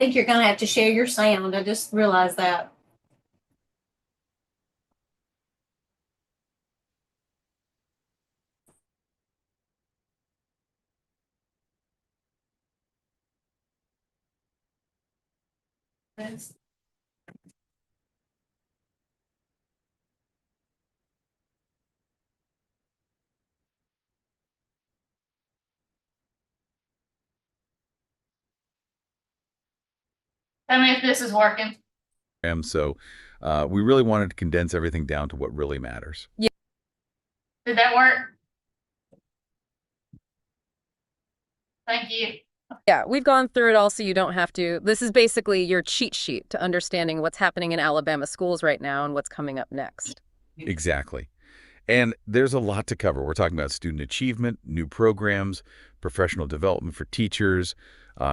think you're going to have to share your sound. I just realized that. Yes. Tell me if this is working. So we really wanted to condense everything down to what really matters. Yeah. Did that work? Thank you. Yeah, we've gone through it all so you don't have to. This is basically your cheat sheet to understanding what's happening in Alabama schools right now and what's coming up next. Exactly. And there's a lot to cover. We're talking about student achievement, new programs, professional development for teachers,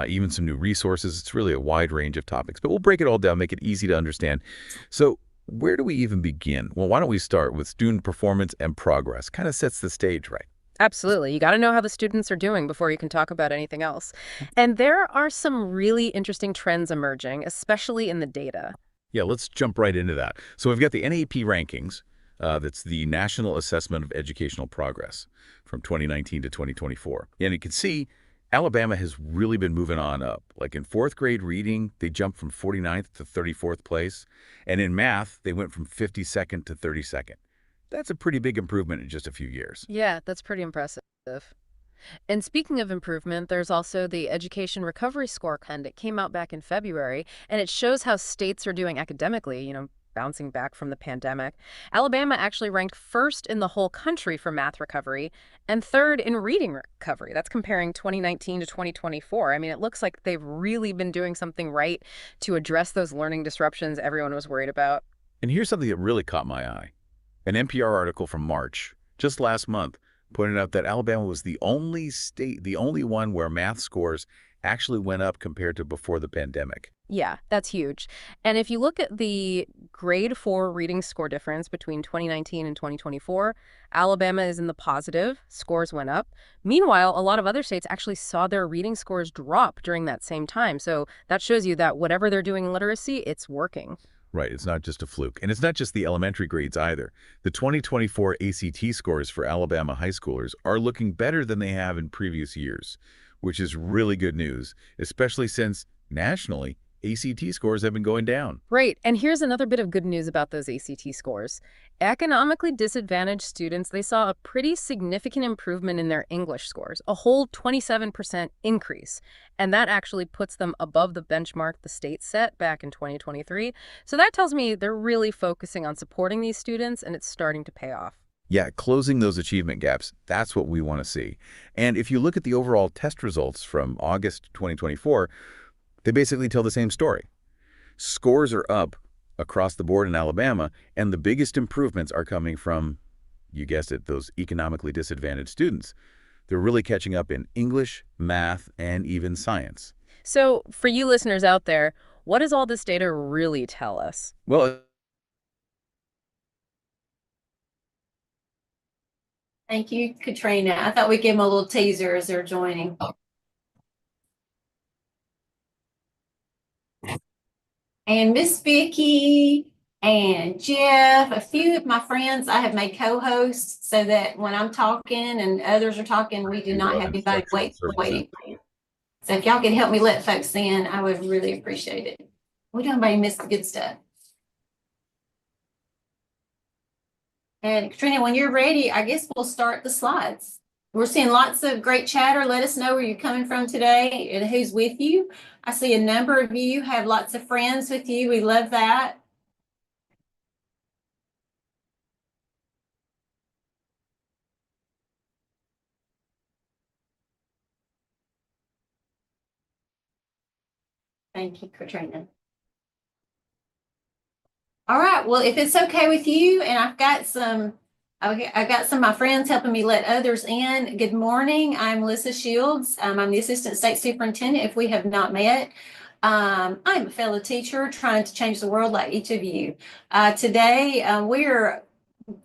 even some new resources. It's really a wide range of topics, but we'll break it all down, make it easy to understand. So where do we even begin? Well, why don't we start with student performance and progress? Kind of sets the stage, right? Absolutely. You got to know how the students are doing before you can talk about anything else. And there are some really interesting trends emerging, especially in the data. Yeah, let's jump right into that. So we've got the NAP rankings. That's the National Assessment of Educational Progress from 2019 to 2024. And you can see Alabama has really been moving on up. Like in fourth grade reading, they jumped from 49th to 34th place. And in math, they went from 52nd to 32nd. That's a pretty big improvement in just a few years. Yeah, that's pretty impressive. And speaking of improvement, there's also the Education Recovery Scorecard. It came out back in February, and it shows how states are doing academically, bouncing back from the pandemic. Alabama actually ranked first in the whole country for math recovery and third in reading recovery. That's comparing 2019 to 2024. I mean, it looks like they've really been doing something right to address those learning disruptions everyone was worried about. And here's something that really caught my eye. An NPR article from March, just last month, pointed out that Alabama was the only state, the only one where math scores actually went up compared to before the pandemic. Yeah, that's huge. And if you look at the grade 4 reading score difference between 2019 and 2024, Alabama is in the positive, scores went up. Meanwhile, a lot of other states actually saw their reading scores drop during that same time. So that shows you that whatever they're doing in literacy, it's working. Right, it's not just a fluke. And it's not just the elementary grades either. The 2024 ACT scores for Alabama high schoolers are looking better than they have in previous years, which is really good news, especially since nationally, ACT scores have been going down. Right. And here's another bit of good news about those ACT scores. Economically disadvantaged students, they saw a pretty significant improvement in their English scores, a whole 27% increase. And that actually puts them above the benchmark the state set back in 2023. So that tells me they're really focusing on supporting these students, and it's starting to pay off. Yeah, closing those achievement gaps, that's what we want to see. And if you look at the overall test results from August 2024, they basically tell the same story. Scores are up across the board in Alabama, and the biggest improvements are coming from, you guessed it, those economically disadvantaged students. They're really catching up in English, math, and even science. So for you listeners out there, what does all this data really tell us? Well, Thank you, Katrina. I thought we'd give them a little teaser as they're joining. And Miss Vicky and Jeff, a few of my friends I have made co-hosts so that when I'm talking and others are talking, we do not have anybody waiting. So if y'all could help me let folks in, I would really appreciate it. We don't anybody miss the good stuff. And Katrina, when you're ready, I guess we'll start the slides. We're seeing lots of great chatter. Let us know where you're coming from today and who's with you. I see a number of you have lots of friends with you. We love that. Thank you, Katrina. All right. Well, if it's okay with you, and I've got some of my friends helping me let others in. Good morning. I'm Melissa Shields. I'm the Assistant State Superintendent, if we have not met. I'm a fellow teacher trying to change the world like each of you. Today, we're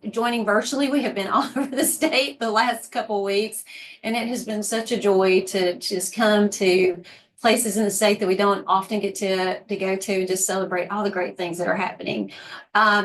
joining virtually. We have been all over the state the last couple of weeks, and it has been such a joy to just come to places in the state that we don't often get to go to and just celebrate all the great things that are happening.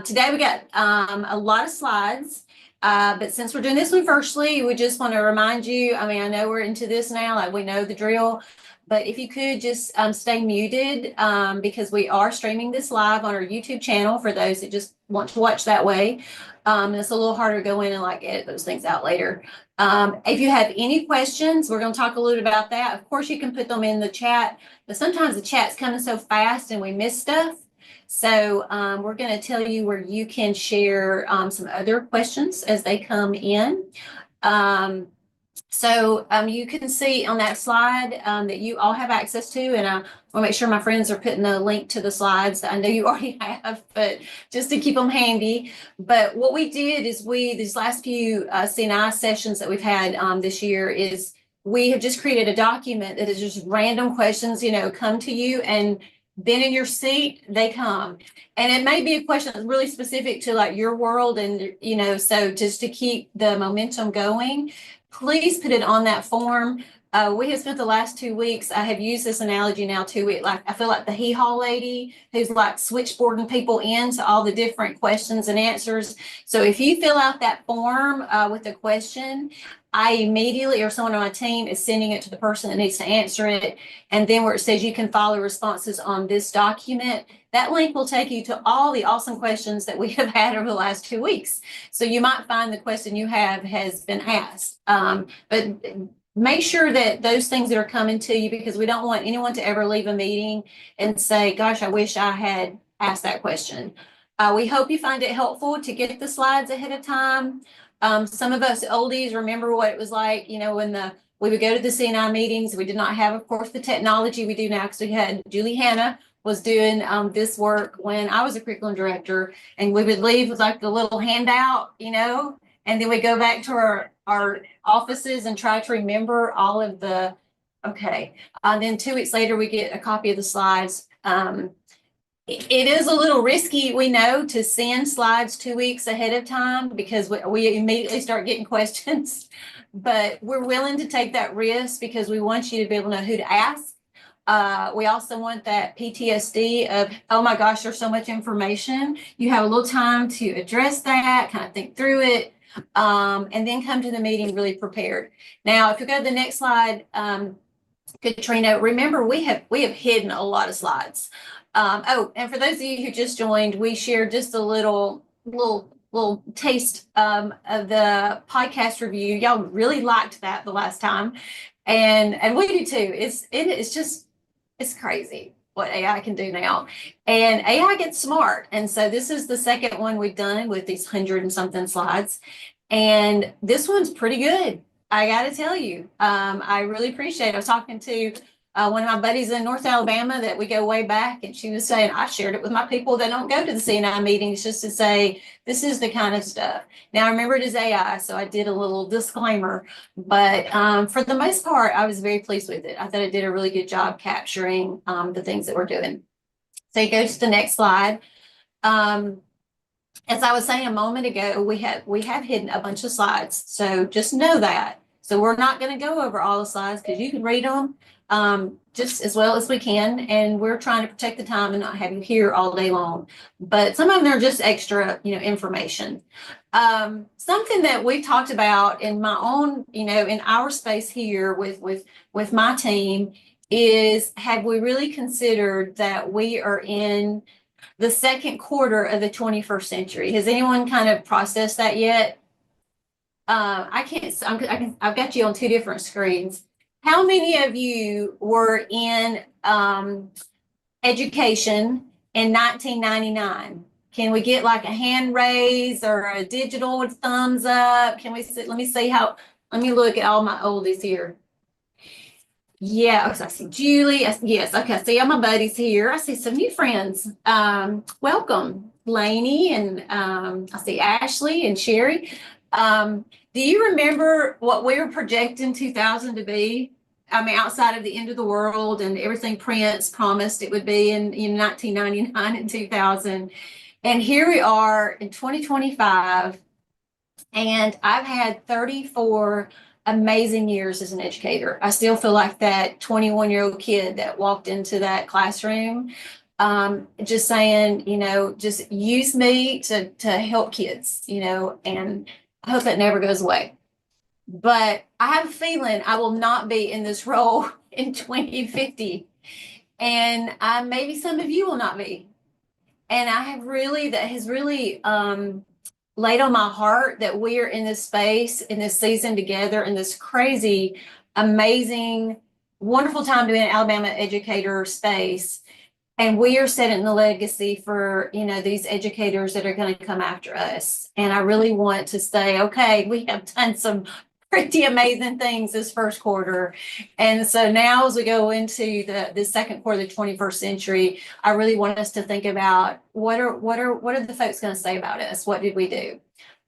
Today we got a lot of slides. But since we're doing this one virtually, we just want to remind you, I mean, I know we're into this now, like we know the drill, but if you could just stay muted because we are streaming this live on our YouTube channel for those that just want to watch that way. And it's a little harder to go in and like edit those things out later. If you have any questions, we're going to talk a little bit about that. Of course, you can put them in the chat, but sometimes the chat's coming so fast and we miss stuff. So we're going to tell you where you can share some other questions as they come in. You can see on that slide that you all have access to, and I want to make sure my friends are putting a link to the slides that I know you already have, but just to keep them handy. But what we did is these last few CNI sessions that we've had this year is we have just created a document that is just random questions, come to you, and then in your seat, they come. And it may be a question that's really specific to like your world. And, so just to keep the momentum going, please put it on that form. We have spent the last 2 weeks, I have used this analogy now 2 weeks, like I feel like the hee-haw lady who's like switchboarding people into all the different questions and answers. So if you fill out that form with a question, I immediately, or someone on my team is sending it to the person that needs to answer it. And then where it says you can follow responses on this document, that link will take you to all the awesome questions that we have had over the last 2 weeks. So you might find the question you have has been asked. But make sure that those things that are coming to you, because we don't want anyone to ever leave a meeting and say, gosh, I wish I had asked that question. We hope you find it helpful to get the slides ahead of time. Some of us oldies remember what it was like, when we would go to the CNI meetings. We did not have, of course, the technology we do now, because we had Julie Hanna was doing this work when I was a curriculum director, and we would leave with like a little handout, and then we go back to our offices and try to remember all of the, okay. Then 2 weeks later, we get a copy of the slides. It is a little risky, we know, to send slides 2 weeks ahead of time because we immediately start getting questions, but we're willing to take that risk because we want you to be able to know who to ask. We also want that PTSD of, oh my gosh, there's so much information. You have a little time to address that, kind of think through it, and then come to the meeting really prepared. Now, if you go to the next slide, Katrina, remember we have hidden a lot of slides. And for those of you who just joined, we shared just a little taste of the podcast review. Y'all really liked that the last time, and we do too. It's crazy what AI can do now, and AI gets smart. And so this is the second one we've done with these 100 and something slides, and this one's pretty good. I got to tell you, I really appreciate it. I was talking to one of my buddies in North Alabama that we go way back, and she was saying, I shared it with my people that don't go to the CNI meetings just to say, this is the kind of stuff. Now, remember, it is AI, so I did a little disclaimer, but for the most part, I was very pleased with it. I thought it did a really good job capturing the things that we're doing. So you go to the next slide. As I was saying a moment ago, we have hidden a bunch of slides, so just know that. So we're not going to go over all the slides because you can read them just as well as we can, and we're trying to protect the time and not have you here all day long. But some of them are just extra, information. Something that we talked about in my own, in our space here with my team is, have we really considered that we are in the second quarter of the 21st century? Has anyone kind of processed that yet? I've got you on two different screens. How many of you were in education in 1999? Can we get like a hand raise or a digital thumbs up? Can we see, let me look at all my oldies here. Yeah, I see Julie. Yes, okay, I see all my buddies here. I see some new friends. Welcome, Lainey, and I see Ashley and Sherry. Do you remember what we were projecting 2000 to be? I mean, outside of the end of the world and everything Prince promised it would be in 1999 and 2000. And here we are in 2025. And I've had 34 amazing years as an educator. I still feel like that 21-year-old kid that walked into that classroom, just saying, just use me to help kids, and I hope that never goes away. But I have a feeling I will not be in this role in 2050. And maybe some of you will not be. And that has really laid on my heart that we are in this space, in this season together, in this crazy, amazing, wonderful time to be an Alabama educator space. And we are setting the legacy for, these educators that are going to come after us. And I really want to say, okay, we have done some pretty amazing things this first quarter. And so now as we go into the second quarter of the 21st century, I really want us to think about what are the folks going to say about us? What did we do?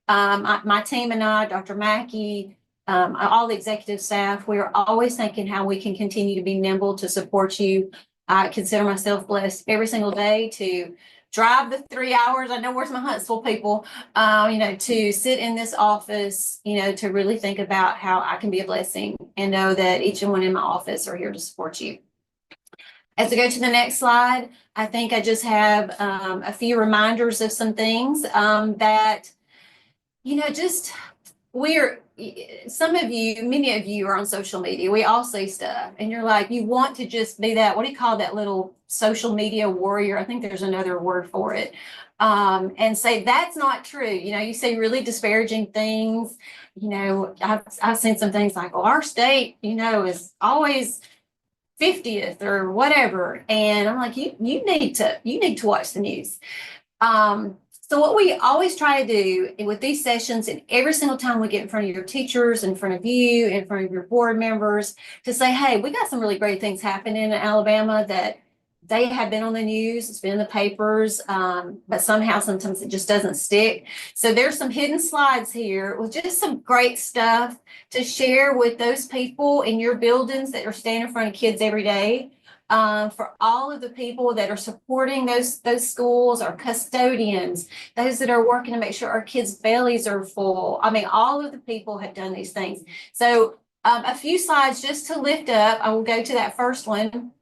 My team and I, Dr. Mackey, all the executive staff, we're always thinking how we can continue to be nimble to support you. I consider myself blessed every single day to drive the 3 hours. I know where's my Huntsville people, to sit in this office, to really think about how I can be a blessing and know that each and one in my office are here to support you. As I go to the next slide, I think I just have a few reminders of some things that, many of you are on social media. We all see stuff and you're like, you want to just be that, what do you call that little social media warrior? I think there's another word for it. And say, that's not true. You say really disparaging things. I've seen some things like, well, our state, is always 50th or whatever. And I'm like, you need to watch the news. So what we always try to do with these sessions, and every single time we get in front of your teachers, in front of you, in front of your board members, to say, hey, we got some really great things happening in Alabama that they have been on the news, it's been in the papers, but sometimes it just doesn't stick. So there's some hidden slides here with just some great stuff to share with those people in your buildings that are standing in front of kids every day. For all of the people that are supporting those schools, our custodians, those that are working to make sure our kids' bellies are full. I mean, all of the people have done these things. So a few slides just to lift up. I will go to that first one.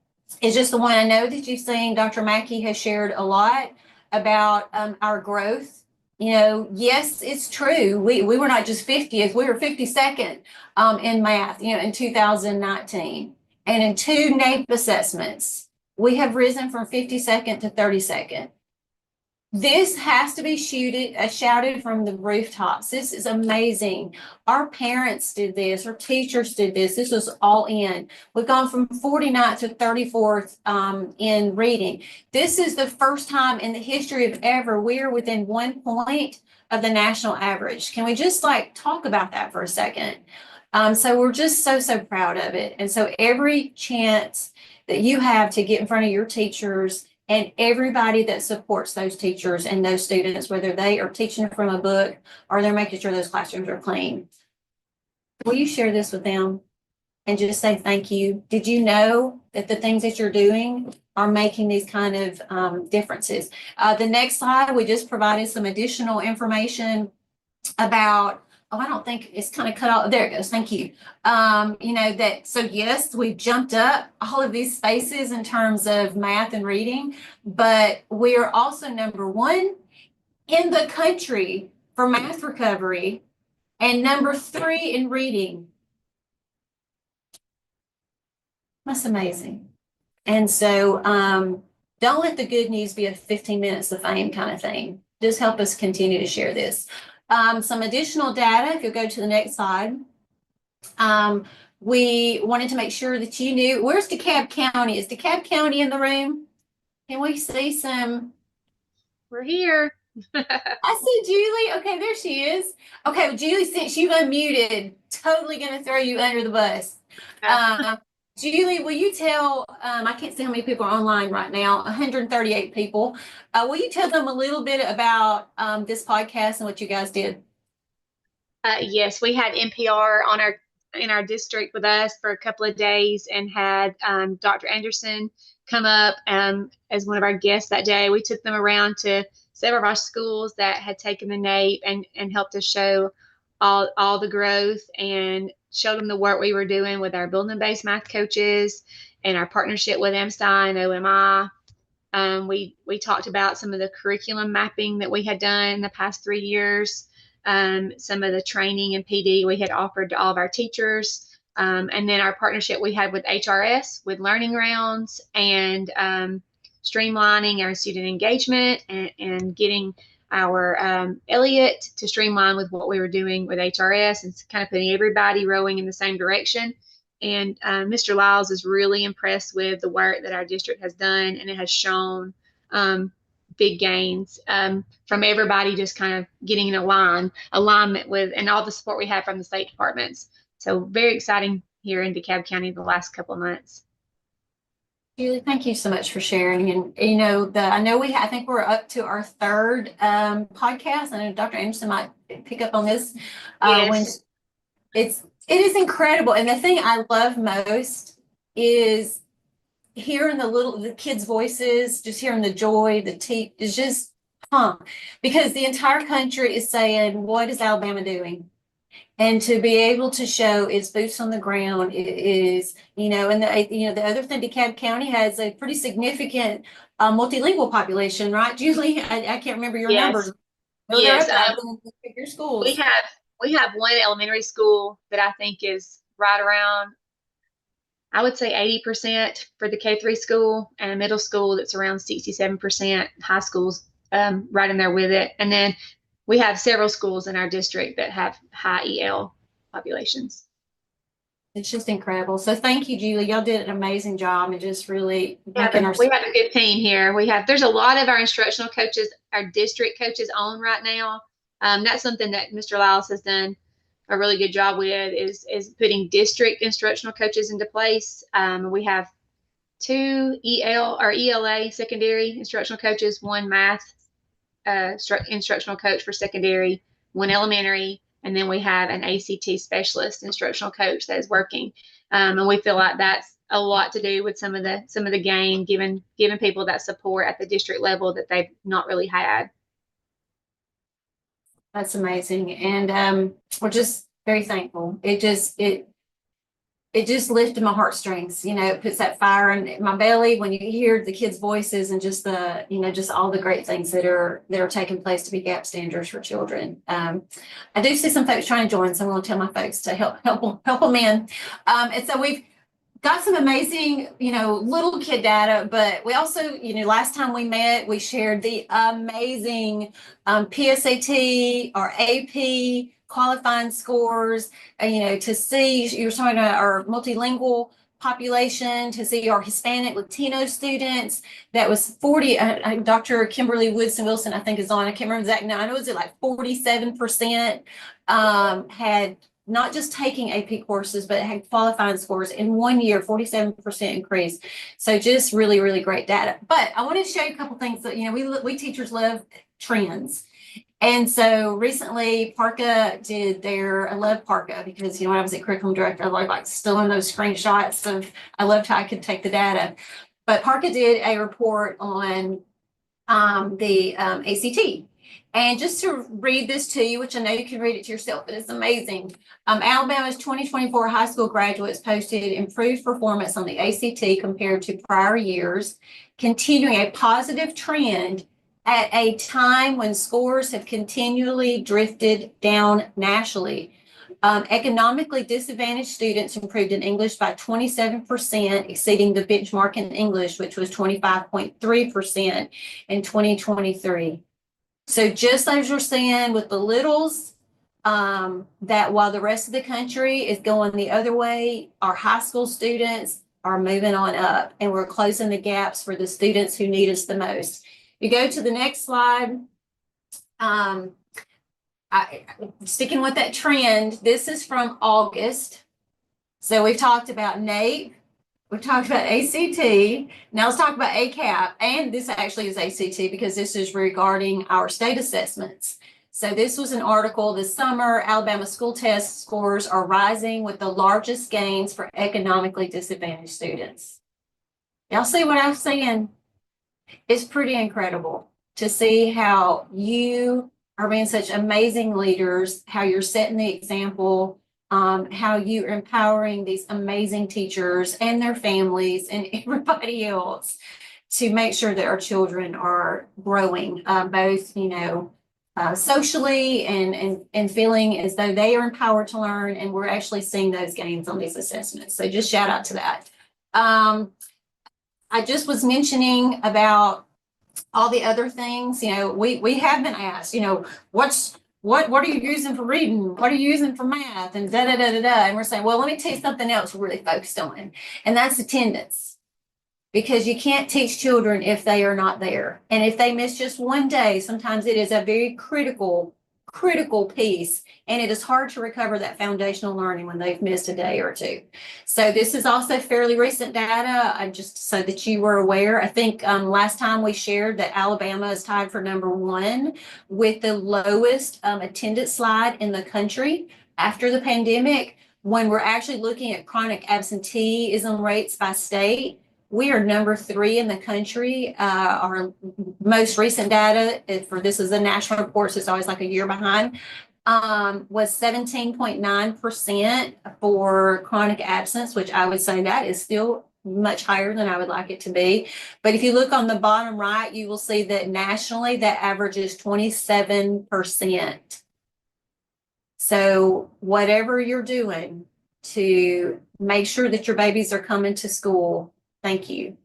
It's just the one I know that you've seen. Dr. Mackey has shared a lot about our growth. Yes, it's true. We were not just 50th, we were 52nd in math, in 2019. And in 2 NAEP assessments, we have risen from 52nd to 32nd. This has to be shouted from the rooftops. This is amazing. Our parents did this, our teachers did this. This was all in. We've gone from 49th to 34th in reading. This is the first time in the history of ever we are within 1 point of the national average. Can we just talk about that for a second? So we're just so proud of it. And so every chance that you have to get in front of your teachers and everybody that supports those teachers and those students, whether they are teaching from a book or they're making sure those classrooms are clean, will you share this with them and just say thank you? Did you know that the things that you're doing are making these kind of differences? The next slide, we just provided some additional information about, I don't think it's kind of cut off. There it goes. Thank you. So yes, we've jumped up all of these spaces in terms of math and reading, but we are also number 1 in the country for math recovery and number 3 in reading. That's amazing. And so don't let the good news be a 15 minutes of fame kind of thing. Just help us continue to share this. Some additional data, if you'll go to the next slide. We wanted to make sure that you knew, where's DeKalb County? Is DeKalb County in the room? Can we see some? We're here. I see Julie. Okay, there she is. Okay, well, Julie, since you've unmuted, totally going to throw you under the bus. Julie, will you tell, I can't see how many people are online right now, 138 people. Will you tell them a little bit about this podcast and what you guys did? Yes, we had NPR in our district with us for a couple of days and had Dr. Anderson come up as one of our guests that day. We took them around to several of our schools that had taken the NAEP and helped us show all the growth and showed them the work we were doing with our building-based math coaches and our partnership with AMSTI and OMI. We talked about some of the curriculum mapping that we had done in the past 3 years, some of the training and PD we had offered to all of our teachers, and then our partnership we had with HRS with learning rounds and streamlining our student engagement and getting our Elliott to streamline with what we were doing with HRS and kind of putting everybody rowing in the same direction. And Mr. Lyles is really impressed with the work that our district has done, and it has shown big gains from everybody just kind of getting in alignment with, and all the support we have from the state departments. So very exciting here in DeKalb County the last couple of months. Julie, thank you so much for sharing. And I think we're up to our third podcast. I know Dr. Anderson might pick up on this. Yes. It is incredible. And the thing I love most is hearing the kids' voices, just hearing the joy, is just because the entire country is saying, what is Alabama doing? And to be able to show its boots on the ground is, and the other thing, DeKalb County has a pretty significant multilingual population, right, Julie? I can't remember your numbers. No, Yes. Your schools. We have one elementary school that I think is right around, I would say 80% for the K-3 school, and a middle school that's around 67%. High schools right in there with it, and then we have several schools in our district that have high EL populations. It's just incredible. So thank you, Julie. Y'all did an amazing job and just really We have a good team here. There's a lot of our instructional coaches, our district coaches on right now. That's something that Mr. Lyles has done a really good job with is putting district instructional coaches into place. We have 2 ELA secondary instructional coaches, 1 math instructional coach for secondary, 1 elementary, and then we have an ACT specialist instructional coach that is working. And we feel like that's a lot to do with some of the gain, giving people that support at the district level that they've not really had. That's amazing. And we're just very thankful. It just lifted my heartstrings, it puts that fire in my belly when you hear the kids' voices and just just all the great things that are taking place to be gap standards for children. I do see some folks trying to join, so I'm going to tell my folks to help them in. And so we've got some amazing, little kid data, but we also, last time we met, we shared the amazing PSAT or AP qualifying scores, to see, you were talking about our multilingual population, to see our Hispanic Latino students. That was 40, Dr. Kimberly Woodson-Wilson, I think, is on. I can't remember exactly now. I know it was like 47% had not just taking AP courses, but had qualifying scores in 1 year, 47% increase. So just really, really great data. But I want to show you a couple things that, we teachers love trends. And so recently Parka did I love Parka because, when I was a curriculum director, I loved stealing those screenshots I loved how I could take the data. But Parka did a report on the ACT. And just to read this to you, which I know you can read it to yourself, but it's amazing. Alabama's 2024 high school graduates posted improved performance on the ACT compared to prior years, continuing a positive trend at a time when scores have continually drifted down nationally. Economically disadvantaged students improved in English by 27%, exceeding the benchmark in English, which was 25.3% in 2023. So just as you're saying with the littles, that while the rest of the country is going the other way, our high school students are moving on up, and we're closing the gaps for the students who need us the most. You go to the next slide. Sticking with that trend, this is from August. So we've talked about NAEP, we've talked about ACT. Now let's talk about ACAP, and this actually is ACT because this is regarding our state assessments. So this was an article this summer. Alabama school test scores are rising with the largest gains for economically disadvantaged students. Y'all see what I'm saying? It's pretty incredible to see how you are being such amazing leaders, how you're setting the example, how you are empowering these amazing teachers and their families and everybody else to make sure that our children are growing, both, socially and feeling as though they are empowered to learn, and we're actually seeing those gains on these assessments. So just shout out to that. I just was mentioning about all the other things. We have been asked, what are you using for reading? What are you using for math? And da da da da da. And we're saying, well, let me tell you something else we're really focused on, and that's attendance. Because you can't teach children if they are not there. And if they miss just one day, sometimes it is a very critical piece. And it is hard to recover that foundational learning when they've missed a day or two. So this is also fairly recent data, just so that you were aware. I think last time we shared that Alabama is tied for #1 with the lowest attendance slide in the country after the pandemic. When we're actually looking at chronic absenteeism rates by state, we are #3 in the country. Our most recent data this is a national report, so it's always like a year behind, was 17.9% for chronic absence, which I would say that is still much higher than I would like it to be. But if you look on the bottom right, you will see that nationally that average is 27%. So whatever you're doing to make sure that your babies are coming to school, thank you.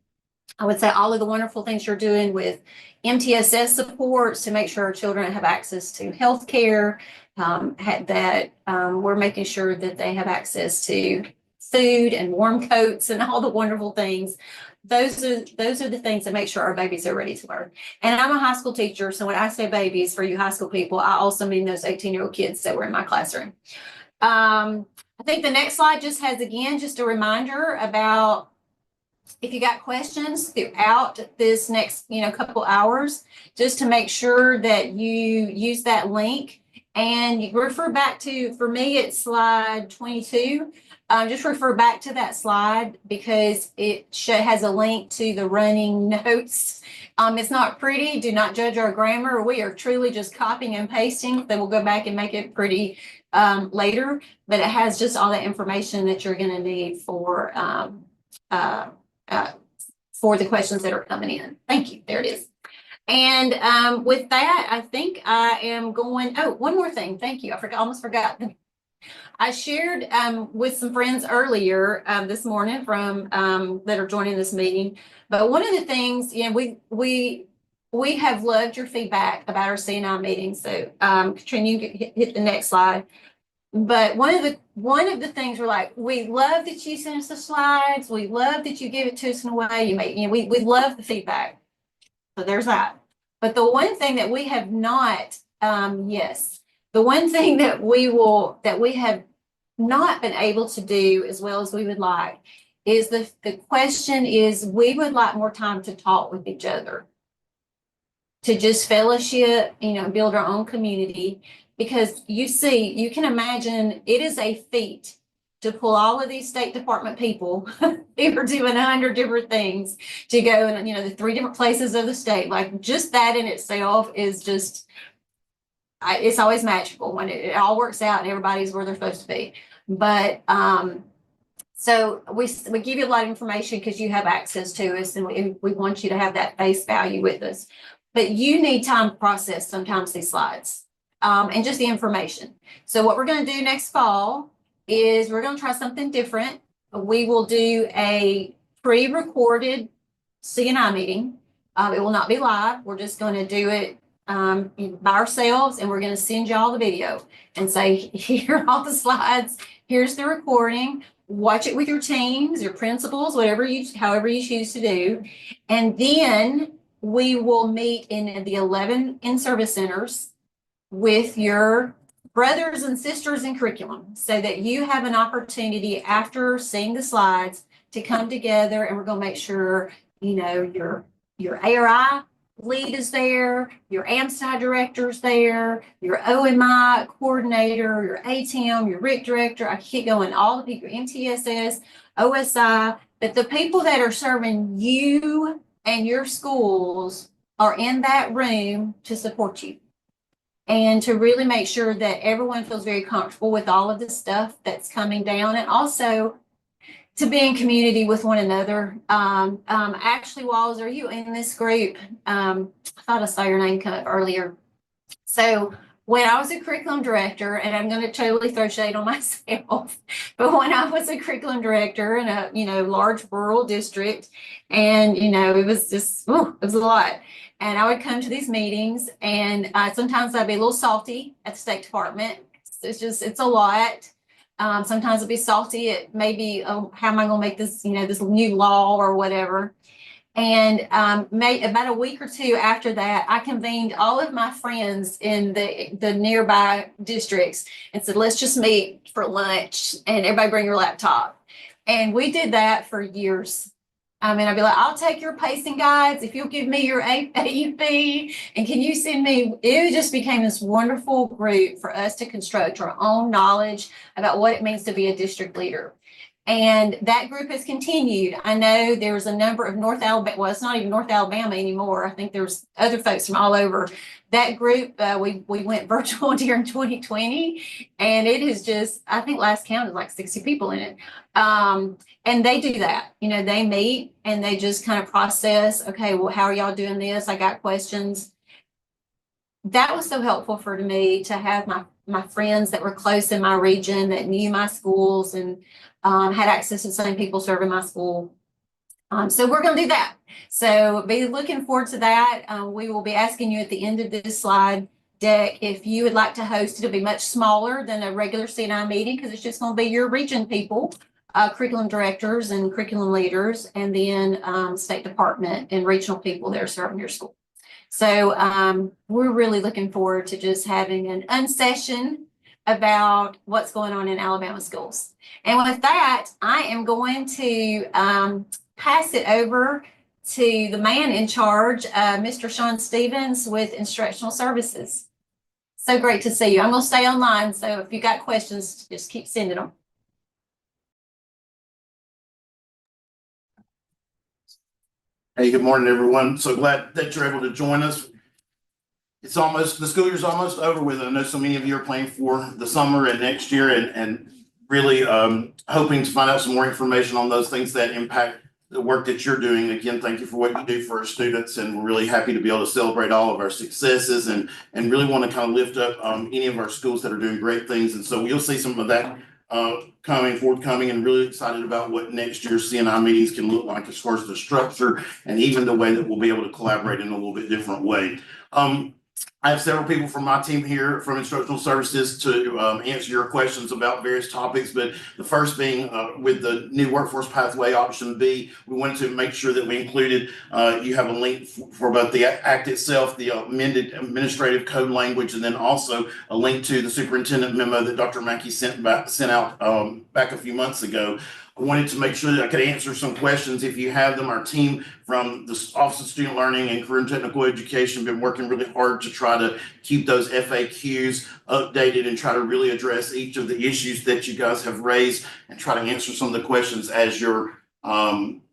I would say all of the wonderful things you're doing with MTSS supports to make sure our children have access to health care, that we're making sure that they have access to food and warm coats and all the wonderful things. Those are the things that make sure our babies are ready to learn. And I'm a high school teacher, so when I say babies for you high school people, I also mean those 18-year-old kids that were in my classroom. I think the next slide just has, again, just a reminder about if you got questions throughout this next, couple hours, just to make sure that you use that link and you refer back to, for me, it's slide 22. Just refer back to that slide because it has a link to the running notes. It's not pretty. Do not judge our grammar. We are truly just copying and pasting. Then we'll go back and make it pretty later, but it has just all the information that you're going to need for the questions that are coming in. Thank you. There it is. And with that, I think I am going. Oh, one more thing. Thank you. Almost forgot. I shared with some friends earlier this morning from that are joining this meeting. But one of the things, we have loved your feedback about our CNI meetings. So Katrina, you hit the next slide. But one of the things we're like, we love that you send us the slides. We love that you give it to us in a way we love the feedback. So there's that. But the one thing that we have not, the one thing that we have not been able to do as well as we would like is the question is we would like more time to talk with each other, to just fellowship, build our own community. Because you can imagine it is a feat to pull all of these State Department people who are doing 100 different things to go and, the 3 different places of the state. Like just that in itself is just, it's always magical when it all works out and everybody's where they're supposed to be. But so we give you a lot of information because you have access to us and we want you to have that face value with us. But you need time to process sometimes these slides. And just the information. So what we're going to do next fall is we're going to try something different. We will do a pre-recorded CNI meeting. It will not be live. We're just going to do it by ourselves, and we're going to send you all the video and say, here are all the slides. Here's the recording. Watch it with your teams, your principals, however you choose to do. And then we will meet in the 11 in-service centers with your brothers and sisters in curriculum so that you have an opportunity after seeing the slides to come together, and we're going to make sure, your ARI lead is there, your AMSTI director is there, your OMI coordinator, your ATM, your RIC director. I keep going, all the people, MTSS, OSI, but the people that are serving you and your schools are in that room to support you. and to really make sure that everyone feels very comfortable with all of the stuff that's coming down, and also to be in community with one another. Ashley Walls, are you in this group? I thought I saw your name come up earlier. So when I was a curriculum director, and I'm going to totally throw shade on myself, but when I was a curriculum director in a, large rural district, and, it was just, it was a lot. And I would come to these meetings, and sometimes I'd be a little salty at the State Department. It's a lot. Sometimes it'd be salty at maybe, oh, how am I going to make this, this new law or whatever. And about a week or two after that, I convened all of my friends in the nearby districts and said, let's just meet for lunch and everybody bring your laptop. And we did that for years. I'd be like, I'll take your pacing guides if you'll give me your AUP, and can you send me? It just became this wonderful group for us to construct our own knowledge about what it means to be a district leader. And that group has continued. I know there's a number of North Alabama, well, it's not even North Alabama anymore. I think there's other folks from all over. That group, we went virtual during 2020, and it is just, I think last count is like 60 people in it. And they do that, they meet and they just kind of process, okay, well, how are y'all doing this? I got questions. That was so helpful for me to have my friends that were close in my region that knew my schools and had access to the same people serving my school. So we're going to do that. So be looking forward to that. We will be asking you at the end of this slide deck if you would like to host. It'll be much smaller than a regular CNI meeting because it's just going to be your region people, curriculum directors and curriculum leaders, and then State Department and regional people that are serving your school. So we're really looking forward to just having an unsession about what's going on in Alabama schools. And with that, I am going to pass it over to the man in charge, Mr. Sean Stevens with Instructional Services. So great to see you. I'm going to stay online, so if you got questions, just keep sending them. Hey, good morning, everyone. So glad that you're able to join us. It's almost, the school year's almost over with. I know so many of you are planning for the summer and next year, and really hoping to find out some more information on those things that impact the work that you're doing. Again, thank you for what you do for our students, and we're really happy to be able to celebrate all of our successes and really want to kind of lift up any of our schools that are doing great things. And so you'll see some of that forthcoming, and really excited about what next year's CNI meetings can look like as far as the structure and even the way that we'll be able to collaborate in a little bit different way. I have several people from my team here from Instructional Services to answer your questions about various topics, but the first being with the new workforce pathway option B, we wanted to make sure that we included, you have a link for both the act itself, the amended administrative code language, and then also a link to the superintendent memo that Dr. Mackey sent out back a few months ago. I wanted to make sure that I could answer some questions if you have them. Our team from the Office of Student Learning and Career and Technical Education been working really hard to try to keep those FAQs updated and try to really address each of the issues that you guys have raised and try to answer some of the questions as you're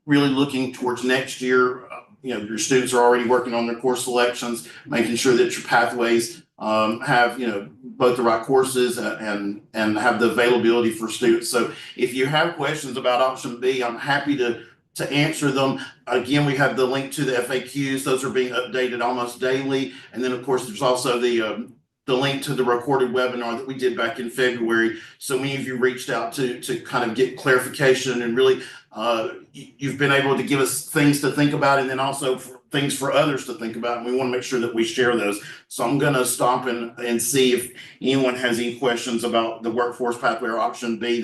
really looking towards next year. Your students are already working on their course selections, making sure that your pathways have both the right courses and have the availability for students. So if you have questions about option B, I'm happy to answer them. Again, we have the link to the FAQs. Those are being updated almost daily. And then of course there's also the link to the recorded webinar that we did back in February. So many of you reached out to kind of get clarification, and really you've been able to give us things to think about, and then also things for others to think about. And we want to make sure that we share those. So I'm going to stop and see if anyone has any questions about the workforce pathway or option B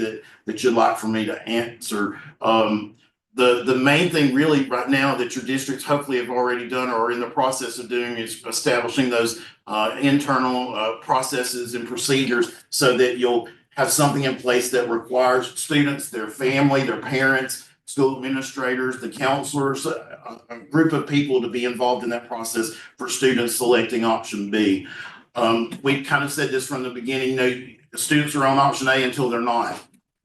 that you'd like for me to answer. The main thing really right now that your districts hopefully have already done or are in the process of doing is establishing those internal processes and procedures so that you'll have something in place that requires students, their family, their parents, school administrators, the counselors, a group of people to be involved in that process for students selecting option B. We kind of said this from the beginning, students are on option A until they're not.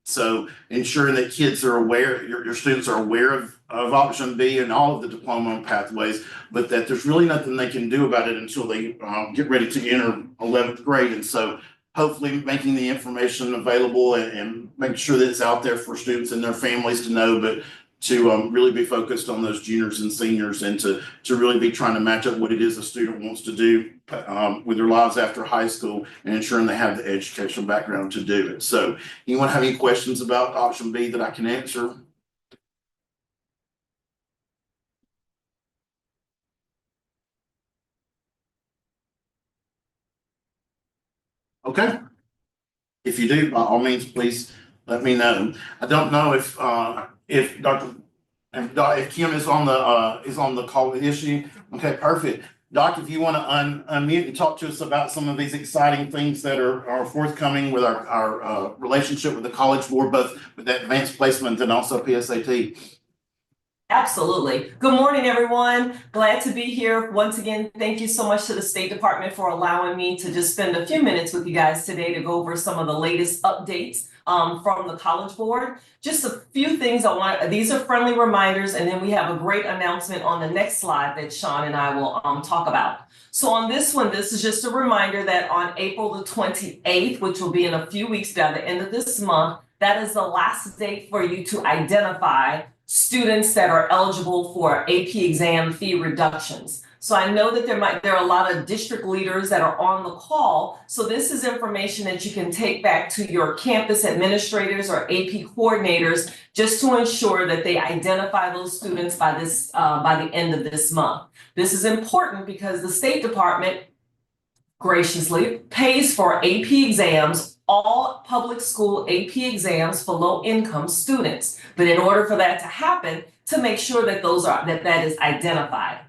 So ensuring that kids are aware, your students are aware of option B and all of the diploma pathways, but that there's really nothing they can do about it until they get ready to enter 11th grade. And so hopefully making the information available and making sure that it's out there for students and their families to know, but to really be focused on those juniors and seniors, and to really be trying to match up what it is a student wants to do with their lives after high school, and ensuring they have the educational background to do it. So anyone have any questions about option B that I can answer? Okay. If you do, by all means, please let me know. I don't know if if Kim is on the call issue. Okay, perfect. Doc, if you want to unmute and talk to us about some of these exciting things that are forthcoming with our relationship with the College Board, both with that advanced placement and also PSAT. Absolutely. Good morning, everyone. Glad to be here. Once again, thank you so much to the State Department for allowing me to just spend a few minutes with you guys today to go over some of the latest updates from the College Board. Just a few things these are friendly reminders, and then we have a great announcement on the next slide that Sean and I will talk about. So on this one, this is just a reminder that on April the 28th, which will be in a few weeks by the end of this month, that is the last date for you to identify students that are eligible for AP exam fee reductions. So I know that there are a lot of district leaders that are on the call. So this is information that you can take back to your campus administrators or AP coordinators just to ensure that they identify those students by the end of this month. This is important because the State Department graciously pays for AP exams, all public school AP exams for low-income students. But in order for that to happen, to make sure that that is identified.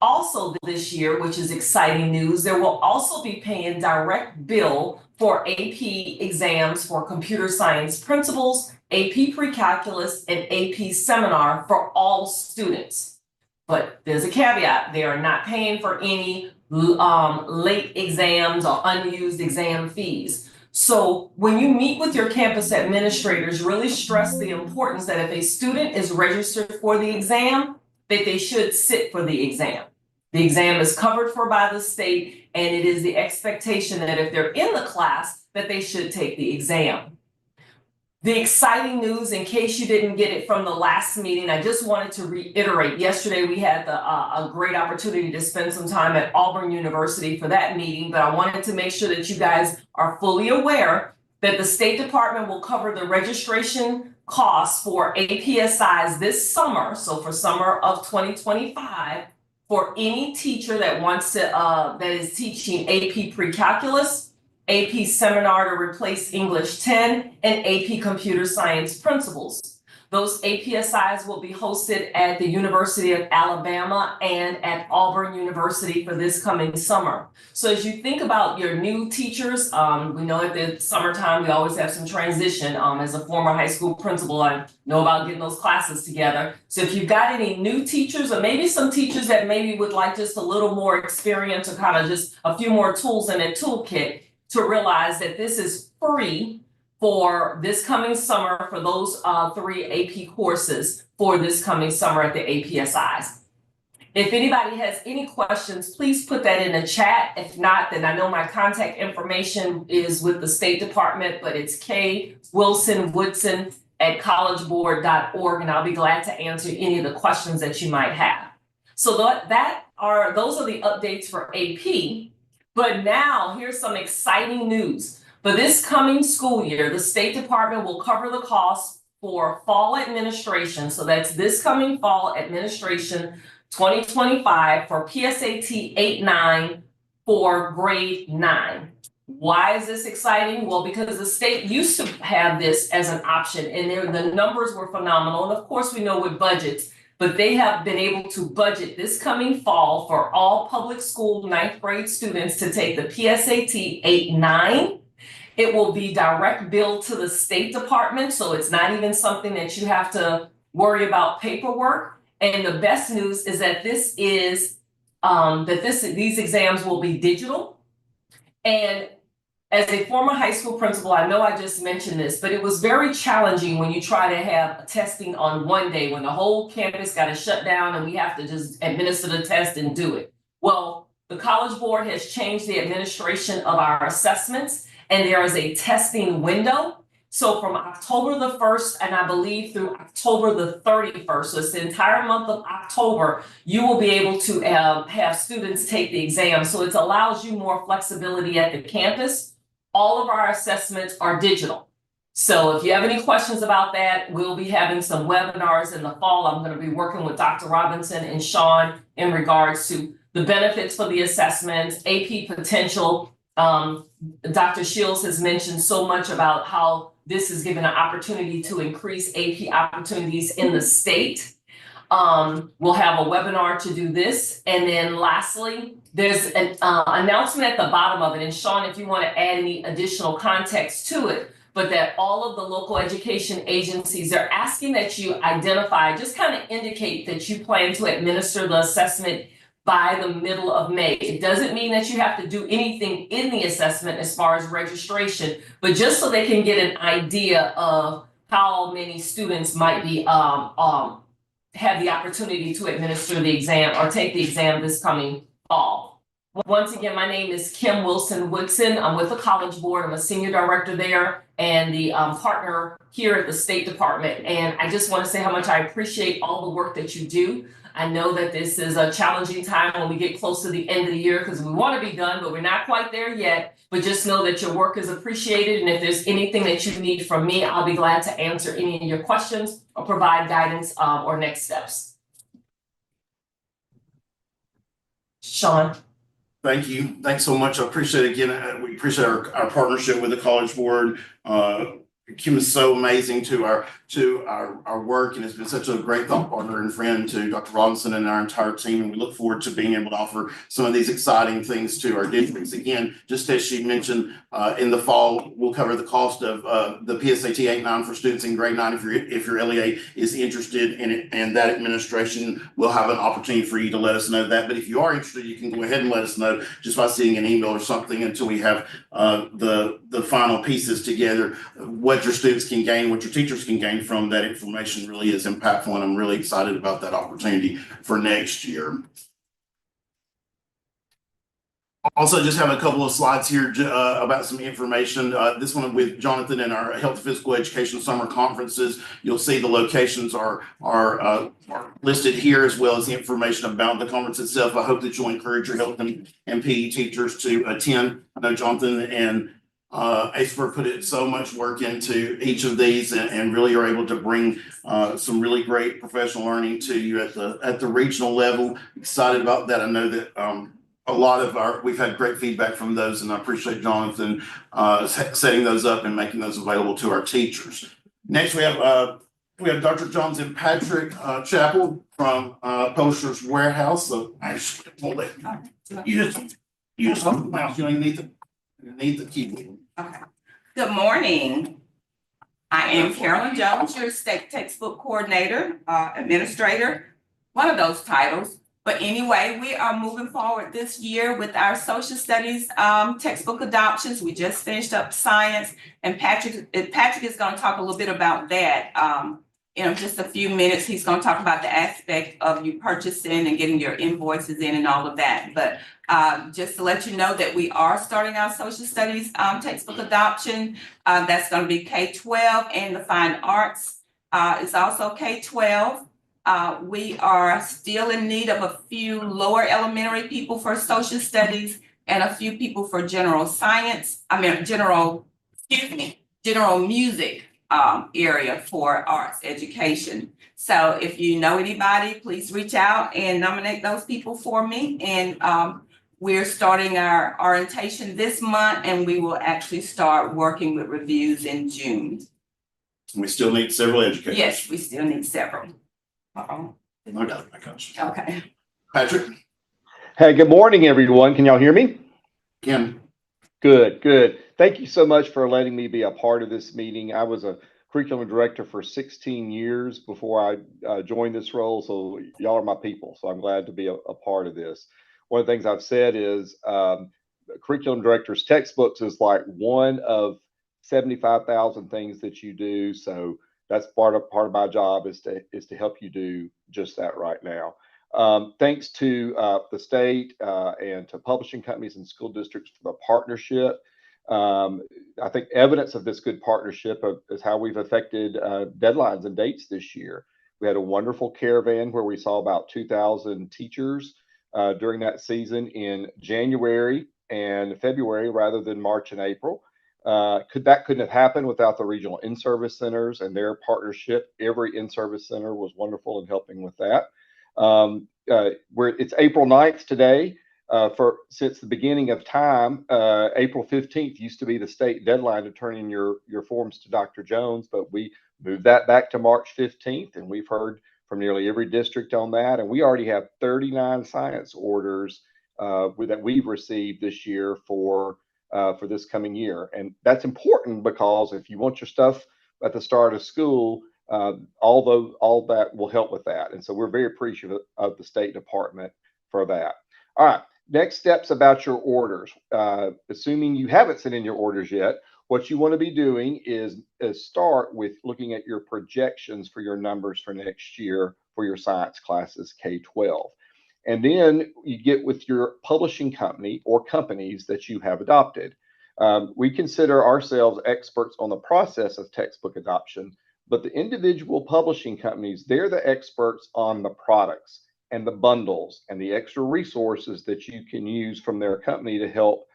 Also this year, which is exciting news, there will also be paying direct bill for AP exams for computer science principals, AP pre-calculus, and AP seminar for all students. But there's a caveat, they are not paying for any late exams or unused exam fees. So when you meet with your campus administrators, really stress the importance that if a student is registered for the exam, that they should sit for the exam. The exam is covered for by the state, and it is the expectation that if they're in the class, that they should take the exam. The exciting news, in case you didn't get it from the last meeting, I just wanted to reiterate. Yesterday, we had a great opportunity to spend some time at Auburn University for that meeting, but I wanted to make sure that you guys are fully aware that the State Department will cover the registration costs for APSIs this summer, so for summer of 2025, for any teacher that wants to, that is teaching AP pre-calculus, AP seminar to replace English 10, and AP computer science principles. Those APSIs will be hosted at the University of Alabama and at Auburn University for this coming summer. So as you think about your new teachers, we know at the summertime, we always have some transition. As a former high school principal, I know about getting those classes together. So if you've got any new teachers, or maybe some teachers that maybe would like just a little more experience or kind of just a few more tools in their toolkit, to realize that this is free for this coming summer for those 3 AP courses for this coming summer at the APSIs. If anybody has any questions, please put that in the chat. If not, then I know my contact information is with the State Department, but it's kwilsonwoodson@collegeboard.org, and I'll be glad to answer any of the questions that you might have. So those are the updates for AP. But now here's some exciting news. For this coming school year, the State Department will cover the costs for fall administration. So that's this coming fall administration 2025 for PSAT 8-9 for grade 9. Why is this exciting? Well, because the state used to have this as an option, and the numbers were phenomenal. And of course, we know with budgets, but they have been able to budget this coming fall for all public school 9th grade students to take the PSAT 8-9. It will be direct billed to the State Department, so it's not even something that you have to worry about paperwork. And the best news is that these exams will be digital. And as a former high school principal, I know I just mentioned this, but it was very challenging when you try to have testing on one day when the whole campus got to shut down and we have to just administer the test and do it. Well, the College Board has changed the administration of our assessments, and there is a testing window. So from October the 1st, and I believe through October the 31st, so it's the entire month of October, you will be able to have students take the exam. So it allows you more flexibility at the campus. All of our assessments are digital. So if you have any questions about that, we'll be having some webinars in the fall. I'm going to be working with Dr. Robinson and Sean in regards to the benefits for the assessments, AP potential. Dr. Shields has mentioned so much about how this is given an opportunity to increase AP opportunities in the state. We'll have a webinar to do this. And then lastly, there's an announcement at the bottom of it. And Sean, if you want to add any additional context to it, but that all of the local education agencies are asking that you identify, just kind of indicate that you plan to administer the assessment by the middle of May. It doesn't mean that you have to do anything in the assessment as far as registration, but just so they can get an idea of how many students might be have the opportunity to administer the exam or take the exam this coming fall. Once again, my name is Kim Wilson-Woodson. I'm with the College Board. I'm a senior director there and the partner here at the State Department. And I just want to say how much I appreciate all the work that you do. I know that this is a challenging time when we get close to the end of the year because we want to be done, but we're not quite there yet. But just know that your work is appreciated. And if there's anything that you need from me, I'll be glad to answer any of your questions or provide guidance or next steps. Sean. Thank you. Thanks so much. I appreciate it again. We appreciate our partnership with the College Board. Kim is so amazing to our work, and has been such a great thought partner and friend to Dr. Robinson and our entire team. And we look forward to being able to offer some of these exciting things to our districts. Again, just as she mentioned, in the fall, we'll cover the cost of the PSAT 8-9 for students in grade 9 if your LEA is interested in it, and that administration will have an opportunity for you to let us know that. But if you are interested, you can go ahead and let us know just by sending an email or something until we have the final pieces together. What your students can gain, what your teachers can gain from that information really is impactful, and I'm really excited about that opportunity for next year. Also, just have a couple of slides here about some information. This one with Jonathan and our Health and Physical Education Summer Conferences. You'll see the locations are listed here, as well as the information about the conference itself. I hope that you'll encourage your health and PE teachers to attend. I know Jonathan and ACEPR put so much work into each of these, and really are able to bring some really great professional learning to you at the regional level. Excited about that. I know that a lot of we've had great feedback from those, and I appreciate Jonathan setting those up and making those available to our teachers. Next, we have Dr. Johns and Patrick Chappell from Publishers Warehouse. So I just hold it. You just hold the mouse. You don't need the keyboard. Okay. Good morning. I am Carolyn Jones, your state textbook coordinator, administrator, one of those titles. But anyway, we are moving forward this year with our social studies textbook adoptions. We just finished up science, and Patrick is going to talk a little bit about that. In just a few minutes, he's going to talk about the aspect of you purchasing and getting your invoices in and all of that. But just to let you know that we are starting our social studies textbook adoption. That's going to be K-12, and the fine arts is also K-12. We are still in need of a few lower elementary people for social studies and a few people for general music area for arts education. So if you know anybody, please reach out and nominate those people for me. And we're starting our orientation this month, and we will actually start working with reviews in June. We still need several educators. Yes, we still need several. I got you. Okay. Patrick? Hey, good morning, everyone. Can y'all hear me? Kim? Good. Thank you so much for letting me be a part of this meeting. I was a curriculum director for 16 years before I joined this role, so y'all are my people, so I'm glad to be a part of this. One of the things I've said is curriculum director's textbooks is like one of 75,000 things that you do, so that's part of my job is to help you do just that right now. Thanks to the state and to publishing companies and school districts for the partnership. I think evidence of this good partnership is how we've affected deadlines and dates this year. We had a wonderful caravan where we saw about 2,000 teachers during that season in January and February rather than March and April. Couldn't have happened without the regional in-service centers and their partnership. Every in-service center was wonderful in helping with that. It's April 9th today. Since the beginning of time, April 15th used to be the state deadline to turn in your forms to Dr. Jones, but we moved that back to March 15th, and we've heard from nearly every district on that. And we already have 39 science orders that we've received this year for this coming year. And that's important because if you want your stuff at the start of school, all that will help with that. And so we're very appreciative of the State Department for that. All right, next steps about your orders. Assuming you haven't sent in your orders yet, what you want to be doing is start with looking at your projections for your numbers for next year for your science classes K-12. And then you get with your publishing company or companies that you have adopted. We consider ourselves experts on the process of textbook adoption, but the individual publishing companies, they're the experts on the products and the bundles and the extra resources that you can use from their company to help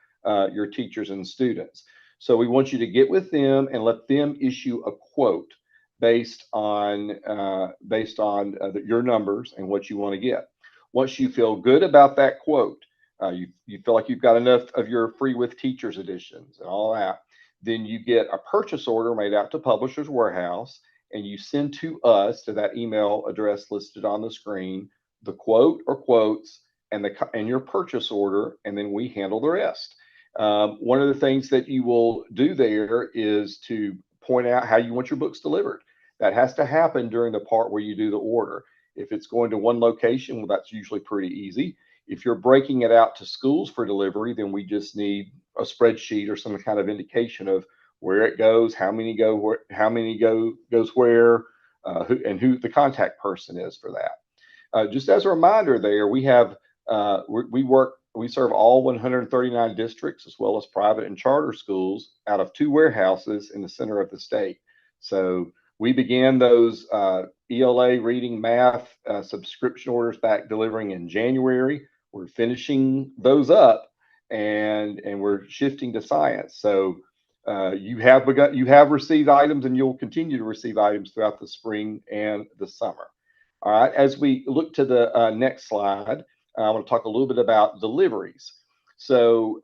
your teachers and students. So we want you to get with them and let them issue a quote based on your numbers and what you want to get. Once you feel good about that quote, you feel like you've got enough of your free with teachers editions and all that, then you get a purchase order made out to Publishers Warehouse, and you send to us, to that email address listed on the screen, the quote or quotes and your purchase order, and then we handle the rest. One of the things that you will do there is to point out how you want your books delivered. That has to happen during the part where you do the order. If it's going to one location, well, that's usually pretty easy. If you're breaking it out to schools for delivery, then we just need a spreadsheet or some kind of indication of where it goes, how many goes where, who the contact person is for that. Just as a reminder, there we serve all 139 districts as well as private and charter schools out of 2 warehouses in the center of the state. So we began those ELA reading math subscription orders back delivering in January. We're finishing those up and we're shifting to science. So you have received items and you'll continue to receive items throughout the spring and the summer. All right, as we look to the next slide, I want to talk a little bit about deliveries. So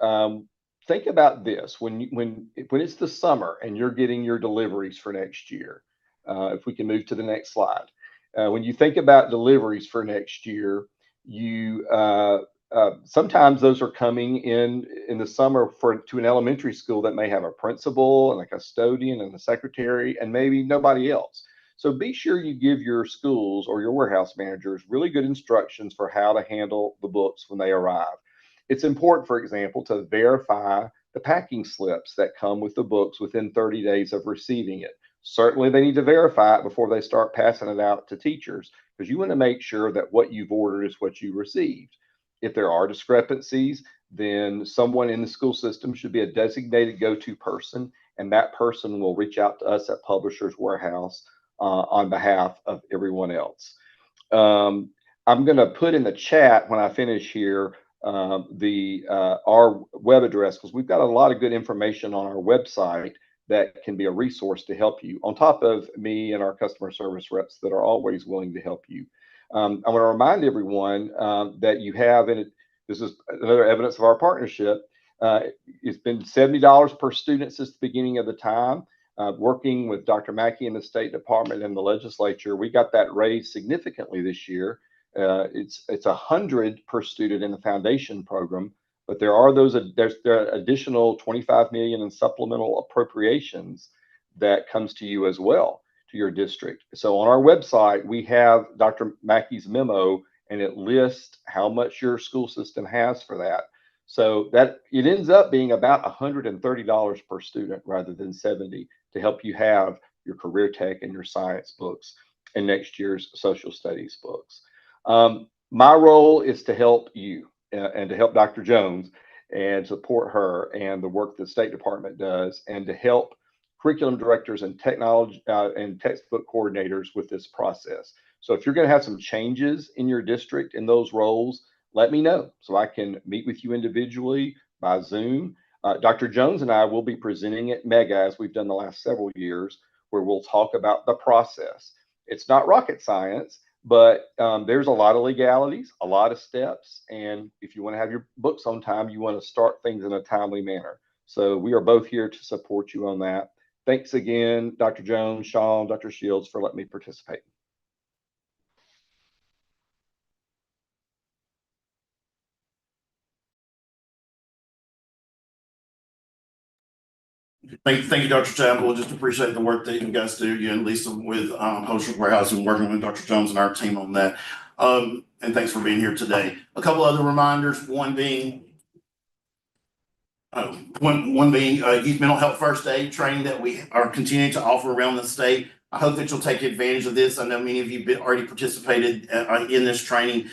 think about this: when it's the summer and you're getting your deliveries for next year. If we can move to the next slide. When you think about deliveries for next year, you sometimes those are coming in the summer to an elementary school that may have a principal and a custodian and a secretary and maybe nobody else. So be sure you give your schools or your warehouse managers really good instructions for how to handle the books when they arrive. It's important, for example, to verify the packing slips that come with the books within 30 days of receiving it. Certainly, they need to verify it before they start passing it out to teachers, because you want to make sure that what you've ordered is what you received. If there are discrepancies, then someone in the school system should be a designated go-to person, and that person will reach out to us at Publishers Warehouse on behalf of everyone else. I'm going to put in the chat when I finish here our web address, because we've got a lot of good information on our website that can be a resource to help you, on top of me and our customer service reps that are always willing to help you. I want to remind everyone that you have, and this is another evidence of our partnership, it's been $70 per student since the beginning of the time. Working with Dr. Mackey in the State Department and the legislature, we got that raised significantly this year. It's $100 per student in the foundation program, but there are additional $25 million in supplemental appropriations that comes to you as well, to your district. So on our website, we have Dr. Mackey's memo, and it lists how much your school system has for that. So that it ends up being about $130 per student rather than $70 to help you have your career tech and your science books and next year's social studies books. My role is to help you and to help Dr. Jones and support her and the work the State Department does, and to help curriculum directors and technology and textbook coordinators with this process. So if you're going to have some changes in your district in those roles, let me know so I can meet with you individually by Zoom. Dr. Jones and I will be presenting at Mega, as we've done the last several years, where we'll talk about the process. It's not rocket science, but there's a lot of legalities, a lot of steps. And if you want to have your books on time, you want to start things in a timely manner. So we are both here to support you on that. Thanks again, Dr. Jones, Sean, Dr. Shields, for letting me participate. Thank you, Dr. Chapel. Just appreciate the work that you guys do, you and Lisa with Hostels Warehouse, and working with Dr. Jones and our team on that. And thanks for being here today. A couple other reminders, one being youth mental health first aid training that we are continuing to offer around the state. I hope that you'll take advantage of this. I know many of you have already participated in this training.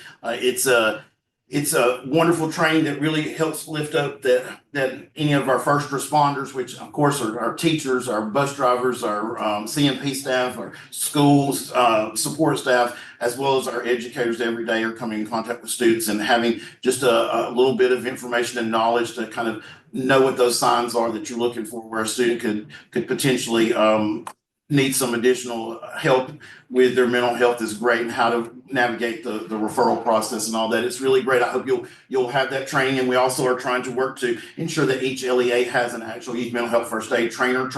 It's a wonderful training that really helps lift up that any of our first responders, which of course are our teachers, our bus drivers, our CMP staff, our schools, support staff, as well as our educators every day are coming in contact with students, and having just a little bit of information and knowledge to kind of know what those signs are that you're looking for, where a student could potentially need some additional help with their mental health is great, and how to navigate the referral process and all that. It's really great. I hope you'll have that training. And we also are trying to work to ensure that each LEA has an actual youth mental health first aid trainer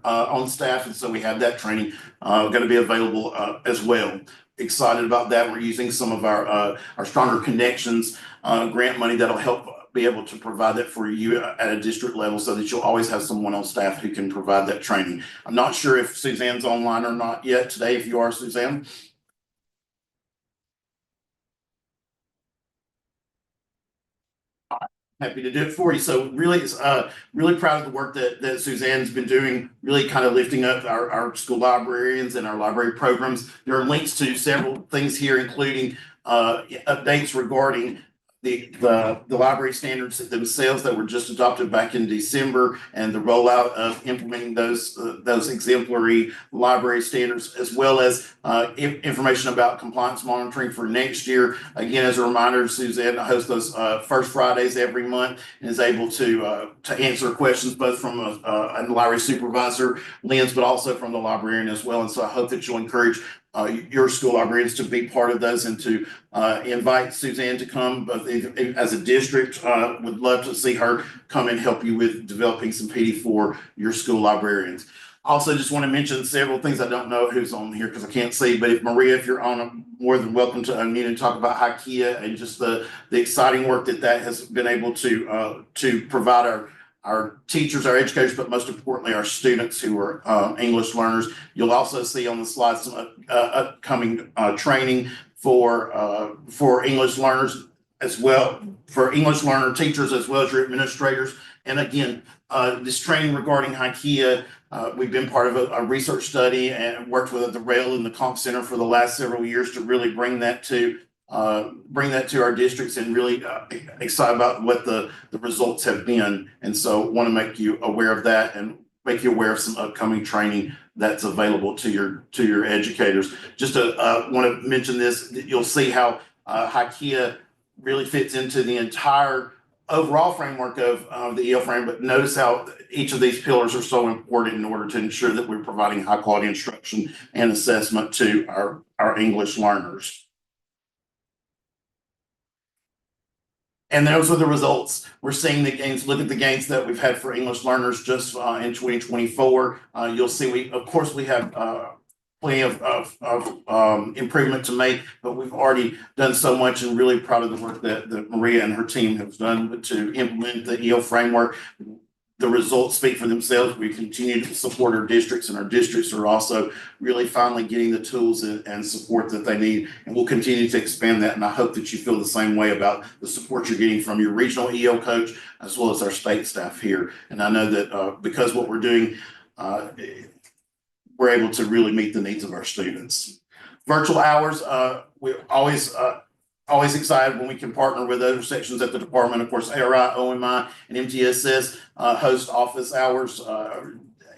on staff. And so we have that training going to be available as well. Excited about that. We're using some of our Stronger Connections grant money that'll help be able to provide that for you at a district level, so that you'll always have someone on staff who can provide that training. I'm not sure if Suzanne's online or not yet today. If you are, Suzanne. Happy to do it for you. So really, really proud of the work that Suzanne's been doing, really kind of lifting up our school librarians and our library programs. There are links to several things here, including updates regarding the library standards themselves that were just adopted back in December, and the rollout of implementing those exemplary library standards, as well as information about compliance monitoring for next year. Again, as a reminder, Suzanne hosts those first Fridays every month, and is able to answer questions both from a library supervisor lens, but also from the librarian as well. And so I hope that you'll encourage your school librarians to be part of those, and to invite Suzanne to come, both as a district. Would love to see her come and help you with developing some PD for your school librarians. Also, just want to mention several things. I don't know who's on here because I can't see, but if Maria, if you're on, I'm more than welcome to unmute and talk about HIKEA and just the exciting work that has been able to provide our teachers, our educators, but most importantly, our students who are English learners. You'll also see on the slide some upcoming training for English learners as well, for English learner teachers as well as your administrators. And again, this training regarding HIKEA, we've been part of a research study and worked with the Rail and the Comp Center for the last several years to really bring that to our districts, and really excited about what the results have been. And so want to make you aware of that, and make you aware of some upcoming training that's available to your educators. Just want to mention this, you'll see how HIKEA really fits into the entire overall framework of the EL frame, but notice how each of these pillars are so important in order to ensure that we're providing high quality instruction and assessment to our English learners. And those are the results. We're seeing the gains. Look at the gains that we've had for English learners just in 2024. You'll see we have plenty of improvement to make, but we've already done so much, and really proud of the work that Maria and her team have done to implement the EL framework. The results speak for themselves. We continue to support our districts, and our districts are also really finally getting the tools and support that they need. And we'll continue to expand that. And I hope that you feel the same way about the support you're getting from your regional EL coach, as well as our state staff here. And I know that because what we're doing, we're able to really meet the needs of our students. Virtual hours, we're always excited when we can partner with other sections at the department. Of course, ARI, OMI, and MTSS host office hours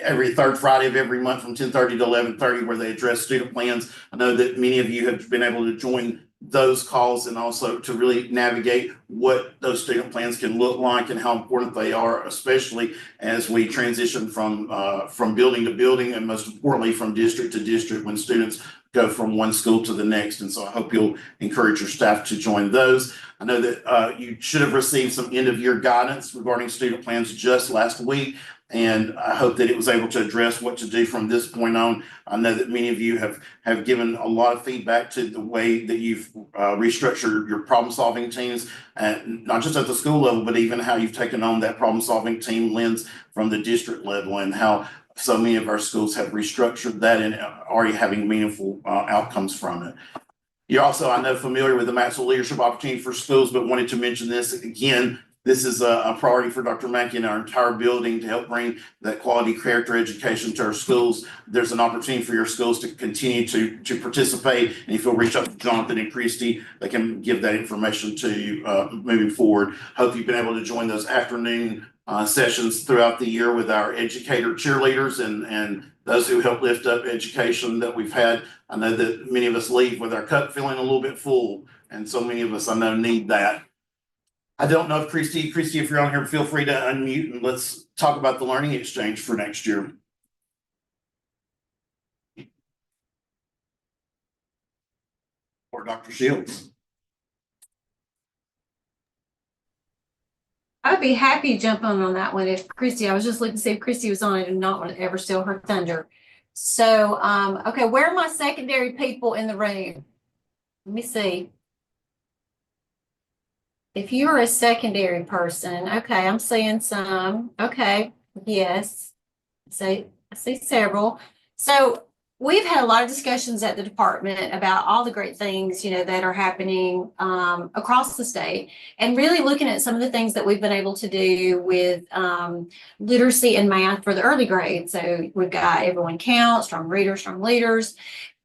every third Friday of every month from 10:30 to 11:30, where they address student plans. I know that many of you have been able to join those calls and also to really navigate what those student plans can look like and how important they are, especially as we transition from building to building, and most importantly from district to district when students go from one school to the next. And so I hope you'll encourage your staff to join those. I know that you should have received some end of year guidance regarding student plans just last week. And I hope that it was able to address what to do from this point on. I know that many of you have given a lot of feedback to the way that you've restructured your problem solving teams, and not just at the school level, but even how you've taken on that problem solving team lens from the district level, and how so many of our schools have restructured that and already having meaningful outcomes from it. You're also, I know, familiar with the Maxwell Leadership Opportunity for Schools, but wanted to mention this again. This is a priority for Dr. Mackey and our entire building to help bring that quality character education to our schools. There's an opportunity for your schools to continue to participate. And if you'll reach out to Jonathan and Christy, they can give that information to you moving forward. Hope you've been able to join those afternoon sessions throughout the year with our educator cheerleaders and those who help lift up education that we've had. I know that many of us leave with our cup feeling a little bit full, and so many of us I know need that. I don't know if Christy, if you're on here, feel free to unmute and let's talk about the learning exchange for next year. Or Dr. Shields. I'd be happy to jump on that one if Christy, I was just looking to see if Christy was on it and not want to ever steal her thunder. So, okay, where are my secondary people in the room? Let me see. If you're a secondary person, okay, I'm seeing some. Okay, yes. I see several. So we've had a lot of discussions at the department about all the great things, that are happening across the state, and really looking at some of the things that we've been able to do with literacy and math for the early grades. So we've got Everyone Counts, Strong Readers, Strong Leaders.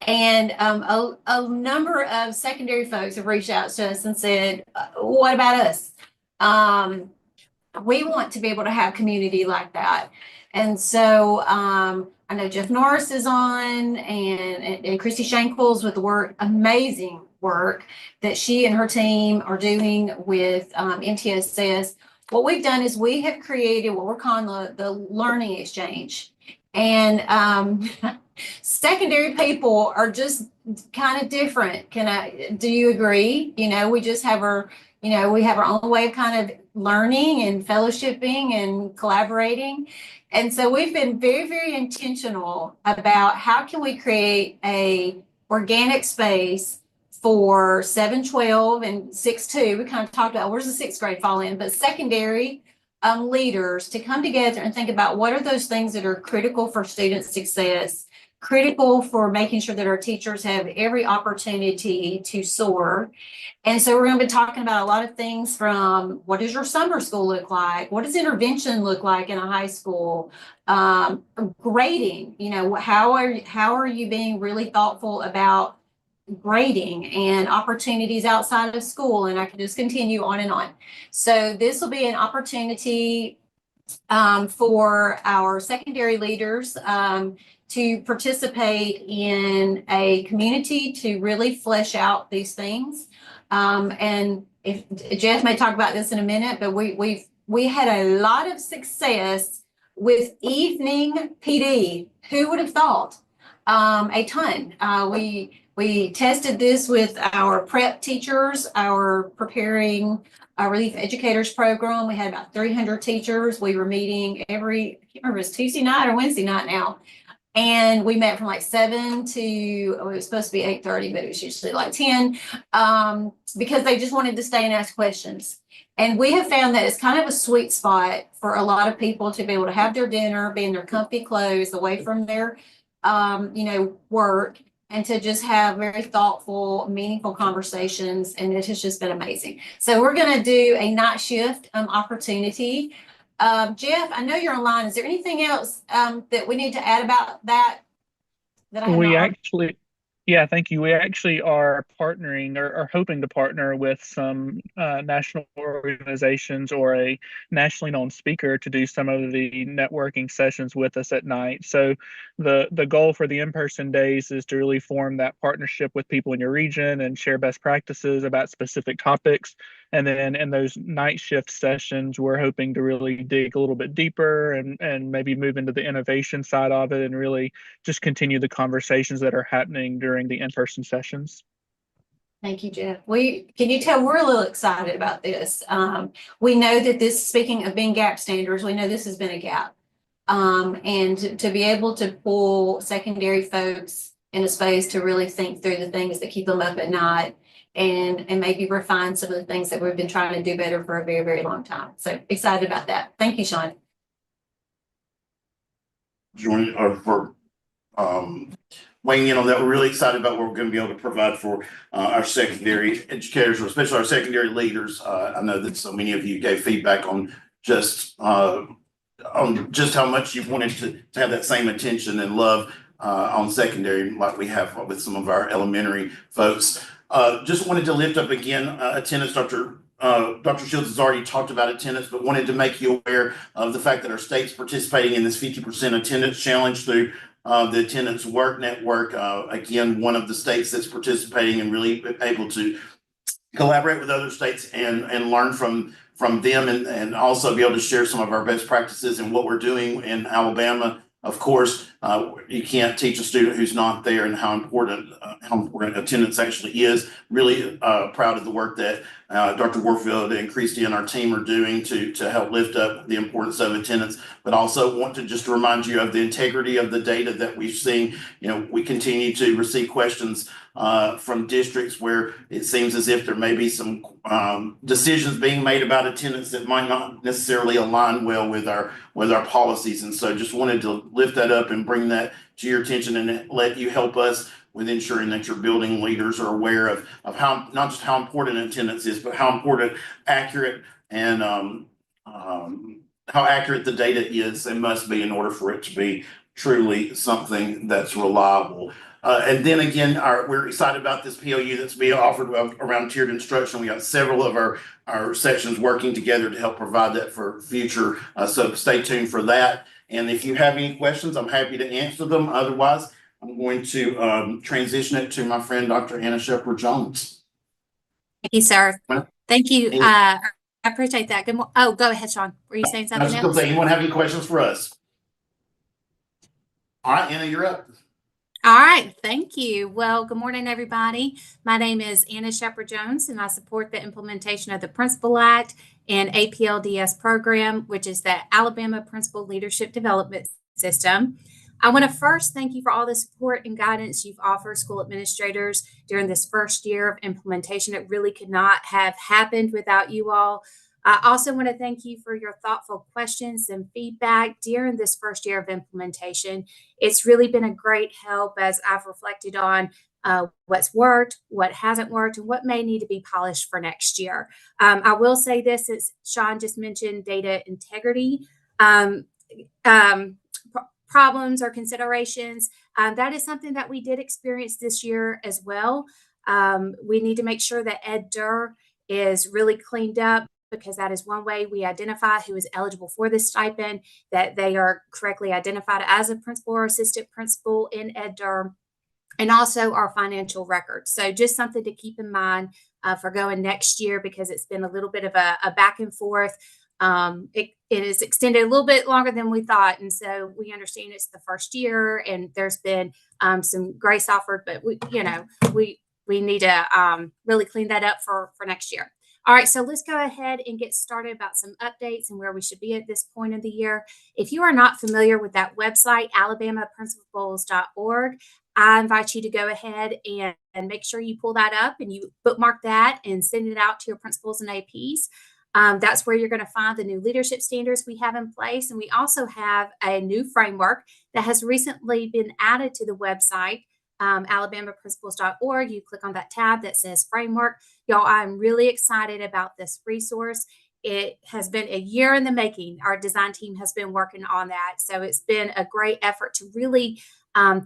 And a number of secondary folks have reached out to us and said, what about us? We want to be able to have community like that. And so I know Jeff Norris is on, and Christy Shankles with the work, amazing work that she and her team are doing with MTSS. What we've done is we have created what we're calling the learning exchange. And secondary people are just kind of different. Do you agree? We just have we have our own way of kind of learning and fellowshipping and collaborating. And so we've been very, very intentional about how can we create a organic space for 7-12 and 6-2. We kind of talked about where's the sixth grade fall in, but secondary leaders to come together and think about what are those things that are critical for student success, critical for making sure that our teachers have every opportunity to soar. And so we're going to be talking about a lot of things from what does your summer school look like? What does intervention look like in a high school? Grading, how are you being really thoughtful about grading and opportunities outside of school? And I can just continue on and on. So this will be an opportunity for our secondary leaders to participate in a community to really flesh out these things. And if Jeff may talk about this in a minute, but we had a lot of success with evening PD. Who would have thought? A ton. We tested this with our prep teachers, our preparing relief educators program. We had about 300 teachers. We were meeting I can't remember, it's Tuesday night or Wednesday night now. And we met from like 7 to, it was supposed to be 8:30, but it was usually like 10, because they just wanted to stay and ask questions. And we have found that it's kind of a sweet spot for a lot of people to be able to have their dinner, be in their comfy clothes, away from their, work, and to just have very thoughtful, meaningful conversations. And it has just been amazing. So we're going to do a night shift opportunity. Jeff, I know you're online. Is there anything else that we need to add about that? We actually Yeah, thank you. We actually are partnering or hoping to partner with some national organizations or a nationally known speaker to do some of the networking sessions with us at night. So the goal for the in-person days is to really form that partnership with people in your region and share best practices about specific topics. And then in those night shift sessions, we're hoping to really dig a little bit deeper and maybe move into the innovation side of it and really just continue the conversations that are happening during the in-person sessions. Thank you, Jeff. Can you tell we're a little excited about this? We know that this, speaking of being gap standards, we know this has been a gap. And to be able to pull secondary folks in a space to really think through the things that keep them up at night and maybe refine some of the things that we've been trying to do better for a very, very long time. So excited about that. Thank you, Sean. Joining or for weighing in on that. We're really excited about what we're going to be able to provide for our secondary educators, or especially our secondary leaders. I know that so many of you gave feedback on just how much you wanted to have that same attention and love on secondary, like we have with some of our elementary folks. Just wanted to lift up again attendance. Dr. Shields has already talked about attendance, but wanted to make you aware of the fact that our state's participating in this 50% attendance challenge through the Attendance Work Network. Again, one of the states that's participating and really able to collaborate with other states and learn from them, and also be able to share some of our best practices and what we're doing in Alabama. Of course, you can't teach a student who's not there, and how important attendance actually is. Really proud of the work that Dr. Warfield and Christy and our team are doing to help lift up the importance of attendance, but also want to just remind you of the integrity of the data that we've seen. You know, we continue to receive questions from districts where it seems as if there may be some decisions being made about attendance that might not necessarily align well with our policies. And so just wanted to lift that up and bring that to your attention and let you help us with ensuring that your building leaders are aware of how, not just how important attendance is, but how important, accurate, and how accurate the data is and must be in order for it to be truly something that's reliable. And then again, we're excited about this POU that's being offered around tiered instruction. We got several of our sections working together to help provide that for future. So stay tuned for that. And if you have any questions, I'm happy to answer them. Otherwise, I'm going to transition it to my friend, Dr. Anna Shepherd-Jones. Thank you, sir. Well, Thank you. I appreciate that. Good morning. Oh, go ahead, Sean. Were you saying something else? Anyone have any questions for us? All right, Anna, you're up. All right, thank you. Well, good morning, everybody. My name is Anna Shepherd-Jones, and I support the implementation of the Principal Act and APLDS program, which is the Alabama Principal Leadership Development System. I want to first thank you for all the support and guidance you've offered school administrators during this first year of implementation. It really could not have happened without you all. I also want to thank you for your thoughtful questions and feedback during this first year of implementation. It's really been a great help as I've reflected on what's worked, what hasn't worked, and what may need to be polished for next year. I will say this, as Sean just mentioned, data integrity problems or considerations. That is something that we did experience this year as well. We need to make sure that EdTech is really cleaned up, because that is one way we identify who is eligible for this stipend, that they are correctly identified as a principal or assistant principal in EdTech, and also our financial records. So just something to keep in mind for going next year, because it's been a little bit of a back and forth. It is extended a little bit longer than we thought. And so we understand it's the first year and there's been some grace offered, but we need to really clean that up for next year. All right, so let's go ahead and get started about some updates and where we should be at this point of the year. If you are not familiar with that website, alabamaprincipals.org, I invite you to go ahead and make sure you pull that up and you bookmark that and send it out to your principals and APs. That's where you're going to find the new leadership standards we have in place. And we also have a new framework that has recently been added to the website, alabamaprincipals.org. You click on that tab that says framework. Y'all, I'm really excited about this resource. It has been a year in the making. Our design team has been working on that. So it's been a great effort to really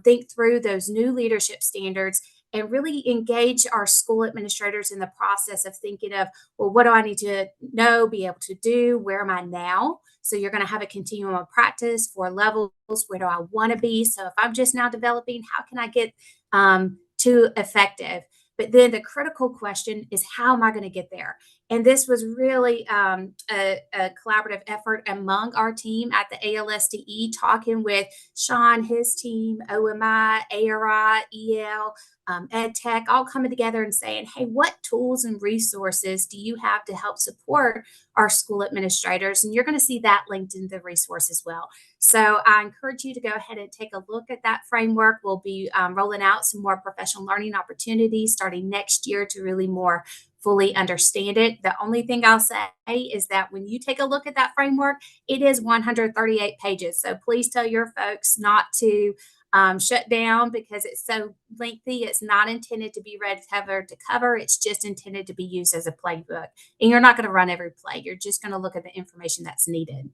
think through those new leadership standards and really engage our school administrators in the process of thinking of, well, what do I need to know, be able to do? Where am I now? So you're going to have a continuum of practice for levels. Where do I want to be? So if I'm just now developing, how can I get to effective? But then the critical question is, how am I going to get there? And this was really a collaborative effort among our team at the ALSDE, talking with Sean, his team, OMI, ARI, EL, EdTech, all coming together and saying, hey, what tools and resources do you have to help support our school administrators? And you're going to see that linked in the resource as well. So I encourage you to go ahead and take a look at that framework. We'll be rolling out some more professional learning opportunities starting next year to really more fully understand it. The only thing I'll say is that when you take a look at that framework, it is 138 pages. So please tell your folks not to shut down because it's so lengthy. It's not intended to be read cover to cover. It's just intended to be used as a playbook. And you're not going to run every play. You're just going to look at the information that's needed.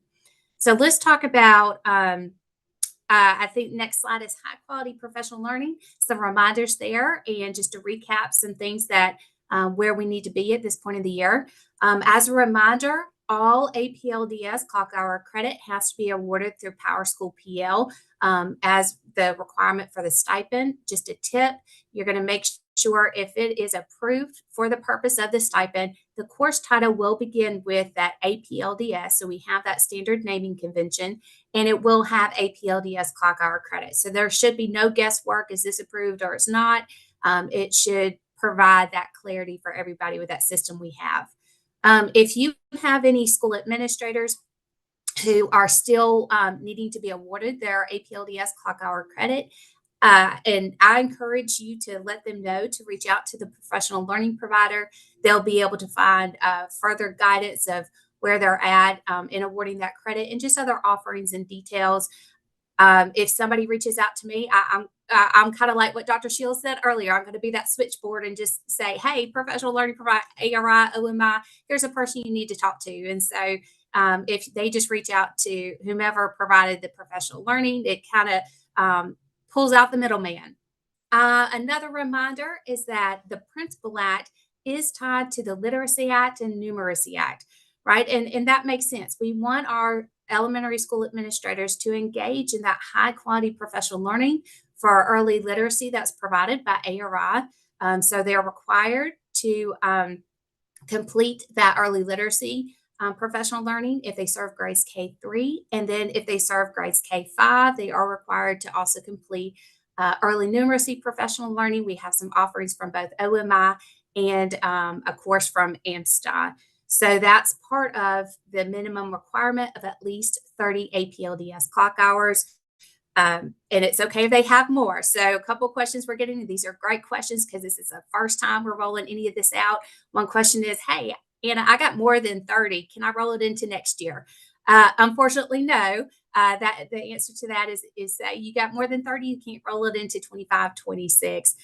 So let's talk about, I think next slide is high quality professional learning. Some reminders there and just to recap some things that where we need to be at this point of the year. As a reminder, all APLDS clock hour credit has to be awarded through PowerSchool PL as the requirement for the stipend. Just a tip, you're going to make sure if it is approved for the purpose of the stipend, the course title will begin with that APLDS. So we have that standard naming convention, and it will have APLDS clock hour credit. So there should be no guesswork. Is this approved or is not? It should provide that clarity for everybody with that system we have. If you have any school administrators who are still needing to be awarded their APLDS clock hour credit, and I encourage you to let them know to reach out to the professional learning provider. They'll be able to find further guidance of where they're at in awarding that credit and just other offerings and details. If somebody reaches out to me, I'm kind of like what Dr. Shields said earlier. I'm going to be that switchboard and just say, hey, professional learning provider, ARI, OMI, here's a person you need to talk to. And so if they just reach out to whomever provided the professional learning, it kind of pulls out the middleman. Another reminder is that the Principal Act is tied to the Literacy Act and Numeracy Act, right? And that makes sense. We want our elementary school administrators to engage in that high quality professional learning for our early literacy that's provided by ARI. So they're required to complete that early literacy professional learning if they serve grades K-3. And then if they serve grades K-5, they are required to also complete early numeracy professional learning. We have some offerings from both OMI and a course from AMSTI. So that's part of the minimum requirement of at least 30 APLDS clock hours. And it's okay if they have more. So a couple of questions we're getting, and these are great questions because this is the first time we're rolling any of this out. One question is, hey, Anna, I got more than 30. Can I roll it into next year? Unfortunately, no. That the answer to that is that you got more than 30, you can't roll it into 25, 26.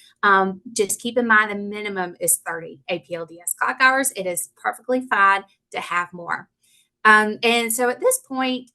Just keep in mind the minimum is 30 APLDS clock hours. It is perfectly fine to have more. And so at this point,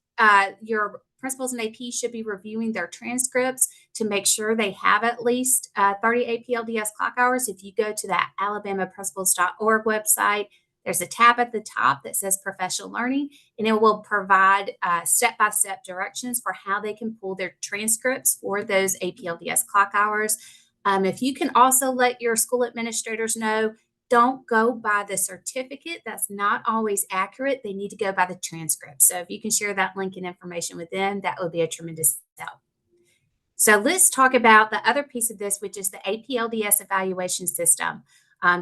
your principals and AP should be reviewing their transcripts to make sure they have at least 30 APLDS clock hours. If you go to that alabamaprincipals.org website, there's a tab at the top that says professional learning, and it will provide step-by-step directions for how they can pull their transcripts for those APLDS clock hours. If you can also let your school administrators know, don't go by the certificate. That's not always accurate. They need to go by the transcript. So if you can share that link and information with them, that would be a tremendous help. So let's talk about the other piece of this, which is the APLDS evaluation system.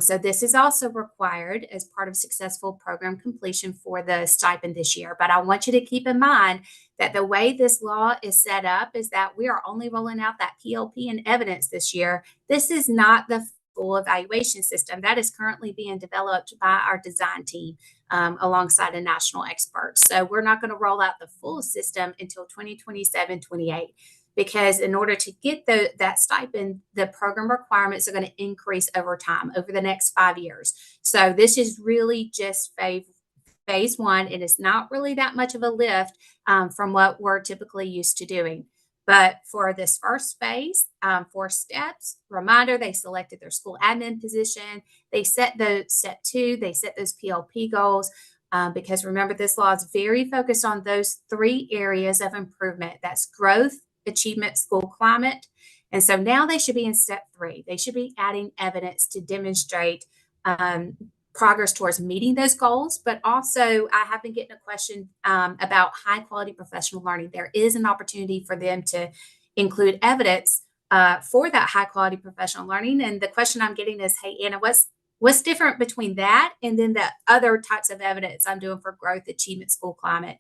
So this is also required as part of successful program completion for the stipend this year. But I want you to keep in mind that the way this law is set up is that we are only rolling out that PLP and evidence this year. This is not the full evaluation system that is currently being developed by our design team alongside a national expert. So we're not going to roll out the full system until 2027-28. Because in order to get that stipend, the program requirements are going to increase over time, over the next 5 years. So this is really just phase one, and it's not really that much of a lift from what we're typically used to doing. But for this first phase, 4 steps, reminder, they selected their school admin position. They set the step 2, they set those PLP goals. Because remember, this law is very focused on those 3 areas of improvement. That's growth, achievement, school climate. And so now they should be in step 3. They should be adding evidence to demonstrate progress towards meeting those goals. But also, I have been getting a question about high quality professional learning. There is an opportunity for them to include evidence for that high quality professional learning. And the question I'm getting is, hey, Anna, what's different between that and then the other types of evidence I'm doing for growth, achievement, school climate?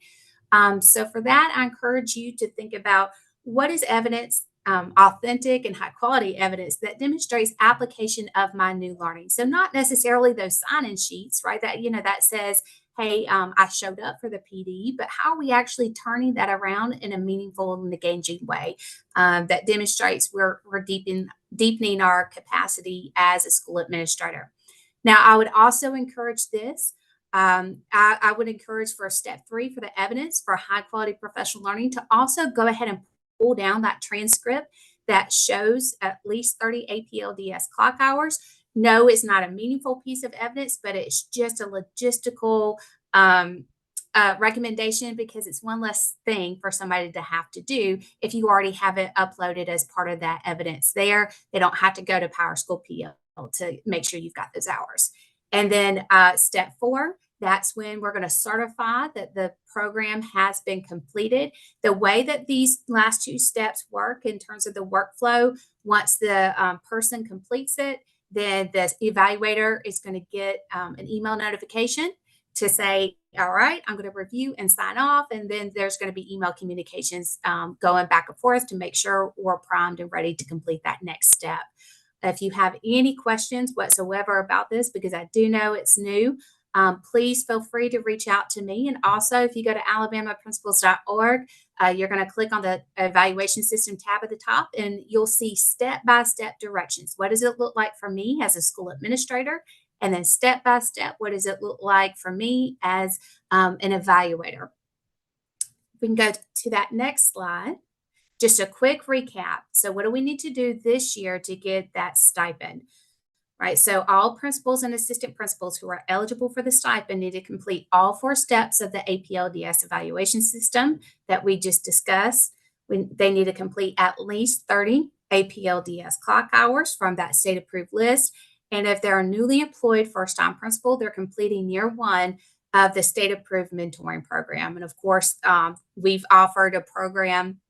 So for that, I encourage you to think about what is evidence, authentic and high quality evidence that demonstrates application of my new learning. So not necessarily those sign-in sheets, right? That, that says, hey, I showed up for the PD, but how are we actually turning that around in a meaningful and engaging way that demonstrates we're deepening our capacity as a school administrator. Now, I would also encourage this. I would encourage for step 3 for the evidence for high quality professional learning to also go ahead and pull down that transcript that shows at least 30 APLDS clock hours. No, it's not a meaningful piece of evidence, but it's just a logistical recommendation because it's one less thing for somebody to have to do if you already have it uploaded as part of that evidence there. They don't have to go to PowerSchool PL to make sure you've got those hours. And then step 4, that's when we're going to certify that the program has been completed. The way that these last 2 steps work in terms of the workflow, once the person completes it, then the evaluator is going to get an email notification to say, all right, I'm going to review and sign off. And then there's going to be email communications going back and forth to make sure we're primed and ready to complete that next step. If you have any questions whatsoever about this, because I do know it's new, please feel free to reach out to me. And also, if you go to alabamaprincipals.org, you're going to click on the evaluation system tab at the top, and you'll see step-by-step directions. What does it look like for me as a school administrator? And then step-by-step, what does it look like for me as an evaluator? We can go to that next slide. Just a quick recap. So what do we need to do this year to get that stipend? Right. So all principals and assistant principals who are eligible for the stipend need to complete all 4 steps of the APLDS evaluation system that we just discussed. They need to complete at least 30 APLDS clock hours from that state approved list. And if they're a newly employed first-time principal, they're completing year 1 of the state approved mentoring program. And of course, we've offered a program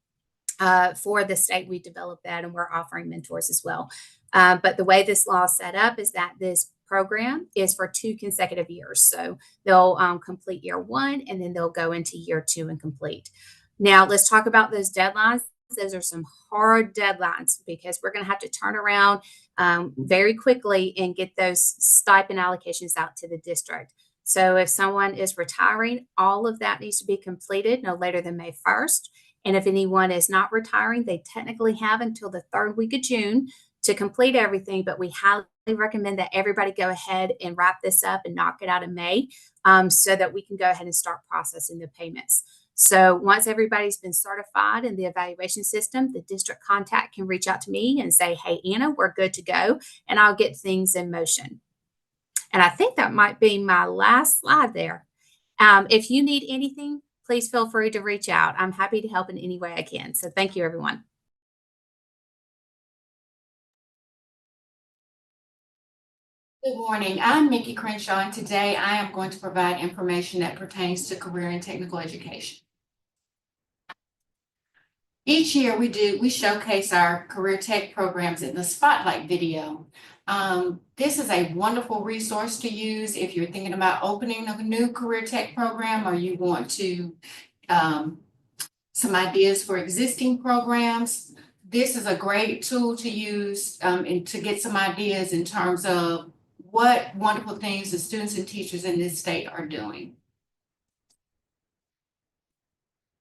for the state. We developed that, and we're offering mentors as well. But the way this law is set up is that this program is for 2 consecutive years. So they'll complete year 1, and then they'll go into year 2 and complete. Now, let's talk about those deadlines. Those are some hard deadlines because we're going to have to turn around very quickly and get those stipend allocations out to the district. So if someone is retiring, all of that needs to be completed no later than May 1st. And if anyone is not retiring, they technically have until the 3rd week of June to complete everything. But we highly recommend that everybody go ahead and wrap this up and knock it out in May so that we can go ahead and start processing the payments. So once everybody's been certified in the evaluation system, the district contact can reach out to me and say, hey, Anna, we're good to go. And I'll get things in motion. And I think that might be my last slide there. If you need anything, please feel free to reach out. I'm happy to help in any way I can. So thank you, everyone. Good morning. I'm Mickey Crenshaw, and today I am going to provide information that pertains to career and technical education. Each year we showcase our career tech programs in the Spotlight video. This is a wonderful resource to use if you're thinking about opening a new career tech program or you want to some ideas for existing programs. This is a great tool to use and to get some ideas in terms of what wonderful things the students and teachers in this state are doing.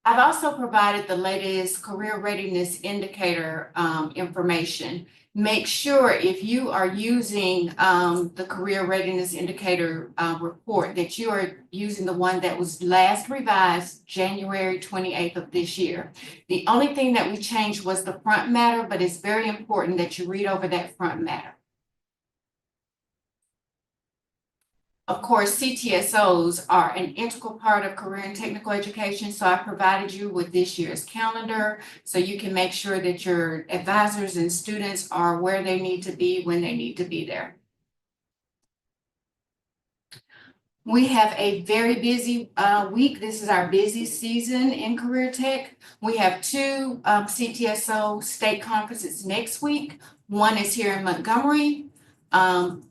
I've also provided the latest career readiness indicator information. Make sure if you are using the Career Readiness Indicator report, that you are using the one that was last revised January 28th of this year. The only thing that we changed was the front matter, but it's very important that you read over that front matter. Of course, CTSOs are an integral part of career and technical education, so I provided you with this year's calendar so you can make sure that your advisors and students are where they need to be when they need to be there. We have a very busy week. This is our busy season in Career Tech. We have two CTSO state conferences next week. One is here in Montgomery.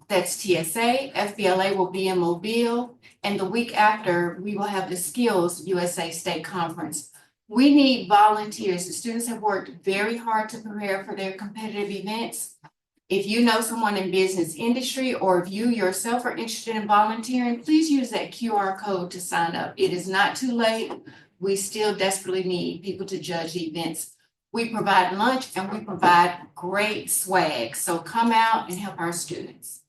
That's TSA. FBLA will be in Mobile. And the week after, we will have the Skills USA State Conference. We need volunteers. The students have worked very hard to prepare for their competitive events. If you know someone in business industry, or if you yourself are interested in volunteering, please use that QR code to sign up. It is not too late. We still desperately need people to judge the events. We provide lunch and we provide great swag. So come out and help our students.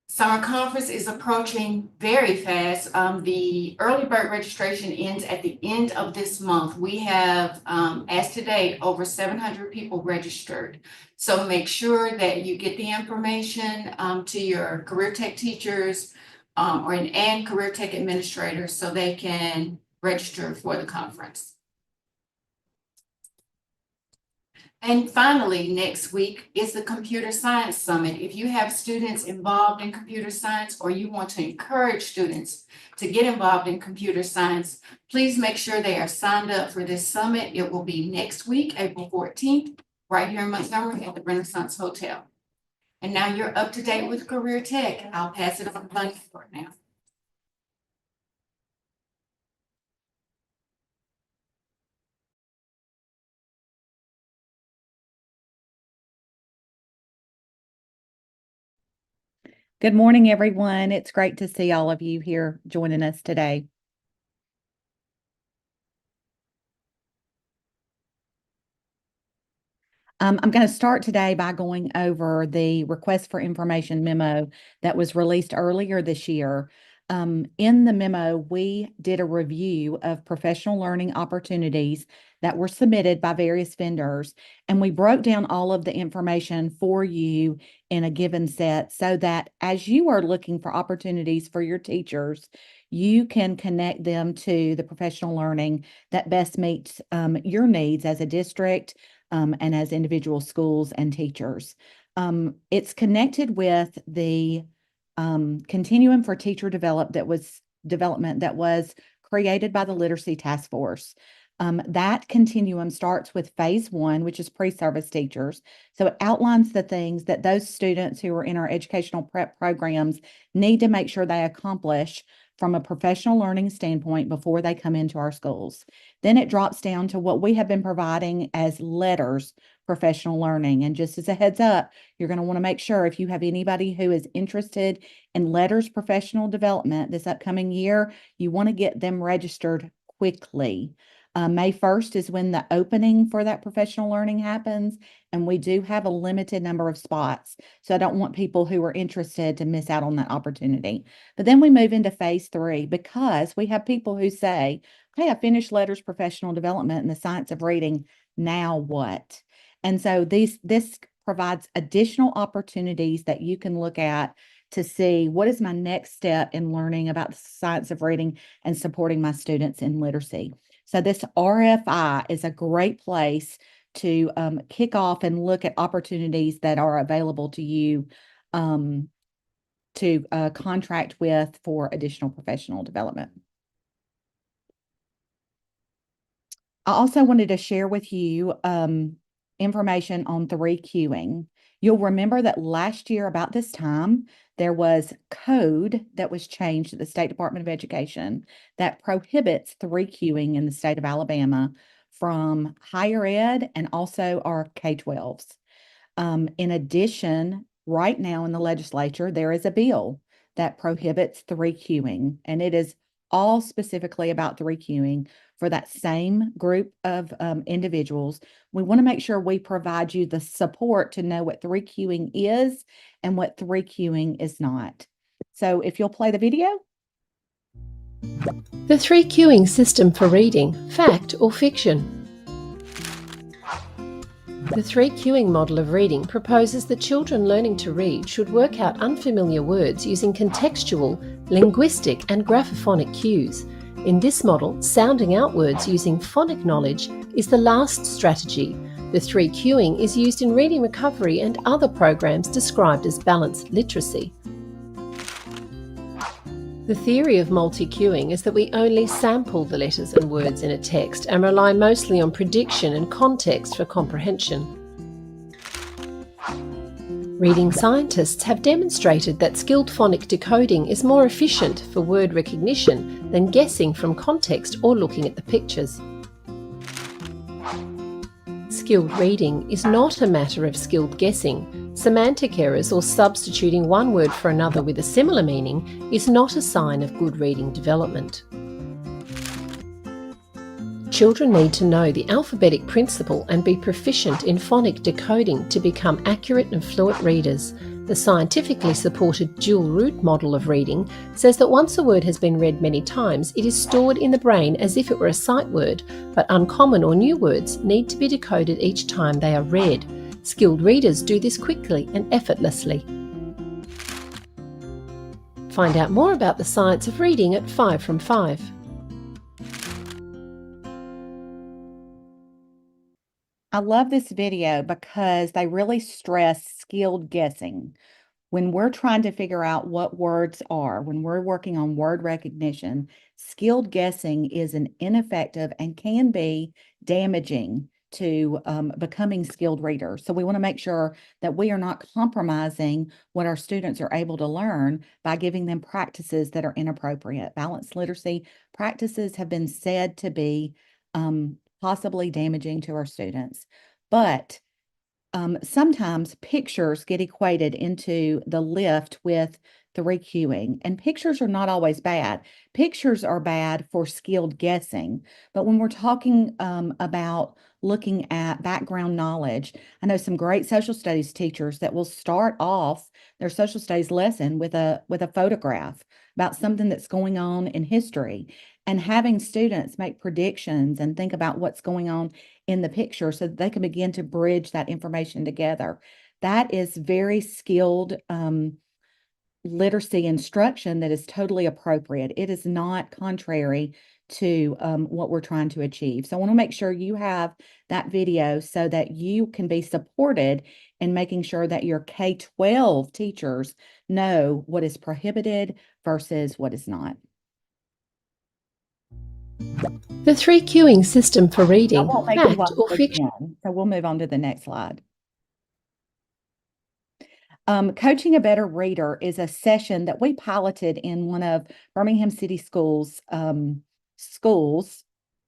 Summer conference is approaching very fast. The early bird registration ends at the end of this month. We have, as to date, over 700 people registered. So make sure that you get the information to your career tech teachers and career tech administrators so they can register for the conference. And finally, next week is the Computer Science Summit. If you have students involved in computer science, or you want to encourage students to get involved in computer science, please make sure they are signed up for this summit. It will be next week, April 14th, right here in Montgomery at the Renaissance Hotel. And now you're up to date with Career Tech. I'll pass it on to Bunny for now. Good morning, everyone. It's great to see all of you here joining us today. I'm going to start today by going over the request for information memo that was released earlier this year. In the memo, we did a review of professional learning opportunities that were submitted by various vendors, and we broke down all of the information for you in a given set so that as you are looking for opportunities for your teachers, you can connect them to the professional learning that best meets your needs as a district and as individual schools and teachers. It's connected with the Continuum for Teacher Development that was created by the Literacy Task Force. That continuum starts with phase 1, which is pre-service teachers. So it outlines the things that those students who are in our educational prep programs need to make sure they accomplish from a professional learning standpoint before they come into our schools. Then it drops down to what we have been providing as letters professional learning. And just as a heads up, you're going to want to make sure if you have anybody who is interested in letters professional development this upcoming year, you want to get them registered quickly. May 1st is when the opening for that professional learning happens, and we do have a limited number of spots. So I don't want people who are interested to miss out on that opportunity. But then we move into phase 3 because we have people who say, hey, I finished letters professional development in the science of reading. Now what? And so this provides additional opportunities that you can look at to see what is my next step in learning about the science of reading and supporting my students in literacy. So this RFI is a great place to kick off and look at opportunities that are available to you to contract with for additional professional development. I also wanted to share with you information on 3Qing. You'll remember that last year about this time, there was code that was changed at the State Department of Education that prohibits 3Qing in the state of Alabama from higher ed and also our K-12s. In addition, right now in the legislature, there is a bill that prohibits 3Qing, and it is all specifically about 3Qing for that same group of individuals. We want to make sure we provide you the support to know what 3Qing is and what 3Qing is not. So if you'll play the video. The 3Qing system for reading, fact or fiction. The 3Qing model of reading proposes that children learning to read should work out unfamiliar words using contextual, linguistic, and graphophonic cues. In this model, sounding out words using phonic knowledge is the last strategy. The 3Qing is used in reading recovery and other programs described as balanced literacy. The theory of multi-cueing is that we only sample the letters and words in a text and rely mostly on prediction and context for comprehension. Reading scientists have demonstrated that skilled phonic decoding is more efficient for word recognition than guessing from context or looking at the pictures. Skilled reading is not a matter of skilled guessing. Semantic errors or substituting one word for another with a similar meaning is not a sign of good reading development. Children need to know the alphabetic principle and be proficient in phonic decoding to become accurate and fluent readers. The scientifically supported dual root model of reading says that once a word has been read many times, it is stored in the brain as if it were a sight word, but uncommon or new words need to be decoded each time they are read. Skilled readers do this quickly and effortlessly. Find out more about the science of reading at 5 from 5. I love this video because they really stress skilled guessing. When we're trying to figure out what words are, when we're working on word recognition, skilled guessing is an ineffective and can be damaging to becoming skilled readers. So we want to make sure that we are not compromising what our students are able to learn by giving them practices that are inappropriate. Balanced literacy practices have been said to be possibly damaging to our students, but sometimes pictures get equated into the lift with 3Qing, and pictures are not always bad. Pictures are bad for skilled guessing, but when we're talking about looking at background knowledge, I know some great social studies teachers that will start off their social studies lesson with a photograph about something that's going on in history, and having students make predictions and think about what's going on in the picture so that they can begin to bridge that information together. That is very skilled literacy instruction that is totally appropriate. It is not contrary to what we're trying to achieve. So I want to make sure you have that video so that you can be supported in making sure that your K-12 teachers know what is prohibited versus what is not. The 3Qing system for reading, fact or fiction. Again, so we'll move on to the next slide. Coaching a Better Reader is a session that we piloted in one of Birmingham City Schools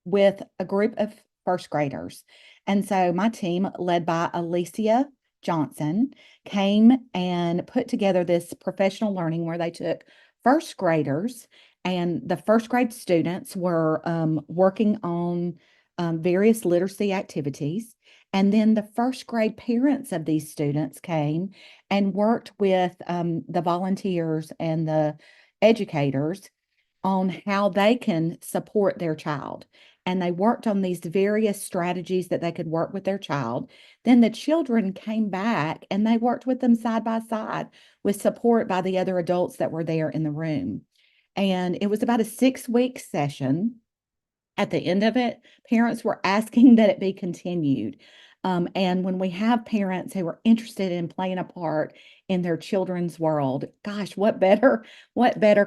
with a group of first graders. And so my team, led by Alicia Johnson, came and put together this professional learning where they took first graders, and the first grade students were working on various literacy activities. And then the first grade parents of these students came and worked with the volunteers and the educators on how they can support their child. And they worked on these various strategies that they could work with their child. Then the children came back and they worked with them side by side with support by the other adults that were there in the room. And it was about a 6-week session. At the end of it, parents were asking that it be continued. And when we have parents who are interested in playing a part in their children's world, gosh, what better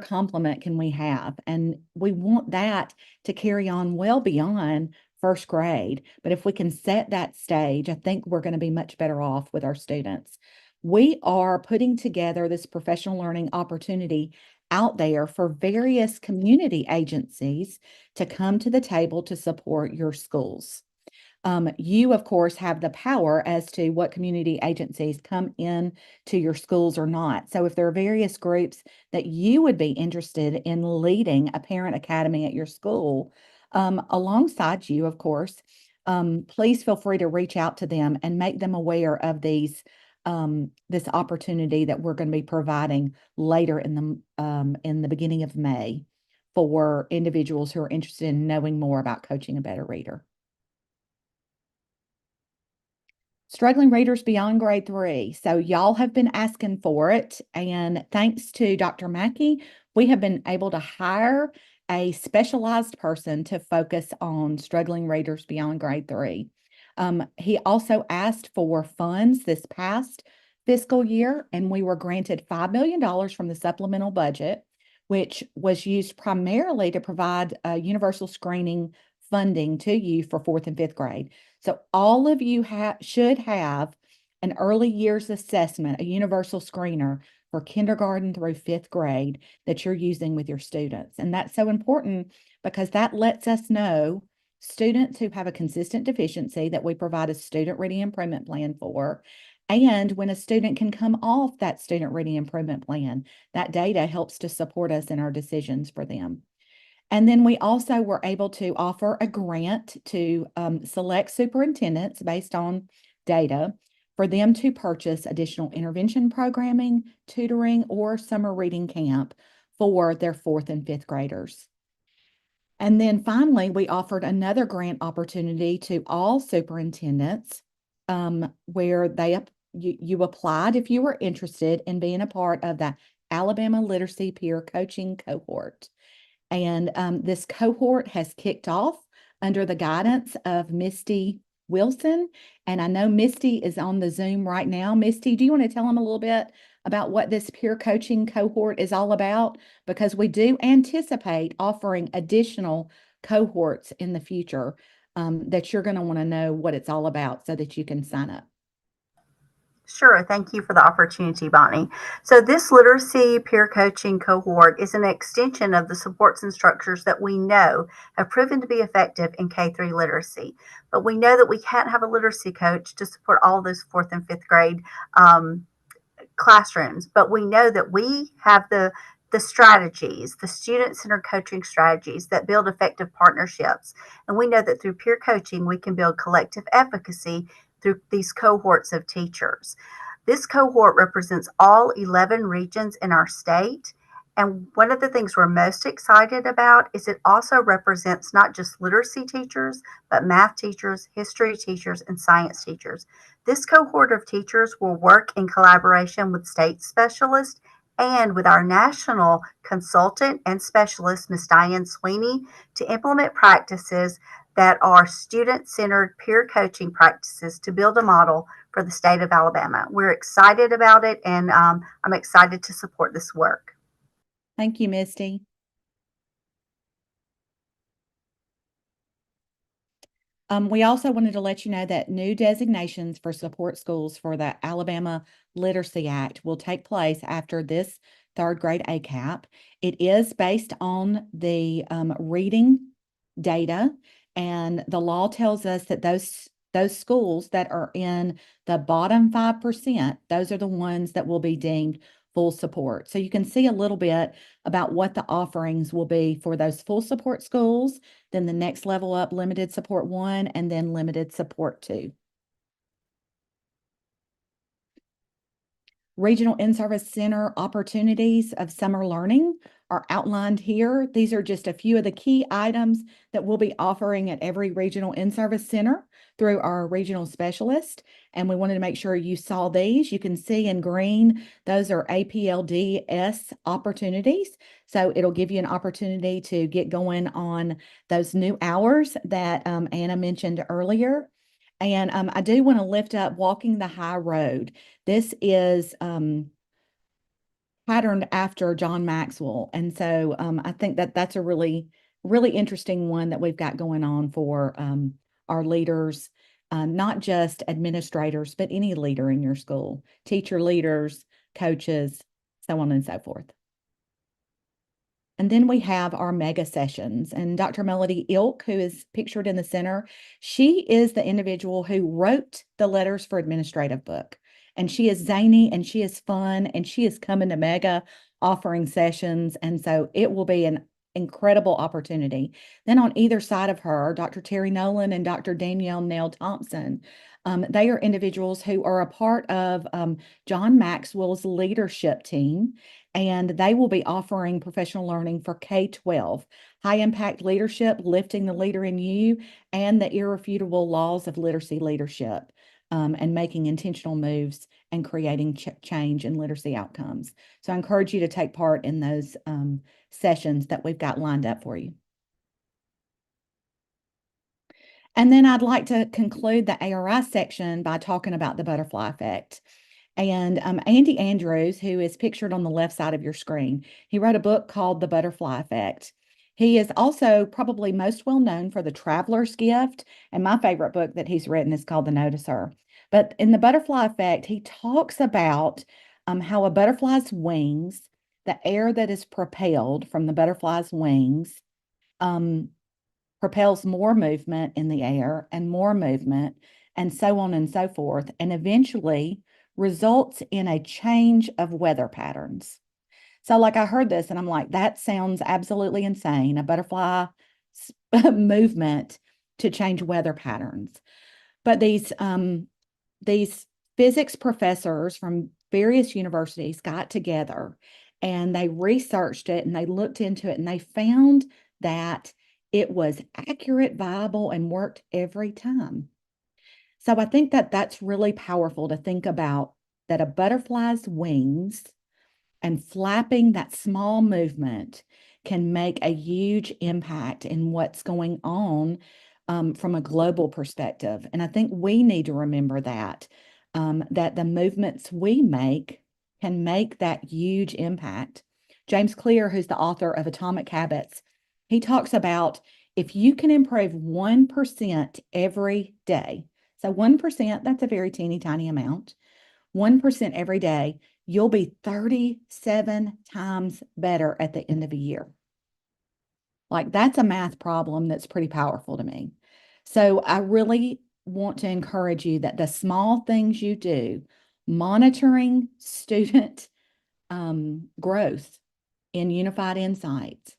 compliment can we have? And we want that to carry on well beyond first grade. But if we can set that stage, I think we're going to be much better off with our students. We are putting together this professional learning opportunity out there for various community agencies to come to the table to support your schools. You, of course, have the power as to what community agencies come in to your schools or not. So if there are various groups that you would be interested in leading a parent academy at your school, alongside you, of course, please feel free to reach out to them and make them aware of this opportunity that we're going to be providing later in the beginning of May for individuals who are interested in knowing more about coaching a better reader. Struggling readers beyond grade 3. So y'all have been asking for it. And thanks to Dr. Mackey, we have been able to hire a specialized person to focus on struggling readers beyond grade 3. He also asked for funds this past fiscal year, and we were granted $5 million from the supplemental budget, which was used primarily to provide universal screening funding to you for 4th and 5th grade. So all of you should have an early years assessment, a universal screener for kindergarten through 5th grade that you're using with your students. And that's so important because that lets us know students who have a consistent deficiency that we provide a student reading improvement plan for. And when a student can come off that student reading improvement plan, that data helps to support us in our decisions for them. And then we also were able to offer a grant to select superintendents based on data for them to purchase additional intervention programming, tutoring, or summer reading camp for their 4th and 5th graders. And then finally, we offered another grant opportunity to all superintendents where you applied if you were interested in being a part of the Alabama Literacy Peer Coaching Cohort. And this cohort has kicked off under the guidance of Misty Wilson. And I know Misty is on the Zoom right now. Misty, do you want to tell them a little bit about what this peer coaching cohort is all about? Because we do anticipate offering additional cohorts in the future that you're going to want to know what it's all about so that you can sign up. Sure. Thank you for the opportunity, Bonnie. So this literacy peer coaching cohort is an extension of the supports and structures that we know have proven to be effective in K-3 literacy. But we know that we can't have a literacy coach to support all those 4th and 5th grade classrooms. But we know that we have the strategies, the student-centered coaching strategies that build effective partnerships. And we know that through peer coaching, we can build collective efficacy through these cohorts of teachers. This cohort represents all 11 regions in our state. And one of the things we're most excited about is it also represents not just literacy teachers, but math teachers, history teachers, and science teachers. This cohort of teachers will work in collaboration with state specialists and with our national consultant and specialist, Ms. Diane Sweeney, to implement practices that are student-centered peer coaching practices to build a model for the state of Alabama. We're excited about it, and I'm excited to support this work. Thank you, Misty. We also wanted to let you know that new designations for support schools for the Alabama Literacy Act will take place after this 3rd grade ACAP. It is based on the reading data, and the law tells us that those schools that are in the bottom 5%, those are the ones that will be deemed full support. So you can see a little bit about what the offerings will be for those full support schools, then the next level up, limited support 1, and then limited support 2. Regional in-service center opportunities of summer learning are outlined here. These are just a few of the key items that we'll be offering at every regional in-service center through our regional specialist. And we wanted to make sure you saw these. You can see in green, those are APLDS opportunities. So it'll give you an opportunity to get going on those new hours that Anna mentioned earlier. And I do want to lift up Walking the High Road. This is patterned after John Maxwell. And so I think that that's a really, really interesting one that we've got going on for our leaders, not just administrators, but any leader in your school, teacher leaders, coaches, so on and so forth. And then we have our mega sessions. And Dr. Melody Ilk, who is pictured in the center, she is the individual who wrote the Letters for Administrative book. And she is zany and she is fun and she is coming to mega offering sessions. And so it will be an incredible opportunity. Then on either side of her, Dr. Terry Nolan and Dr. Danielle Nell Thompson. They are individuals who are a part of John Maxwell's leadership team, and they will be offering professional learning for K-12, high impact leadership, lifting the leader in you, and the irrefutable laws of literacy leadership, and making intentional moves and creating change in literacy outcomes. So I encourage you to take part in those sessions that we've got lined up for you. And then I'd like to conclude the ARI section by talking about the butterfly effect. And Andy Andrews, who is pictured on the left side of your screen, he wrote a book called The Butterfly Effect. He is also probably most well known for The Traveler's Gift, and my favorite book that he's written is called The Noticer. But in The Butterfly Effect, he talks about how a butterfly's wings, the air that is propelled from the butterfly's wings, propels more movement in the air and more movement, and so on and so forth, and eventually results in a change of weather patterns. So like I heard this and I'm like, that sounds absolutely insane, a butterfly movement to change weather patterns. But these physics professors from various universities got together and they researched it and they looked into it and they found that it was accurate, viable, and worked every time. So I think that that's really powerful to think about, that a butterfly's wings and flapping that small movement can make a huge impact in what's going on from a global perspective. And I think we need to remember that, that the movements we make can make that huge impact. James Clear, who's the author of Atomic Habits, he talks about if you can improve 1% every day, so 1%, that's a very teeny tiny amount, 1% every day, you'll be 37 times better at the end of a year. Like, that's a math problem that's pretty powerful to me. So I really want to encourage you that the small things you do, monitoring student growth in Unified Insights,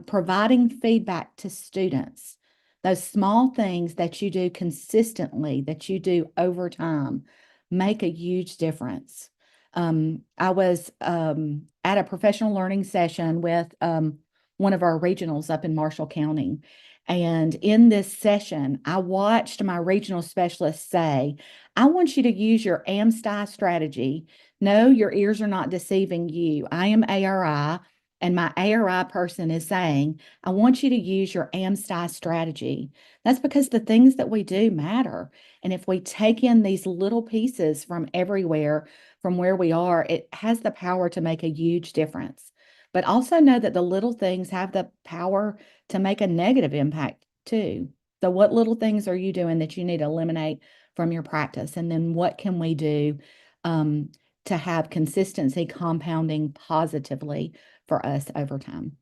providing feedback to students, those small things that you do consistently, that you do over time, make a huge difference. I was at a professional learning session with one of our regionals up in Marshall County. And in this session, I watched my regional specialist say, I want you to use your AMSTI strategy. No, your ears are not deceiving you. I am ARI. And my ARI person is saying, I want you to use your AMSTI strategy. That's because the things that we do matter. And if we take in these little pieces from everywhere, from where we are, it has the power to make a huge difference. But also know that the little things have the power to make a negative impact too. So what little things are you doing that you need to eliminate from your practice? And then what can we do to have consistency compounding positively for us over time?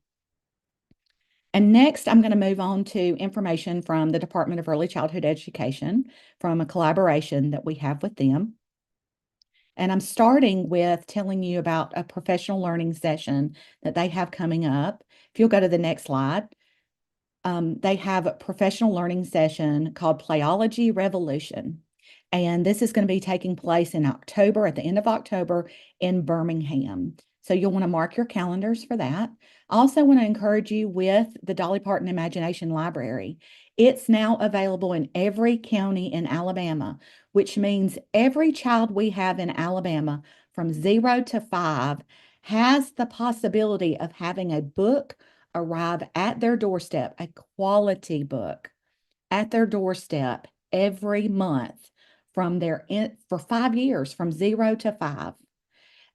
And next, I'm going to move on to information from the Department of Early Childhood Education from a collaboration that we have with them. And I'm starting with telling you about a professional learning session that they have coming up. If you'll go to the next slide, they have a professional learning session called Playology Revolution. And this is going to be taking place in October, at the end of October in Birmingham. So you'll want to mark your calendars for that. I also want to encourage you with the Dolly Parton Imagination Library. It's now available in every county in Alabama, which means every child we have in Alabama from 0 to 5 has the possibility of having a book arrive at their doorstep, a quality book at their doorstep every month for 5 years, from 0 to 5.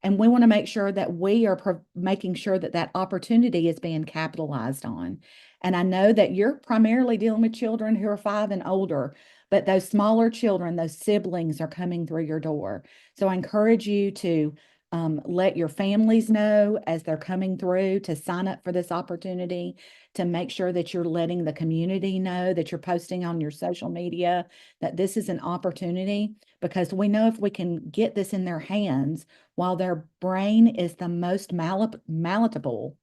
And we want to make sure that we are making sure that that opportunity is being capitalized on. And I know that you're primarily dealing with children who are 5 and older, but those smaller children, those siblings are coming through your door. So I encourage you to Let your families know as they're coming through to sign up for this opportunity, to make sure that you're letting the community know, that you're posting on your social media, that this is an opportunity, because we know if we can get this in their hands while their brain is the most malleable,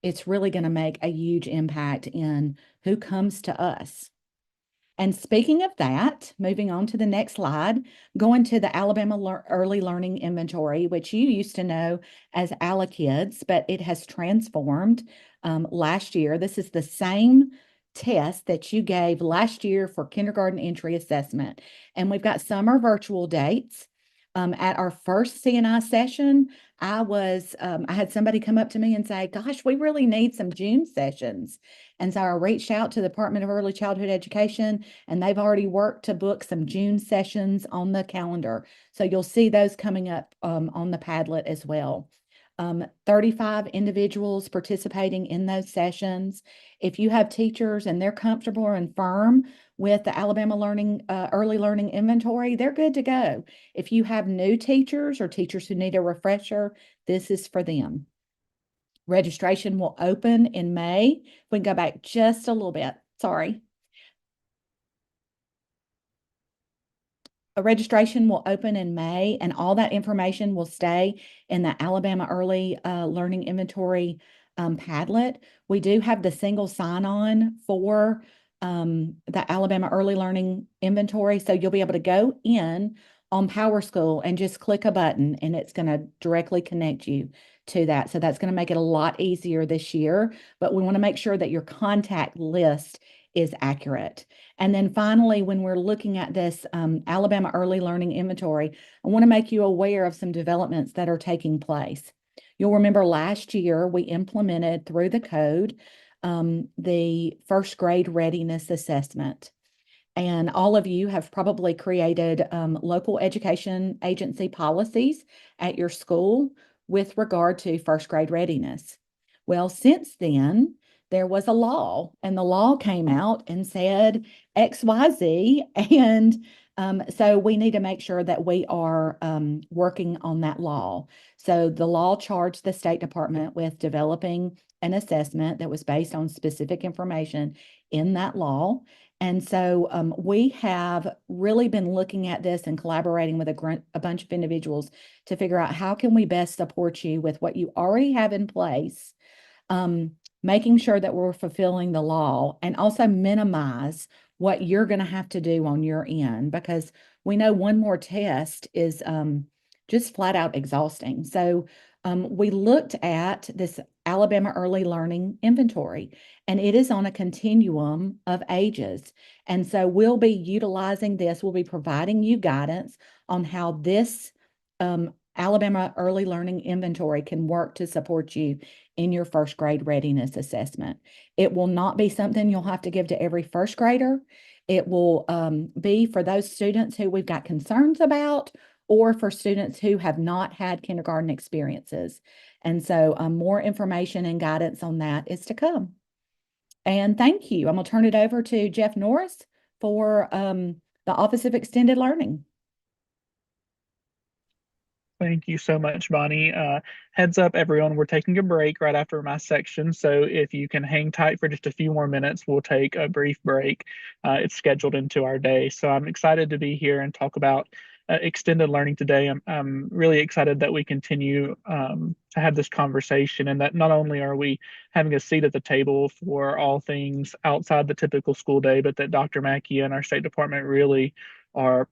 it's really going to make a huge impact in who comes to us. And speaking of that, moving on to the next slide, going to the Alabama Early Learning Inventory, which you used to know as ALA-KIDS, but it has transformed last year. This is the same test that you gave last year for kindergarten entry assessment. And we've got summer virtual dates. At our first CNI session, I had somebody come up to me and say, gosh, we really need some June sessions. And so I reached out to the Department of Early Childhood Education, and they've already worked to book some June sessions on the calendar. So you'll see those coming up on the Padlet as well. 35 individuals participating in those sessions. If you have teachers and they're comfortable and firm with the Alabama Early Learning Inventory, they're good to go. If you have new teachers or teachers who need a refresher, this is for them. Registration will open in May. We can go back just a little bit. Sorry. A registration will open in May, and all that information will stay in the Alabama Early Learning Inventory Padlet. We do have the single sign-on for the Alabama Early Learning Inventory, so you'll be able to go in on PowerSchool and just click a button, and it's going to directly connect you to that. So that's going to make it a lot easier this year, but we want to make sure that your contact list is accurate. And then finally, when we're looking at this Alabama Early Learning Inventory, I want to make you aware of some developments that are taking place. You'll remember last year we implemented through the code the first grade readiness assessment. And all of you have probably created local education agency policies at your school with regard to first grade readiness. Well, since then, there was a law, and the law came out and said XYZ. And so we need to make sure that we are working on that law. So the law charged the State Department with developing an assessment that was based on specific information in that law. And so we have really been looking at this and collaborating with a bunch of individuals to figure out how can we best support you with what you already have in place, making sure that we're fulfilling the law, and also minimize what you're going to have to do on your end, because we know one more test is just flat out exhausting. So we looked at this Alabama Early Learning Inventory, and it is on a continuum of ages. And so we'll be utilizing this. We'll be providing you guidance on how this Alabama Early Learning Inventory can work to support you in your first grade readiness assessment. It will not be something you'll have to give to every first grader. It will be for those students who we've got concerns about, or for students who have not had kindergarten experiences. And so more information and guidance on that is to come. And thank you. I'm going to turn it over to Jeff Norris for the Office of Extended Learning. Thank you so much, Bonnie. Heads up, everyone, we're taking a break right after my section. So if you can hang tight for just a few more minutes, we'll take a brief break. It's scheduled into our day. So I'm excited to be here and talk about extended learning today. I'm really excited that we continue to have this conversation, and that not only are we having a seat at the table for all things outside the typical school day, but that Dr. Mackey and our State Department really are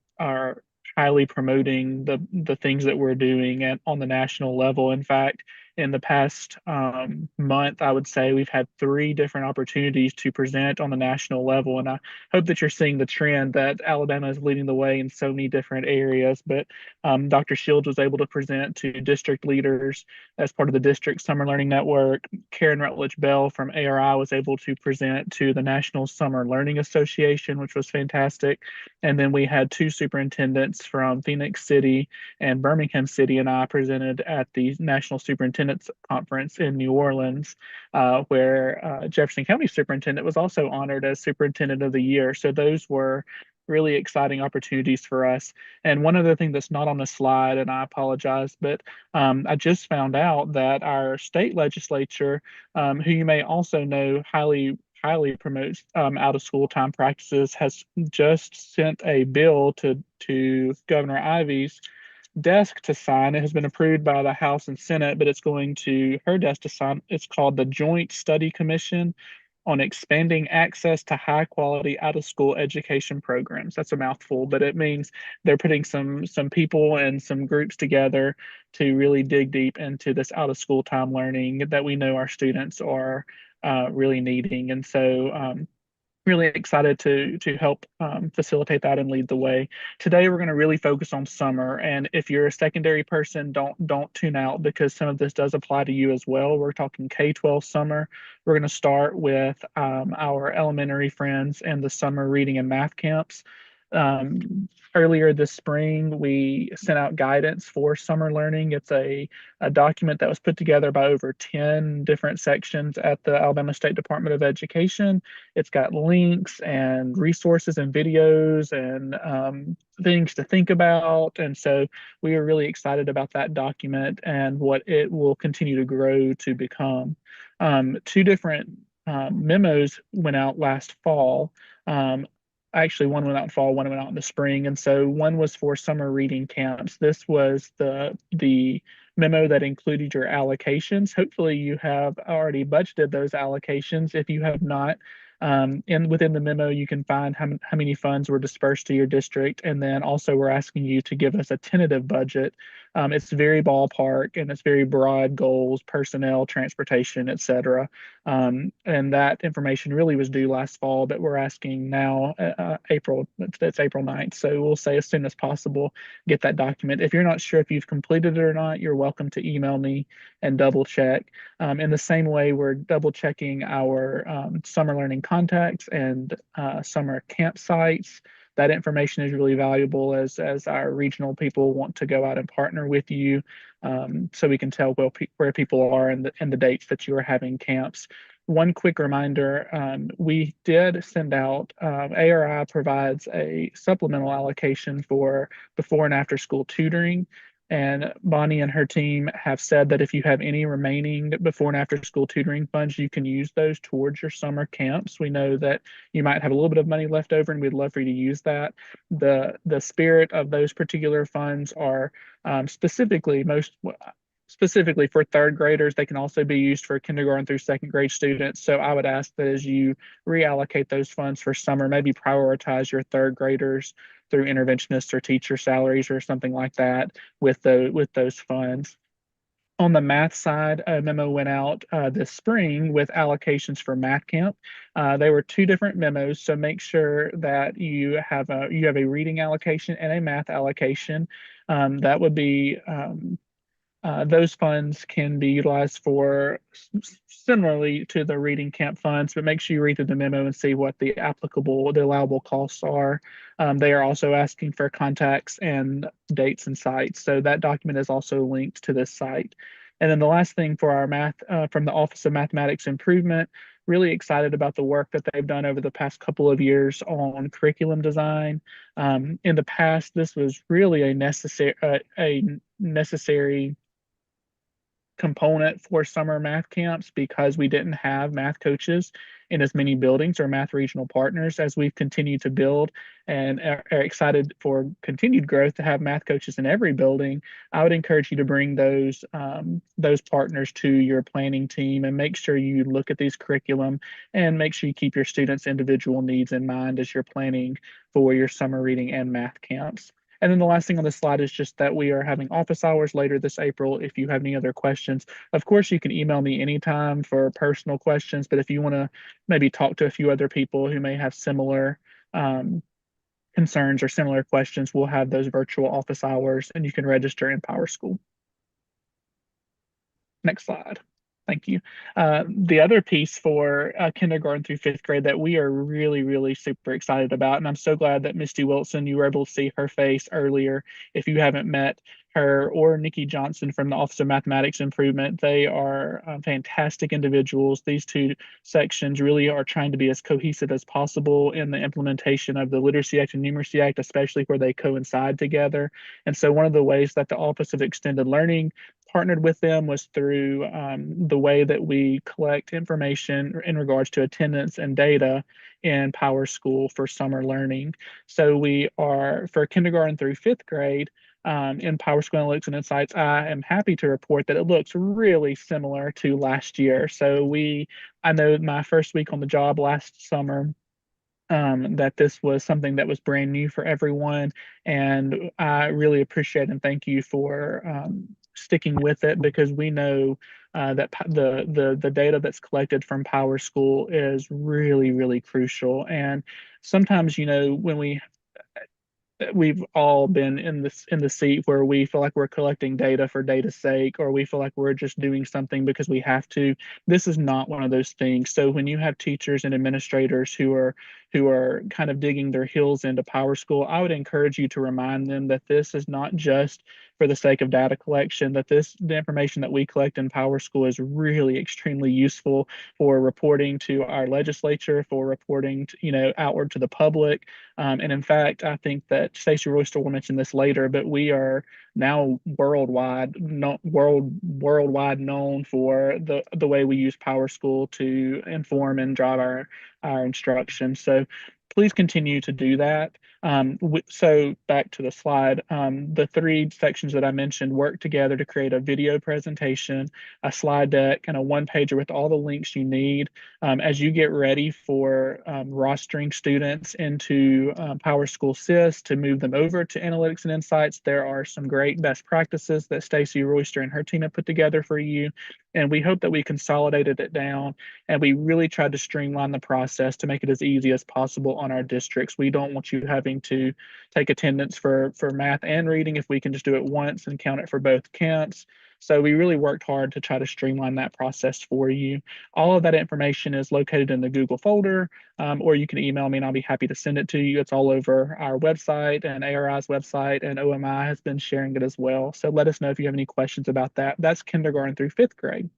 highly promoting the things that we're doing on the national level. In fact, in the past month, I would say we've had 3 different opportunities to present on the national level. And I hope that you're seeing the trend that Alabama is leading the way in so many different areas. But Dr. Shields was able to present to district leaders as part of the district summer learning network. Karen Rutledge Bell from ARI was able to present to the National Summer Learning Association, which was fantastic. And then we had 2 superintendents from Phoenix City and Birmingham City, and I presented at the National Superintendents Conference in New Orleans, where Jefferson County Superintendent was also honored as Superintendent of the Year. So those were really exciting opportunities for us. And one other thing that's not on the slide, and I apologize, but I just found out that our state legislature, who you may also know highly promotes out of school time practices, has just sent a bill to Governor Ivey's desk to sign. It has been approved by the House and Senate, but it's going to her desk to sign. It's called the Joint Study Commission on Expanding Access to High Quality Out of School Education Programs. That's a mouthful, but it means they're putting some people and some groups together to really dig deep into this out of school time learning that we know our students are really needing. And so really excited to help facilitate that and lead the way. Today, we're going to really focus on summer. And if you're a secondary person, don't tune out, because some of this does apply to you as well. We're talking K-12 summer. We're going to start with our elementary friends and the summer reading and math camps. Earlier this spring, we sent out guidance for summer learning. It's a document that was put together by over 10 different sections at the Alabama State Department of Education. It's got links and resources and videos and things to think about. And so we are really excited about that document and what it will continue to grow to become. Two different memos went out last fall. Actually, one went out in fall, one went out in the spring. And so one was for summer reading camps. This was the memo that included your allocations. Hopefully you have already budgeted those allocations. If you have not, within the memo, you can find how many funds were dispersed to your district. And then also we're asking you to give us a tentative budget. It's very ballpark and it's very broad goals, personnel, transportation, et cetera. And that information really was due last fall, but we're asking now, that's April 9th. So we'll say as soon as possible, get that document. If you're not sure if you've completed it or not, you're welcome to email me and double check. In the same way, we're double checking our summer learning contacts and summer campsites. That information is really valuable as our regional people want to go out and partner with you, so we can tell where people are and the dates that you are having camps. One quick reminder, we did send out, ARI provides a supplemental allocation for before and after school tutoring. And Bonnie and her team have said that if you have any remaining before and after school tutoring funds, you can use those towards your summer camps. We know that you might have a little bit of money left over and we'd love for you to use that. The spirit of those particular funds are specifically for third graders. They can also be used for kindergarten through second grade students. So I would ask that as you reallocate those funds for summer, maybe prioritize your third graders through interventionists or teacher salaries or something like that with those funds. On the math side, a memo went out this spring with allocations for math camp. They were two different memos, so make sure that you have a reading allocation and a math allocation. That would be those funds can be utilized for similarly to the reading camp funds, but make sure you read through the memo and see what the allowable costs are. They are also asking for contacts and dates and sites. So that document is also linked to this site. And then the last thing for our math from the Office of Mathematics Improvement, really excited about the work that they've done over the past couple of years on curriculum design. In the past, this was really a necessary component for summer math camps because we didn't have math coaches in as many buildings or math regional partners. As we've continued to build and are excited for continued growth to have math coaches in every building, I would encourage you to bring those partners to your planning team and make sure you look at these curriculum and make sure you keep your students' individual needs in mind as you're planning for your summer reading and math camps. And then the last thing on this slide is just that we are having office hours later this April. If you have any other questions, of course, you can email me anytime for personal questions. But if you want to maybe talk to a few other people who may have similar concerns or similar questions, we'll have those virtual office hours and you can register in PowerSchool. Next slide. Thank you. The other piece for kindergarten through fifth grade that we are really, really super excited about, and I'm so glad that Misty Wilson, you were able to see her face earlier. If you haven't met her or Nikki Johnson from the Office of Mathematics Improvement. They are fantastic individuals. These two sections really are trying to be as cohesive as possible in the implementation of the Literacy Act and Numeracy Act, especially where they coincide together. And so one of the ways that the Office of Extended Learning partnered with them was through the way that we collect information in regards to attendance and data in Power School for summer learning. So we are, for kindergarten through fifth grade, in Power School Analytics and Insights, I am happy to report that it looks really similar to last year. So I know my first week on the job last summer, that this was something that was brand new for everyone. And I really appreciate and thank you for sticking with it, because we know that the data that's collected from Power School is really, really crucial. And sometimes, when we've all been in the seat where we feel like we're collecting data for data's sake, or we feel like we're just doing something because we have to. This is not one of those things. So when you have teachers and administrators who are kind of digging their heels into Power School, I would encourage you to remind them that this is not just for the sake of data collection, that the information that we collect in Power School is really extremely useful for reporting to our legislature, for reporting outward to the public. And in fact, I think that Stacey Royster will mention this later, but we are now worldwide known for the way we use Power School to inform and drive our instruction. So please continue to do that. So back to the slide, the three sections that I mentioned work together to create a video presentation, a slide deck, and a one-pager with all the links you need. As you get ready for rostering students into Power School SIS to move them over to Analytics and Insights, there are some great best practices that Stacey Royster and her team have put together for you. And we hope that we consolidated it down, and we really tried to streamline the process to make it as easy as possible on our districts. We don't want you having to take attendance for math and reading if we can just do it once and count it for both counts. So we really worked hard to try to streamline that process for you. All of that information is located in the Google folder, or you can email me and I'll be happy to send it to you. It's all over our website and ARI's website, and OMI has been sharing it as well. So let us know if you have any questions about that. That's kindergarten through fifth grade.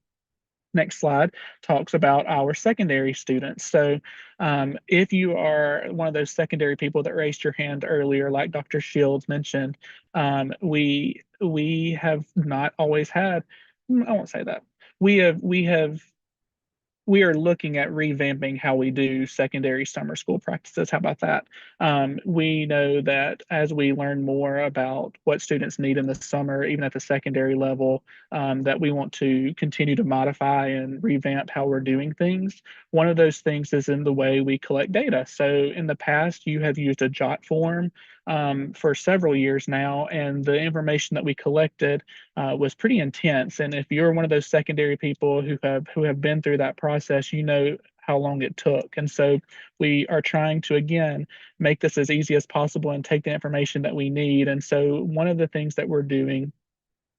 Next slide talks about our secondary students. So if you are one of those secondary people that raised your hand earlier, like Dr. Shields mentioned, we have not always had, I won't say that. We are looking at revamping how we do secondary summer school practices. How about that? We know that as we learn more about what students need in the summer, even at the secondary level, that we want to continue to modify and revamp how we're doing things. One of those things is in the way we collect data. So in the past, you have used a JOT form for several years now, and the information that we collected was pretty intense. And if you're one of those secondary people who have been through that process, you know how long it took. And so we are trying to, again, make this as easy as possible and take the information that we need. And so one of the things that we're doing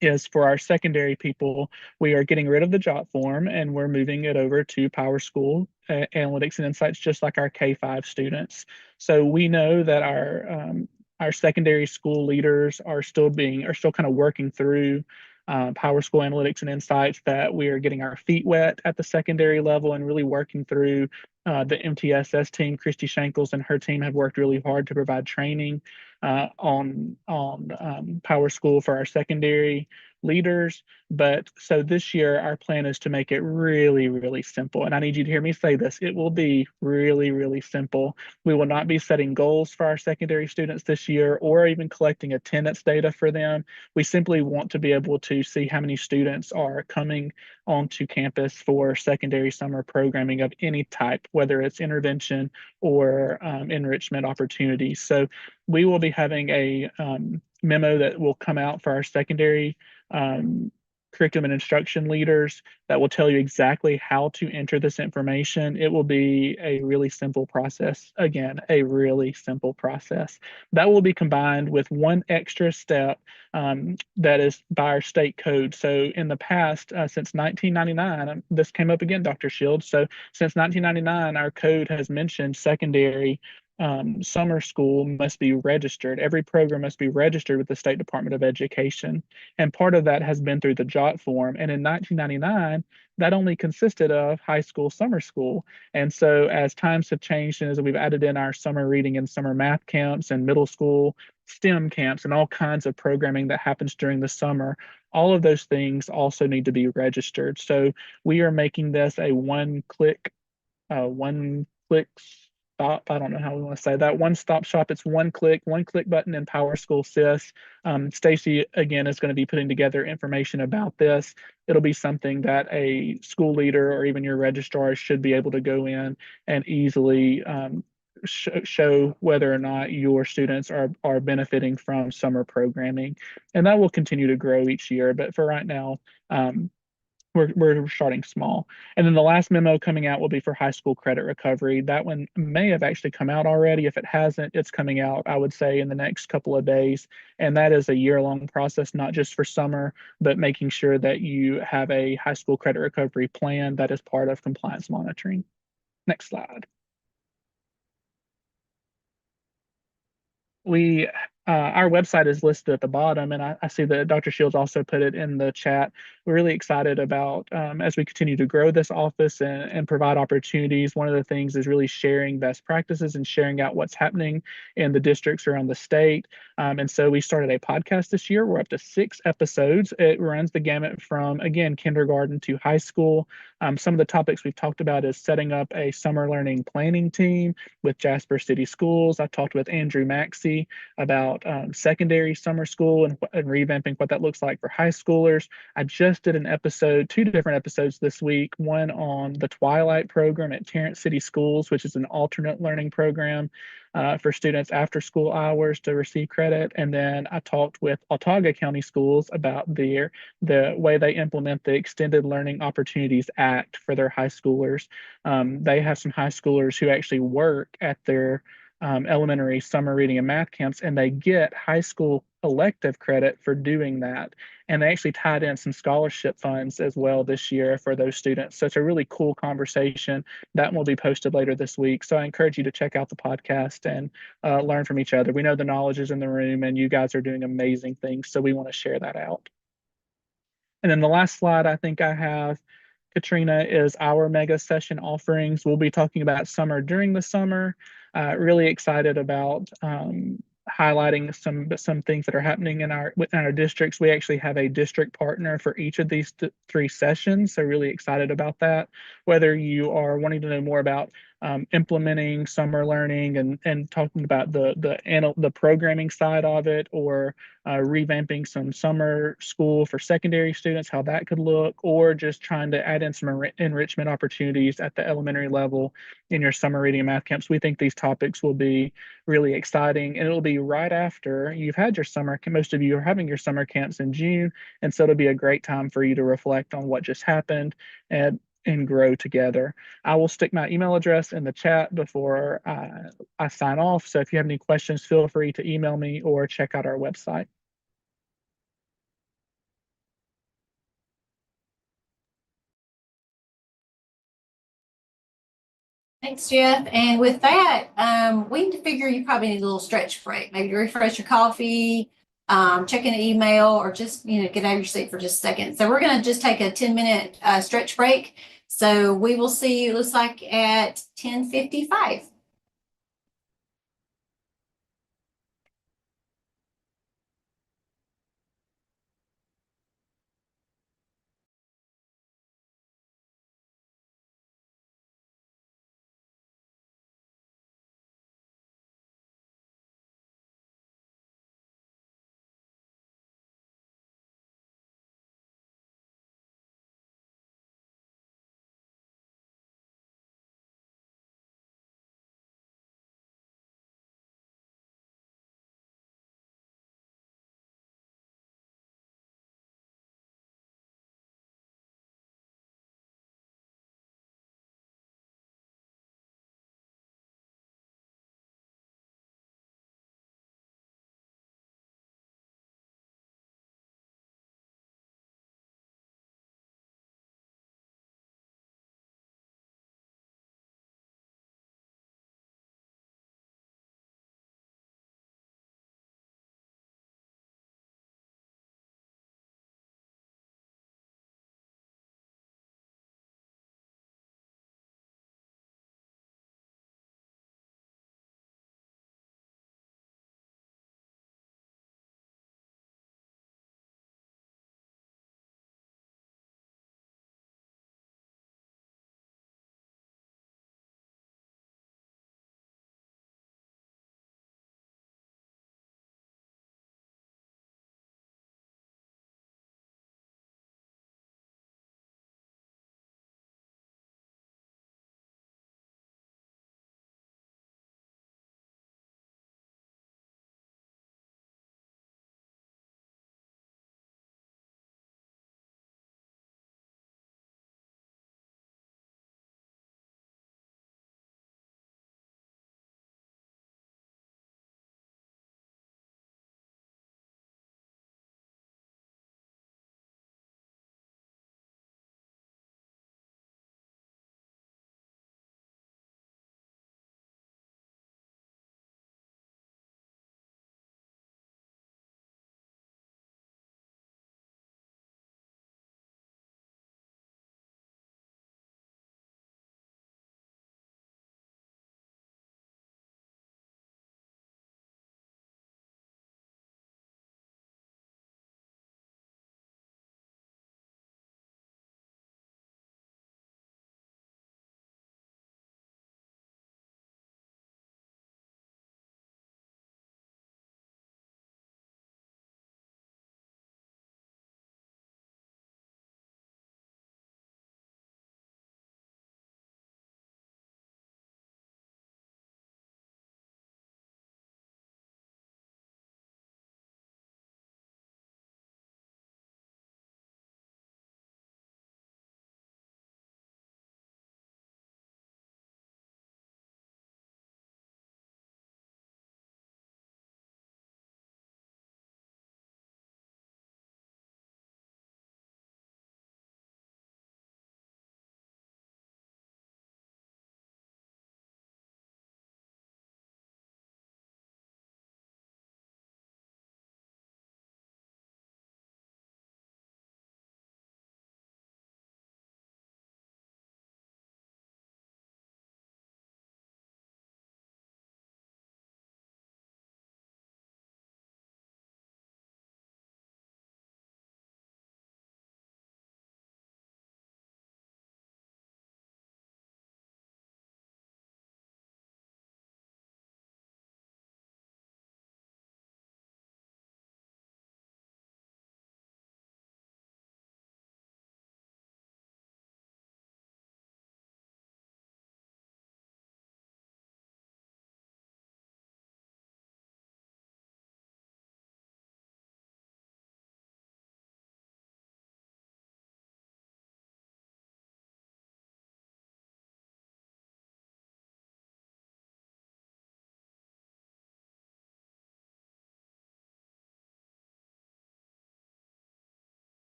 is for our secondary people, we are getting rid of the JOT form and we're moving it over to Power School Analytics and Insights, just like our K-5 students. So we know that our secondary school leaders are still kind of working through Power School Analytics and Insights, that we are getting our feet wet at the secondary level and really working through the MTSS team. Christy Shankles and her team have worked really hard to provide training on Power School for our secondary leaders. But so this year, our plan is to make it really, really simple. And I need you to hear me say this. It will be really, really simple. We will not be setting goals for our secondary students this year or even collecting attendance data for them. We simply want to be able to see how many students are coming onto campus for secondary summer programming of any type, whether it's intervention or enrichment opportunities. So we will be having a memo that will come out for our secondary curriculum and instruction leaders that will tell you exactly how to enter this information. It will be a really simple process. Again, a really simple process. That will be combined with one extra step that is by our state code. So in the past, since 1999, this came up again, Dr. Shields. So since 1999, our code has mentioned secondary summer school must be registered. Every program must be registered with the State Department of Education. And part of that has been through the JOT form. And in 1999, that only consisted of high school, summer school. And so as times have changed and as we've added in our summer reading and summer math camps and middle school STEM camps and all kinds of programming that happens during the summer, all of those things also need to be registered. So we are making this a one-click stop. I don't know how we want to say that. One-stop shop. It's one click button in Power School SIS. Stacy, again, is going to be putting together information about this. It'll be something that a school leader or even your registrar should be able to go in and easily show whether or not your students are benefiting from summer programming. And that will continue to grow each year. But for right now, we're starting small. And then the last memo coming out will be for high school credit recovery. That one may have actually come out already. If it hasn't, it's coming out, I would say, in the next couple of days. And that is a year-long process, not just for summer, but making sure that you have a high school credit recovery plan that is part of compliance monitoring. Next slide. Our website is listed at the bottom, and I see that Dr. Shields also put it in the chat. We're really excited about as we continue to grow this office and provide opportunities. One of the things is really sharing best practices and sharing out what's happening in the districts around the state. And so we started a podcast this year. We're up to 6 episodes. It runs the gamut from, again, kindergarten to high school. Some of the topics we've talked about is setting up a summer learning planning team with Jasper City Schools. I talked with Andrew Maxey about secondary summer school and revamping what that looks like for high schoolers. I just did an episode, 2 different episodes this week, one on the Twilight program at Tarrant City Schools, which is an alternate learning program for students after school hours to receive credit. And then I talked with Autauga County Schools about the way they implement the Extended Learning Opportunities Act for their high schoolers. They have some high schoolers who actually work at their elementary summer reading and math camps, and they get high school elective credit for doing that. And they actually tied in some scholarship funds as well this year for those students. So it's a really cool conversation that will be posted later this week. So I encourage you to check out the podcast and learn from each other. We know the knowledge is in the room and you guys are doing amazing things. So we want to share that out. And then the last slide I think I have, Katrina, is our mega session offerings. We'll be talking about summer during the summer. Really excited about highlighting some things that are happening in our districts. We actually have a district partner for each of these 3 sessions, so really excited about that. Whether you are wanting to know more about implementing summer learning and talking about the programming side of it, or revamping some summer school for secondary students, how that could look, or just trying to add in some enrichment opportunities at the elementary level in your summer reading and math camps. We think these topics will be really exciting, and it'll be right after you've had your summer. Most of you are having your summer camps in June, and so it'll be a great time for you to reflect on what just happened and grow together. I will stick my email address in the chat before I sign off. So if you have any questions, feel free to email me or check out our website. Thanks, Jeff. And with that, we figure you probably need a little stretch break, maybe to refresh your coffee, check an email, or just, get out of your seat for just a second. So we're going to just take a 10-minute stretch break. So we will see you, looks like, at 10:55.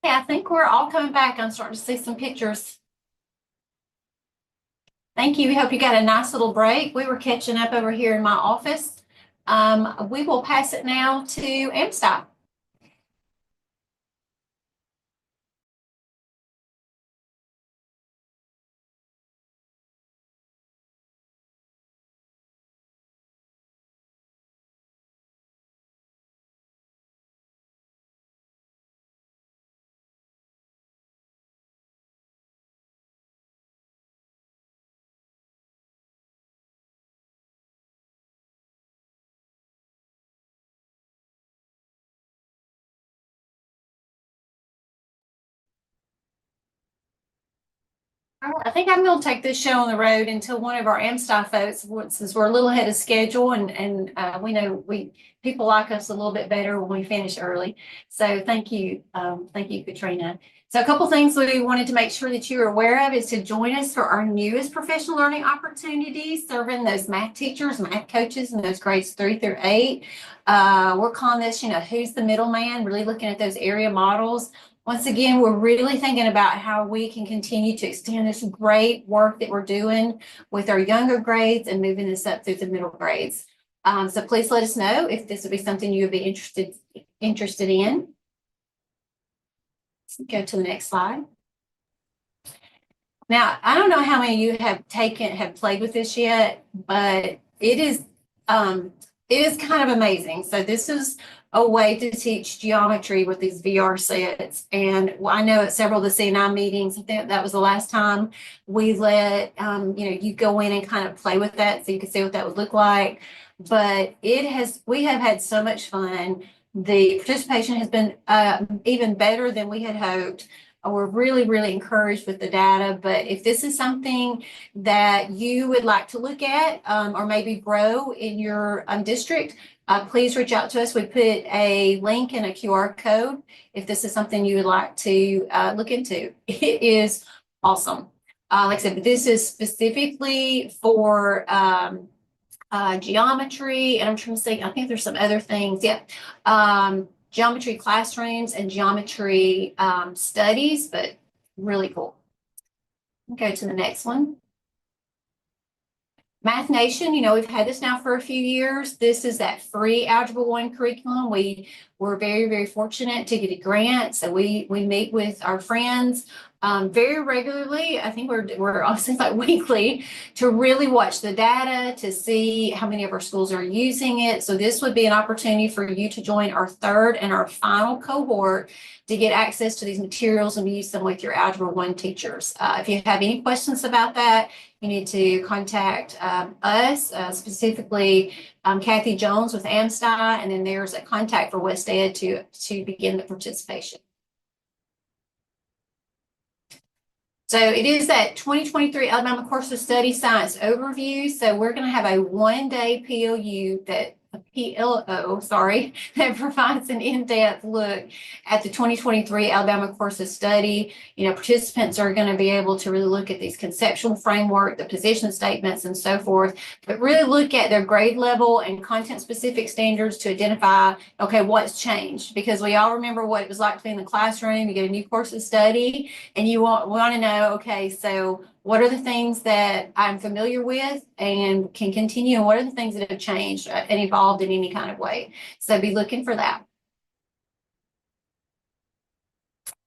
Yeah, I think we're all coming back. I'm starting to see some pictures. Thank you. We hope you got a nice little break. We were catching up over here in my office. We will pass it now to AMSTI. I think I'm going to take this show on the road until one of our AMSTI folks, since we're a little ahead of schedule, and we know people like us a little bit better when we finish early. So thank you, Katrina. So a couple things we wanted to make sure that you are aware of is to join us for our newest professional learning opportunities, serving those math teachers, math coaches, and those grades 3 through 8. We're calling this, who's the middleman? Really looking at those area models. Once again, we're really thinking about how we can continue to extend this great work that we're doing with our younger grades and moving this up through the middle grades. So please let us know if this would be something you would be interested in. Let's go to the next slide. Now, I don't know how many of you have played with this yet, but it is kind of amazing. So this is a way to teach geometry with these VR sets. And I know at several of the CNI meetings, I think that was the last time we let, you go in and kind of play with that so you can see what that would look like. But we have had so much fun. The participation has been even better than we had hoped. We're really, really encouraged with the data. But if this is something that you would like to look at or maybe grow in your district, please reach out to us. We put a link and a QR code if this is something you would like to look into. It is awesome. Like I said, this is specifically for geometry, and I'm trying to think, I think there's some other things. Yeah. Geometry classrooms and geometry studies, but really cool. Go to the next one. Math Nation, we've had this now for a few years. This is that free Algebra 1 curriculum. We were very, very fortunate to get a grant. So we meet with our friends very regularly. I think we're honestly like weekly to really watch the data to see how many of our schools are using it. So this would be an opportunity for you to join our third and our final cohort to get access to these materials and use them with your Algebra 1 teachers. If you have any questions about that, you need to contact us, specifically Kathy Jones with AMSTI, and then there's a contact for West Ed to begin the participation. So it is that 2023 Alabama Course of Study Science Overview. So we're going to have a one-day PLO that provides an in-depth look at the 2023 Alabama Course of Study. Participants are going to be able to really look at these conceptual framework, the position statements, and so forth, but really look at their grade level and content-specific standards to identify, okay, what's changed? Because we all remember what it was like to be in the classroom. You get a new course of study, and you want to know, okay, so what are the things that I'm familiar with and can continue, and what are the things that have changed and evolved in any kind of way? So be looking for that.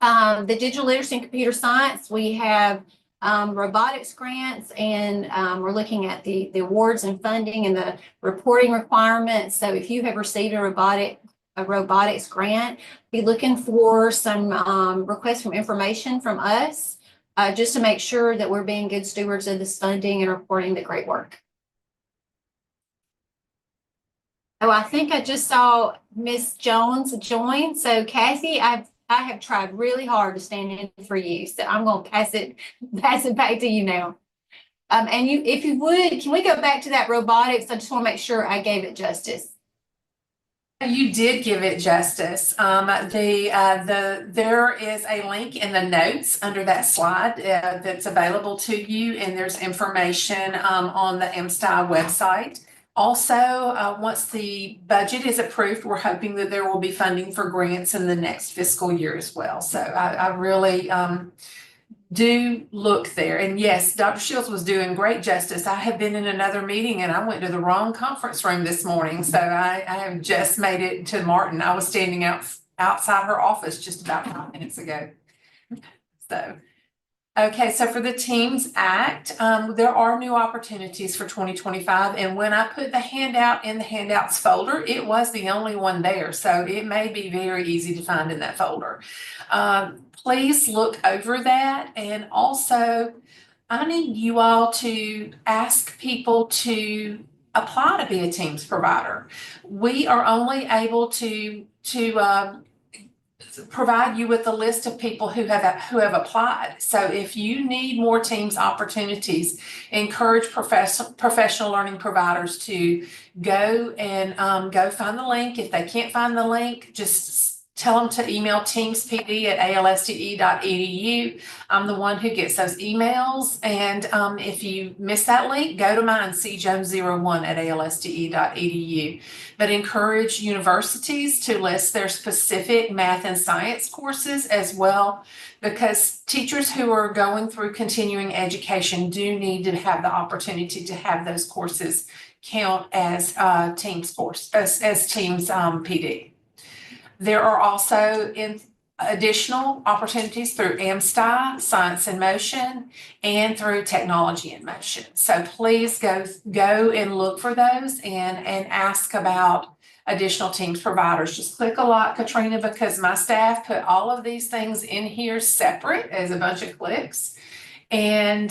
The digital literacy and computer science, we have robotics grants, and we're looking at the awards and funding and the reporting requirements. So if you have received a robotics grant, be looking for some requests from information from us. Just to make sure that we're being good stewards of this funding and reporting the great work. Oh, I think I just saw Miss Jones join. So Cassie, I have tried really hard to stand in for you. So I'm going to pass it back to you now. And if you would, can we go back to that robotics? I just want to make sure I gave it justice. You did give it justice. There is a link in the notes under that slide that's available to you, and there's information on the AMSTI website Also, once the budget is approved, we're hoping that there will be funding for grants in the next fiscal year as well. So I really do look there. And yes, Dr. Shields was doing great justice. I have been in another meeting and I went to the wrong conference room this morning. So I have just made it to Martin. I was standing outside her office just about 5 minutes ago. So. Okay, so for the Teams Act, there are new opportunities for 2025. And when I put the handout in the handouts folder, it was the only one there. So it may be very easy to find in that folder. Please look over that. And also, I need you all to ask people to apply to be a Teams provider. We are only able to provide you with a list of people who have applied. So if you need more Teams opportunities, encourage professional learning providers to go and go find the link. If they can't find the link, just tell them to email teamspd@alsde.edu. I'm the one who gets those emails. And if you miss that link, go to mine, cjones01@alsde.edu. But encourage universities to list their specific math and science courses as well, because teachers who are going through continuing education do need to have the opportunity to have those courses count as Teams course, as Teams PD. There are also additional opportunities through AMSTI, Science in Motion, and through Technology in Motion. So please go and look for those and ask about additional Teams providers. Just click a lot, Katrina, because my staff put all of these things in here separate as a bunch of clicks. And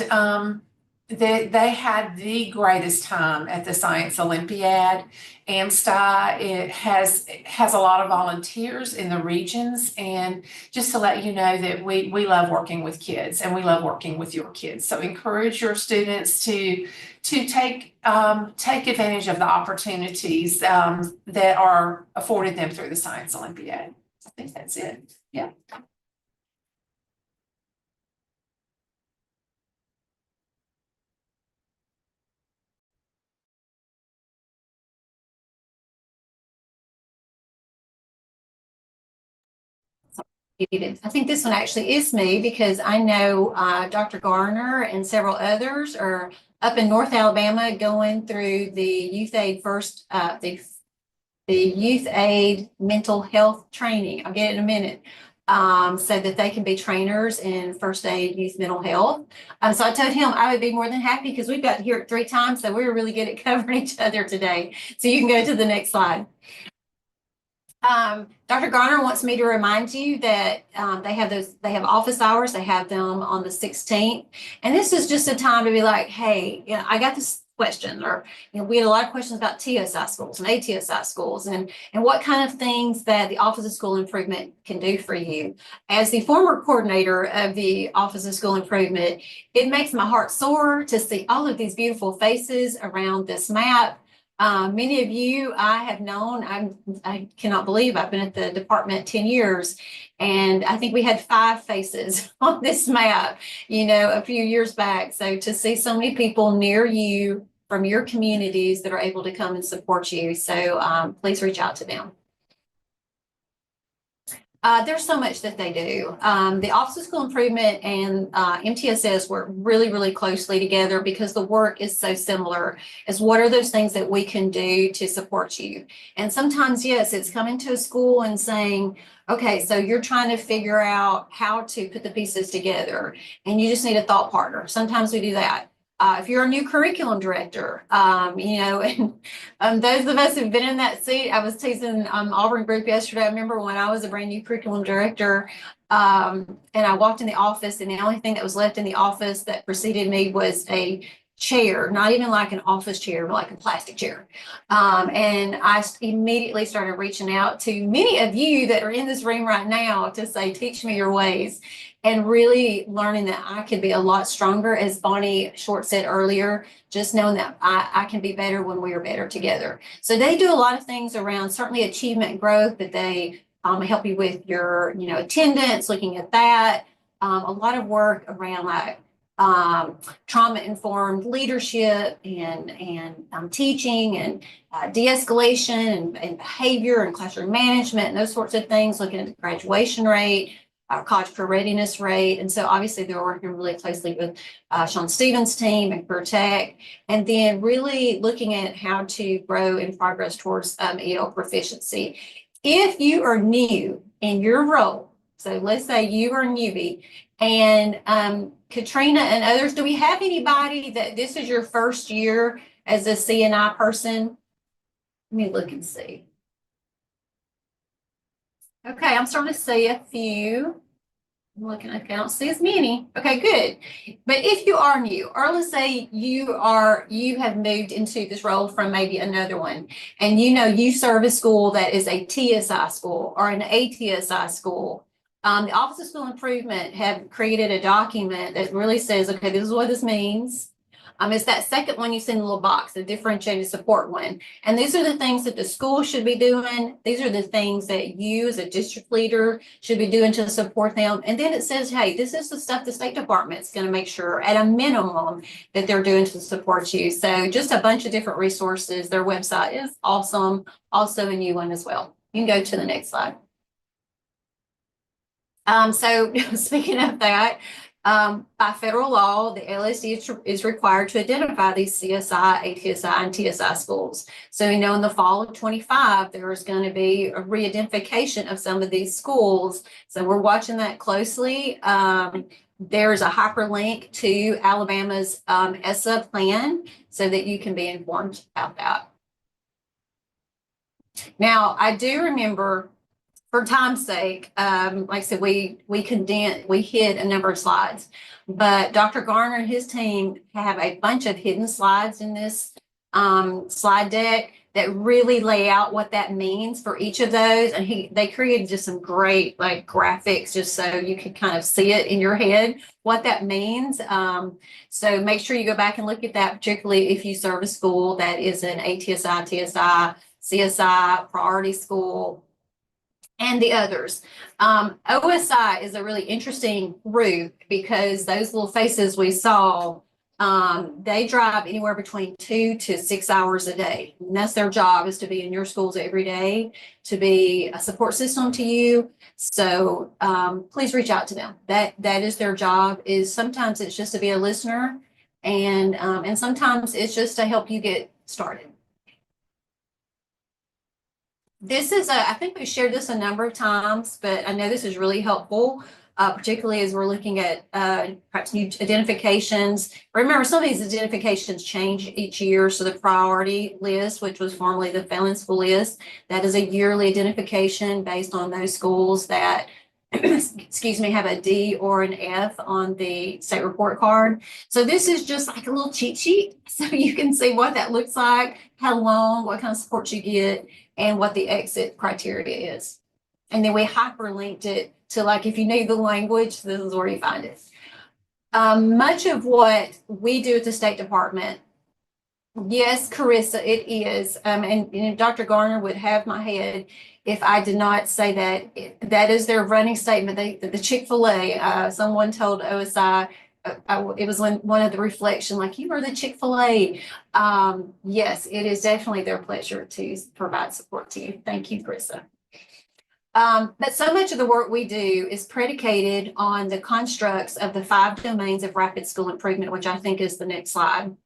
they had the greatest time at the Science Olympiad. AMSTI, it has a lot of volunteers in the regions, and just to let you know that we love working with kids and we love working with your kids. So encourage your students to take advantage of the opportunities that are afforded them through the Science Olympiad. I think that's it. Yeah. I think this one actually is me, because I know Dr. Garner and several others are up in North Alabama going through the Youth Aid the Youth Aid mental health training. I'll get it in a minute. So that they can be trainers in first aid youth mental health. So I told him I would be more than happy, because we've got here 3 times, so we were really good at covering each other today. So you can go to the next slide. Dr. Garner wants me to remind you that they have office hours. They have them on the 16th. And this is just a time to be like, hey, you know, I got this question, or, you know, we had a lot of questions about TSI schools and ATSI schools and what kind of things that the Office of School Improvement can do for you. As the former coordinator of the Office of School Improvement, it makes my heart soar to see all of these beautiful faces around this map. Many of you I have known. I cannot believe I've been at the department 10 years, and I think we had 5 faces on this map, you know, a few years back. So to see so many people near you from your communities that are able to come and support you. So please reach out to them. There's so much that they do. The Office of School Improvement and MTSS work really, really closely together, because the work is so similar as what are those things that we can do to support you. And sometimes, yes, it's coming to a school and saying, okay, so you're trying to figure out how to put the pieces together, and you just need a thought partner. Sometimes we do that. If you're a new curriculum director, you know, and those of us who've been in that seat, I was teasing Auburn Group yesterday. I remember when I was a brand new curriculum director, and I walked in the office, and the only thing that was left in the office that preceded me was a chair, not even like an office chair, but like a plastic chair. And I immediately started reaching out to many of you that are in this room right now to say, teach me your ways. And really learning that I could be a lot stronger, as Bonnie Short said earlier, just knowing that I can be better when we are better together. So they do a lot of things around certainly achievement and growth, that they help you with your, you know, attendance, looking at that. A lot of work around like trauma-informed leadership and teaching and de-escalation and behavior and classroom management and those sorts of things, looking at the graduation rate, our college career readiness rate. And so obviously they're working really closely with Sean Stevens' team and Career Tech, and then really looking at how to grow and progress towards EL proficiency. If you are new in your role, so let's say you are a newbie, and Katrina and others, do we have anybody that this is your first year as a CNI person? Let me look and see. Okay, I'm starting to see a few. I'm looking, okay, I don't see as many. Okay, good. But if you are new, or let's say you have moved into this role from maybe another one, and you serve a school that is a TSI school or an ATSI school, the Office of School Improvement have created a document that really says, okay, this is what this means. It's that second one you see in the little box, the differentiated support one. And these are the things that the school should be doing. These are the things that you as a district leader should be doing to support them. And then it says, hey, this is the stuff the State Department's going to make sure at a minimum that they're doing to support you. So just a bunch of different resources. Their website is awesome. Also a new one as well. You can go to the next slide. So speaking of that, by federal law, the ALSDE is required to identify these CSI, ATSI, and TSI schools. So in the fall of 25, there is going to be a re-identification of some of these schools. So we're watching that closely. There's a hyperlink to Alabama's ESSA plan so that you can be informed about that. Now, I do remember, for time's sake, like I said, we hid a number of slides, but Dr. Garner and his team have a bunch of hidden slides in this slide deck that really lay out what that means for each of those. And they created just some great graphics just so you can kind of see it in your head, what that means. So make sure you go back and look at that, particularly if you serve a school that is an ATSI, TSI, CSI, priority school, and the others. OSI is a really interesting group because those little faces we saw, they drive anywhere between 2 to 6 hours a day. And that's their job, is to be in your schools every day, to be a support system to you. So please reach out to them. That is their job. Is sometimes it's just to be a listener, and sometimes it's just to help you get started. This is I think we've shared this a number of times, but I know this is really helpful, particularly as we're looking at perhaps new identifications. Remember, some of these identifications change each year. So the priority list, which was formerly the failing school list, that is a yearly identification based on those schools that excuse me, have a D or an F on the state report card. So this is just like a little cheat sheet. So you can see what that looks like, how long, what kind of support you get, and what the exit criteria is. And then we hyperlinked it to, if you need the language, this is where you find it. Much of what we do at the State Department, yes, Carissa, it is. And Dr. Garner would have my head if I did not say that. That is their running statement. The Chick-fil-A, someone told OSI, it was one of the reflection, you are the Chick-fil-A. Yes, it is definitely their pleasure to provide support to you. Thank you, Carissa. But so much of the work we do is predicated on the constructs of the 5 domains of rapid school improvement, which I think is the next slide.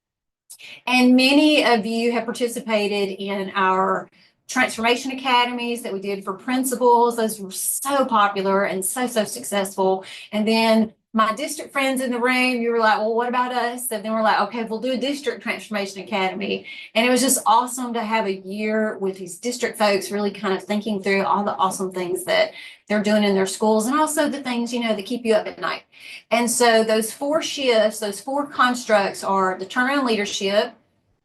And many of you have participated in our transformation academies that we did for principals. Those were so popular and so successful. And then my district friends in the room, you were like, well, what about us? And then we're like, okay, we'll do a district transformation academy. And it was just awesome to have a year with these district folks really kind of thinking through all the awesome things that they're doing in their schools, and also the things, that keep you up at night. And so those 4 shifts, those 4 constructs are the turnaround leadership,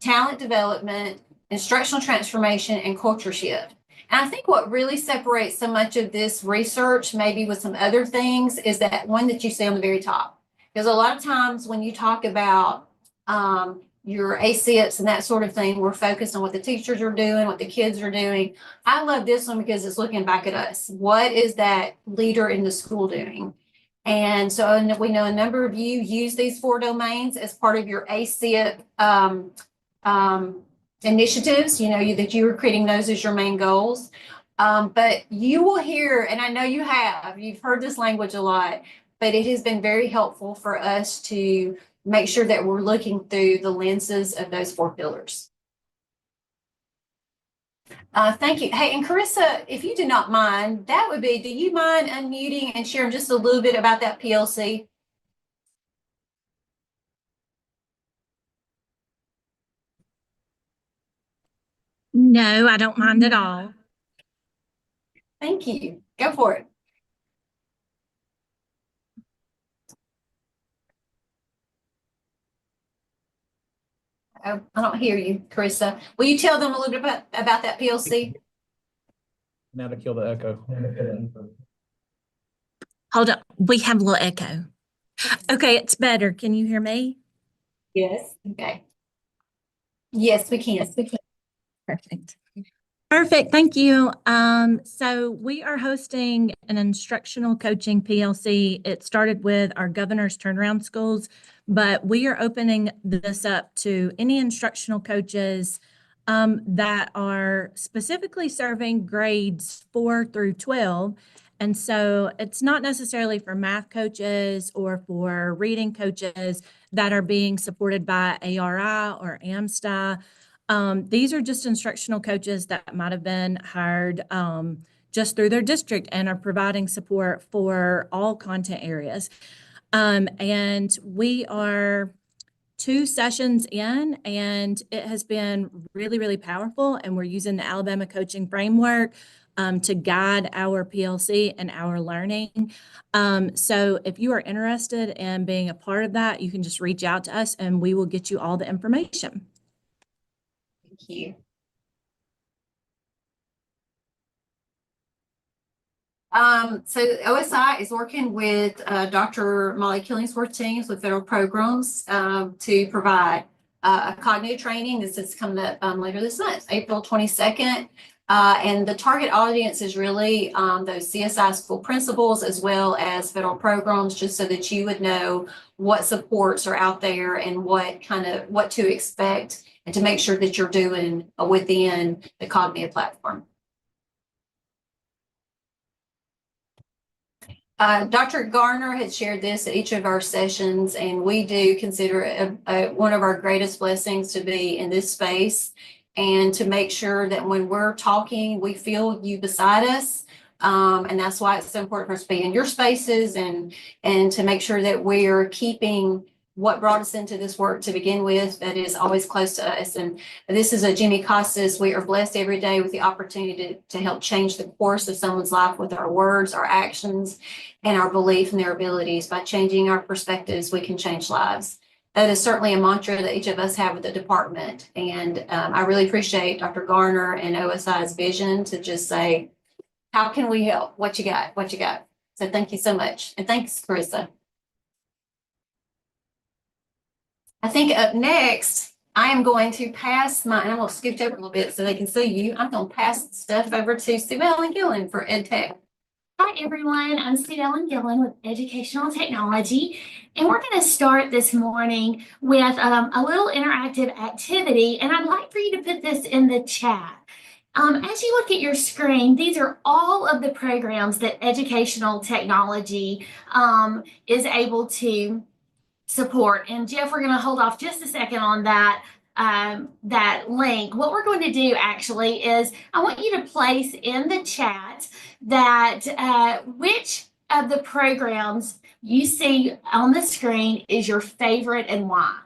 talent development, instructional transformation, and culture shift. And I think what really separates so much of this research, maybe with some other things, is that one that you see on the very top. Because a lot of times when you talk about your ACIPs and that sort of thing, we're focused on what the teachers are doing, what the kids are doing. I love this one because it's looking back at us. What is that leader in the school doing? And so we know a number of you use these 4 domains as part of your ACIP initiatives, that you are creating those as your main goals. But you will hear, and I know you've heard this language a lot, but it has been very helpful for us to make sure that we're looking through the lenses of those 4 pillars. Thank you. Hey, and Carissa, if you do not mind, do you mind unmuting and sharing just a little bit about that PLC? No, I don't mind at all. Thank you. Go for it. I don't hear you, Carissa. Will you tell them a little bit about that PLC? Now to kill the echo. Hold up. We have a little echo. Okay, it's better. Can you hear me? Yes. Okay. Yes, we can. Yes, we can. Perfect. Perfect. Thank you. So we are hosting an instructional coaching PLC. It started with our governor's turnaround schools, but we are opening this up to any instructional coaches that are specifically serving grades 4 through 12. And so it's not necessarily for math coaches or for reading coaches that are being supported by ARI or AMSTI. These are just instructional coaches that might have been hired just through their district and are providing support for all content areas. And we are 2 sessions in, and it has been really, really powerful. And we're using the Alabama Coaching Framework to guide our PLC and our learning. So if you are interested in being a part of that, you can just reach out to us and we will get you all the information. Thank you. So OSI is working with Dr. Molly Killingsworth teams with federal programs to provide a cognitive training. This is coming up later this month, April 22nd. And the target audience is really those CSI school principals as well as federal programs, just so that you would know what supports are out there and what to expect, and to make sure that you're doing within the cognitive platform. Dr. Garner had shared this at each of our sessions, and we do consider it one of our greatest blessings to be in this space and to make sure that when we're talking, we feel you beside us. And that's why it's so important for us to be in your spaces and to make sure that we're keeping what brought us into this work to begin with, that is always close to us. And this is a Jimmy Costas. We are blessed every day with the opportunity to help change the course of someone's life with our words, our actions, and our belief in their abilities. By changing our perspectives, we can change lives. That is certainly a mantra that each of us have with the department. And I really appreciate Dr. Garner and OSI's vision to just say, how can we help? What you got? What you got? So thank you so much. And thanks, Carissa. I think up next, I am going to pass and I'm going to scoot over a little bit so they can see you. I'm going to pass stuff over to Sue Ellen Gillen for EdTech. Hi, everyone. I'm Sue Ellen Gillen with Educational Technology, and we're going to start this morning with a little interactive activity, and I'd like for you to put this in the chat. As you look at your screen, these are all of the programs that Educational Technology is able to support. And Jeff, we're going to hold off just a second on that link. What we're going to do actually is I want you to place in the chat that which of the programs you see on the screen is your favorite and why.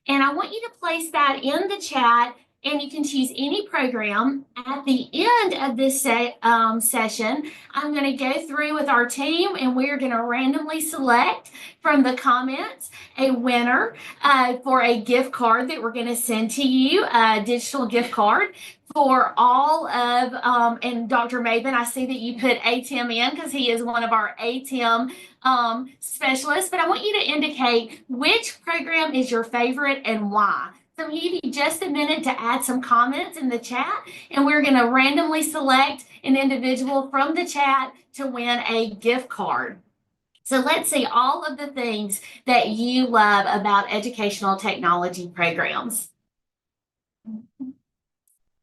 And I want you to place that in the chat, and you can choose any program. At the end of this session, I'm going to go through with our team, and we're going to randomly select from the comments a winner for a gift card that we're going to send to you, a digital gift card for all of, and Dr. Maven, I see that you put ATIM in because he is one of our ATIM specialists, but I want you to indicate which program is your favorite and why. So we'll give you just a minute to add some comments in the chat, and we're going to randomly select an individual from the chat to win a gift card. So let's see all of the things that you love about educational technology programs.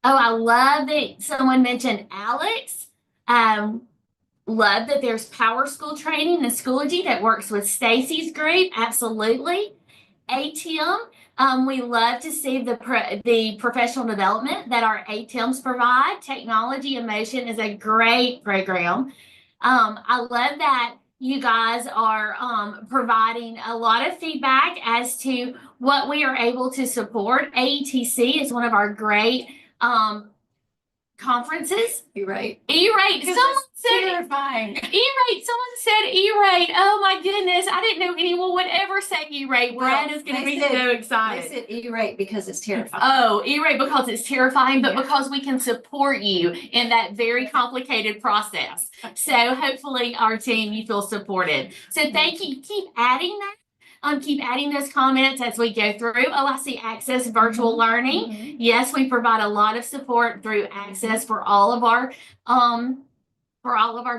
Oh, I love that someone mentioned Alex. Love that there's Power School training and Schoology that works with Stacy's group. Absolutely. ATM, we love to see the professional development that our ATMs provide. Technology in Motion is a great program. I love that you guys are providing a lot of feedback as to what we are able to support. AETC is one of our great conferences. E-rate. E-rate. Someone said terrifying. E-rate. Someone said E-rate. Oh my goodness. I didn't know anyone would ever say E-rate. Brad is going to be so excited. They said E-rate because it's terrifying. Oh, E-rate because it's terrifying, but Yeah. because we can support you in that very complicated process. So hopefully our team, you feel supported. So thank you. Keep adding that. Keep adding those comments as we go through. Oh, I see Access Virtual Learning. Yes, we provide a lot of support through Access for all of our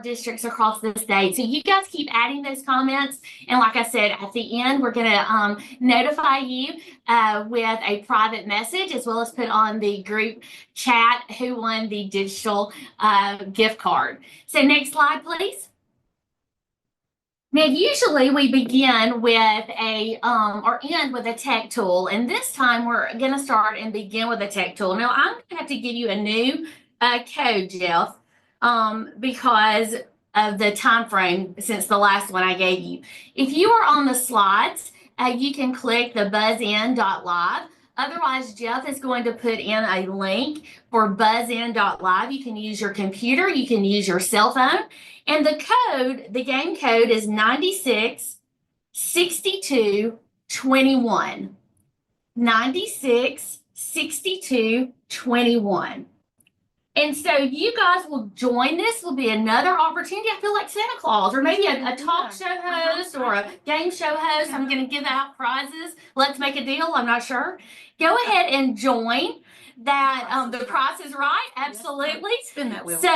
districts across the state. So you guys keep adding those comments. And like I said, at the end, we're going to notify you with a private message, as well as put on the group chat who won the digital gift card. So next slide, please. Now, usually we begin with or end with a tech tool, and this time we're going to start and begin with a tech tool. Now, I'm going to have to give you a new code, Jeff, because of the time frame since the last one I gave you. If you are on the slides, you can click the buzzin.live. Otherwise, Jeff is going to put in a link for buzzin.live. You can use your computer, you can use your cell phone, and the game code is 966221. 966221. And so you guys will join. This will be another opportunity. I feel like Santa Claus, or maybe a talk show host or a game show host. I'm going to give out prizes. Let's make a deal. I'm not sure. Go ahead and join. That the price is right. Absolutely. Spin that wheel. So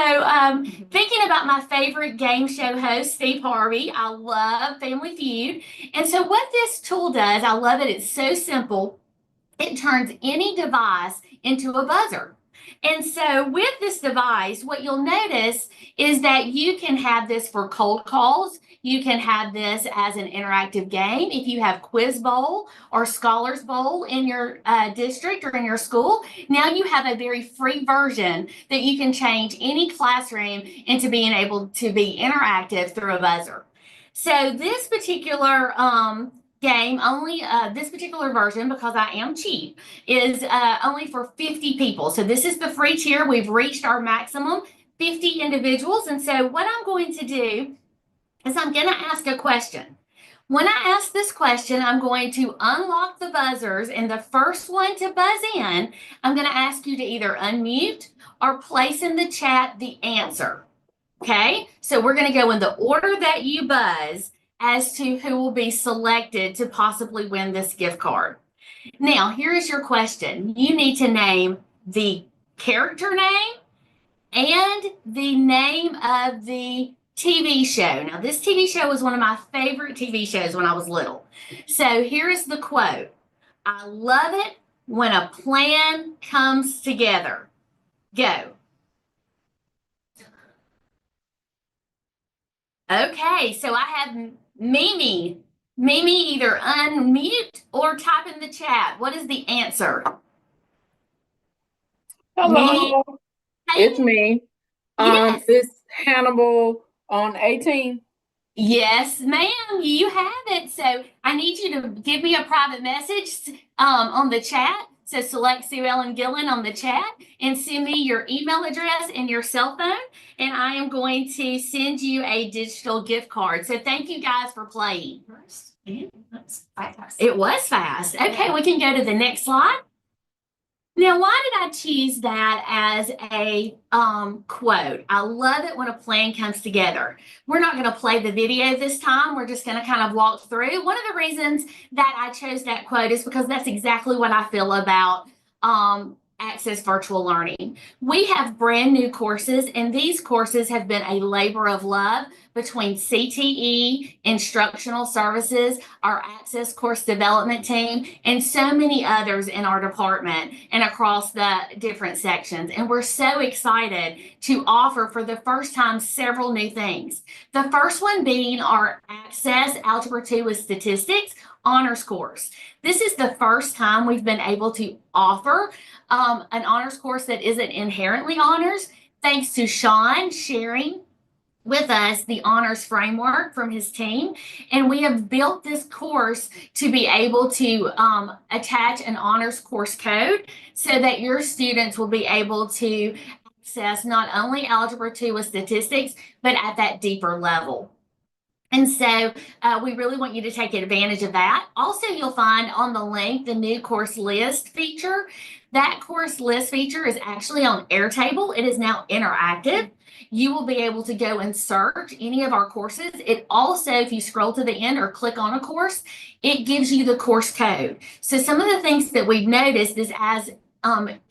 thinking about my favorite game show host, Steve Harvey. I love Family Feud. And so what this tool does, I love it. It's so simple. It turns any device into a buzzer. And so with this device, what you'll notice is that you can have this for cold calls. You can have this as an interactive game. If you have Quiz Bowl or Scholars Bowl in your district or in your school, now you have a very free version that you can change any classroom into being able to be interactive through a buzzer. So this particular game, only this particular version, because I am cheap, is only for 50 people. So this is the free tier. We've reached our maximum 50 individuals. And so what I'm going to do is I'm going to ask a question. When I ask this question, I'm going to unlock the buzzers, and the first one to buzz in, I'm going to ask you to either unmute or place in the chat the answer. Okay, so we're going to go in the order that you buzz as to who will be selected to possibly win this gift card. Now, here is your question. You need to name the character name and the name of the TV show. Now, this TV show was one of my favorite TV shows when I was little. So here is the quote. I love it when a plan comes together. Go. Okay, so I have Mimi. Mimi, either unmute or type in the chat. What is the answer? Hello, it's me. Yes. This Hannibal on 18. Yes, ma'am, you have it. So I need you to give me a private message on the chat. So select Sue Ellen Gillen on the chat and send me your email address and your cell phone, and I am going to send you a digital gift card. So thank you guys for playing. It was fast. Okay, we can go to the next slide. Now, why did I choose that as a quote? I love it when a plan comes together. We're not going to play the video this time. We're just going to kind of walk through. One of the reasons that I chose that quote is because that's exactly what I feel about Access Virtual Learning. We have brand new courses, and these courses have been a labor of love between CTE, Instructional Services, our Access Course Development team, and so many others in our department and across the different sections. And we're so excited to offer for the first time several new things. The first one being our Access Algebra 2 with Statistics honors course. This is the first time we've been able to offer an honors course that isn't inherently honors, thanks to Sean sharing with us the honors framework from his team. And we have built this course to be able to attach an honors course code so that your students will be able to access not only Algebra 2 with Statistics, but at that deeper level. And so we really want you to take advantage of that. Also, you'll find on the link the new course list feature. That course list feature is actually on Airtable. It is now interactive. You will be able to go and search any of our courses. It also, if you scroll to the end or click on a course, it gives you the course code. So some of the things that we've noticed is as